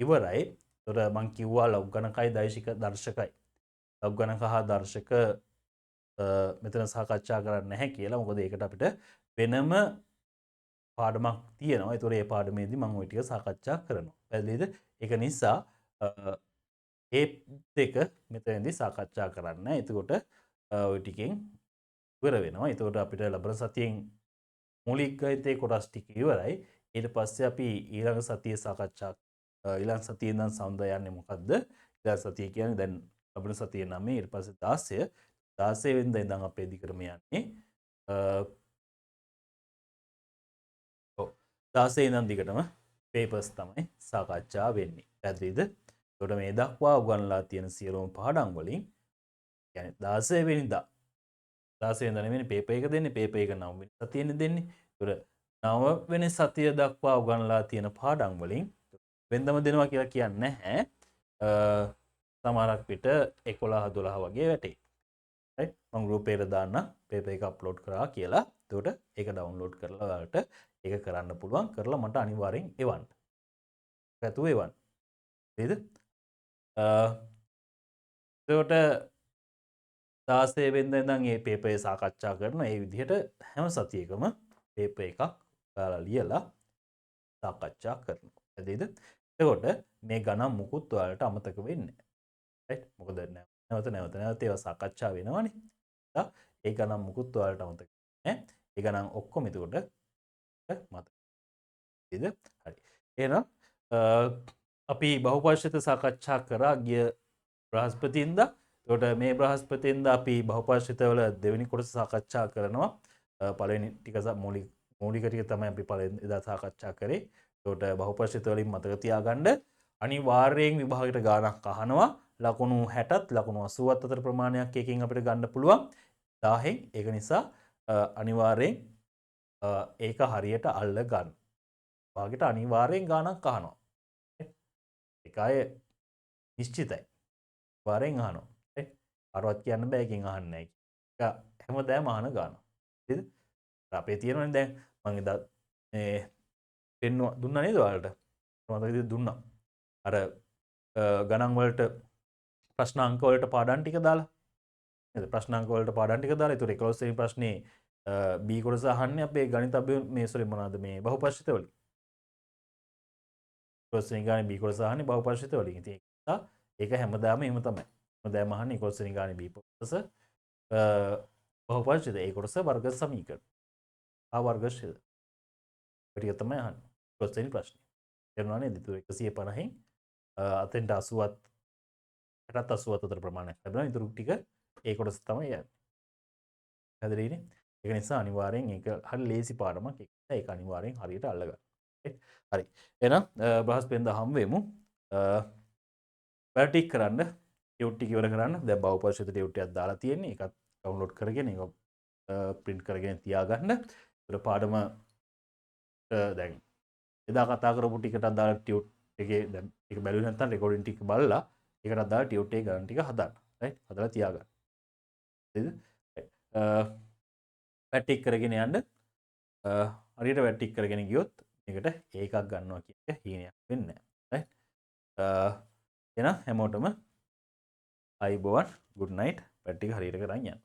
ඉවරයි. එතකොට මං කිව්වා ලොග් ගණකයි දෛශික දර්ශකයි. ලොග් ගණක හා දර්ශක මෙතන සාකච්ඡා කරන්න නැහැ කියලා. මොකද ඒකට අපිට වෙනම පාඩමක් තියෙනවා. ඒතකොට ඒ පාඩමේදී මම ওই ටික සාකච්ඡා කරනවා. පැහැදිලිද? ඒක නිසා ඒ දෙක මෙතනදී සාකච්ඡා කරන්න. එතකොට ওই ටිකෙන් ඉවර වෙනවා. එතකොට අපිට ලබන සතියෙන් මූලික ගණිතයේ කොටස් ටික ඉවරයි. ඊට පස්සේ අපි ඊළඟ සතියේ සාකච්ඡා ඊළඟ සතියේ ඉඳන් සම්ද යන්නේ මොකද්ද? ඊළඟ සතිය කියන්නේ දැන් ලබන සතියේ 9 ඊට පස්සේ 16 වෙනිදා ඉඳන් අපේ දිගටම යන්නේ. 16 ඉඳන් දිගටම පේපර්ස් තමයි සාකච්ඡා වෙන්නේ. පැහැදිලිද? එතකොට මේ දක්වා උගන්ලා තියෙන සියලුම පාඩම් වලින් කියන්නේ 16 වෙනිදා 16 වෙනිදා නෙමෙයි පේපර් එක දෙන්නේ. පේපර් එක 9 වෙනි සතියේනේ දෙන්නේ. එතකොට 9 වෙනි සතිය දක්වා උගන්ලා තියෙන පාඩම් වලින් වෙනදම දෙනවා කියලා කියන්නේ නැහැ. සමහරක් විට 11 12 වගේ වැටේ. right? මම ගෲප් එකට දාන්න පේපර් එක අප්ලෝඩ් කරා කියලා. එතකොට ඒක ඩවුන්ලෝඩ් කරලා ඔයාලට ඒක කරන්න පුළුවන්. කරලා මට අනිවාර්යෙන් එවන්න. පැතුව එවන්න. හරිද? එතකොට 16 වෙනිදා ඉඳන් මේ පේපර් එක සාකච්ඡා කරන ඒ විදිහට හැම සතියකම පේපර් එකක් ඔයාලා ලියලා සාකච්ඡා කරනවා. හරිද? එතකොට මේ ගණන් මුකුත් ඔයාලට අමතක වෙන්නේ නැහැ. right? මොකද නැවත ඒවා සාකච්ඡා වෙනවනේ. ඒ ගණන් මුකුත් ඔයාලට අමතක වෙන්නේ නැහැ. ඒ ගණන් ඔක්කොම එතකොට මතක. හරිද? හරි. එහෙනම් අපි බහුපරිෂිත සාකච්ඡා කරා ගිය බ්‍රහස්පතින්දා. එතකොට මේ බ්‍රහස්පතින්දා අපි බහුපරිෂිතවල දෙවෙනි කොටස සාකච්ඡා කරනවා. පළවෙනි ටික මූලික ටික තමයි අපි පළවෙනි එදා සාකච්ඡා කරේ. එතකොට බහුපරිෂිත වලින් මතක තියාගන්න අනිවාර්යයෙන් විභාගයට ගාණක් අහනවා. ලකුණු 60ත් ලකුණු 80ත් අතර ප්‍රමාණයක් එකකින් අපිට ගන්න පුළුවන් 1000න්. ඒක නිසා අනිවාර්යෙන් ඒක හරියට අල්ල ගන්න. විභාගයට අනිවාර්යෙන් ගාණක් අහනවා. ඒක අය නිශ්චිතයි. වාරෙන් අහනවා. අරවත් කියන්න බෑ එකෙන් අහන්නේ නැහැ. ඒක හැමදාම අහන ගාන. හරිද? අපේ තියෙනවනේ දැන් මම එදා මේ පෙන්නුවා දුන්නා නේද ඔයාලට? මතකද දුන්නා. අර ගණන් වලට ප්‍රශ්නාංක වලට පාඩම් ටික දාලා. නේද? ප්‍රශ්නාංක වලට පාඩම් ටික දාලා. ඒතර 11 වෙනි ප්‍රශ්නේ B කොටස අහන්නේ අපේ ගණිත මේ සෝරි මොනවාද මේ බහුපරිෂිත වලින්. 11 වෙනි ගානේ B කොටස අහන්නේ බහුපරිෂිත වලින්. ඉතින් ඒක නිසා ඒක හැමදාම එහෙම තමයි. හැමදාම අහන්නේ 11 වෙනි ගානේ B කොටස බහුපරිෂිත ඒ කොටස වර්ග සමීකරණ. ආ වර්ග ශේද. ඒක තමයි අහන්නේ. 11 වෙනි ප්‍රශ්නේ. තේරුණා නේද? 150න් අතෙන්ට 80ත් 60ත් 80ත් අතර ප්‍රමාණයක් ලැබෙනවා. ඊටු ටික ඒ කොටස තමයි යන්නේ. හරිද? ඒක නිසා අනිවාර්යෙන් ඒක හරි ලේසි පාඩමක්. ඒක අනිවාර්යෙන් හරියට අල්ලගන්න. හරි. එහෙනම් බ්‍රහස්පතින්දා හම් වෙමු. වැටික් කරන්න ටියුට් ටික ඉවර කරන්න. දැන් බහුපරිෂිත ටියුට් එකක් දාලා තියෙන්නේ. ඒකත් ඩවුන්ලෝඩ් කරගෙන ඒක print කරගෙන තියාගන්න. ඒතර පාඩම දැන් එදා කතා කරපු ටිකට අදාළ ටියුට් එකේ දැන් ඒක බැලුවේ නැත්නම් රෙකෝඩින් ටික බලලා ඒකට අදාළ ටියුට් එකේ ගණන් ටික හදන්න. රයිට්? හදලා තියාගන්න. හරිද? වැටික් කරගෙන යන්න. හරියට වැටික් කරගෙන ගියොත් මේකට ඒකක් ගන්නවා කියන එක හීනයක් වෙන්නේ නැහැ. රයිට්? එහෙනම් හැමෝටම අයිබෝවන් good night පැට්ටික හරියට කරන්න යන්න.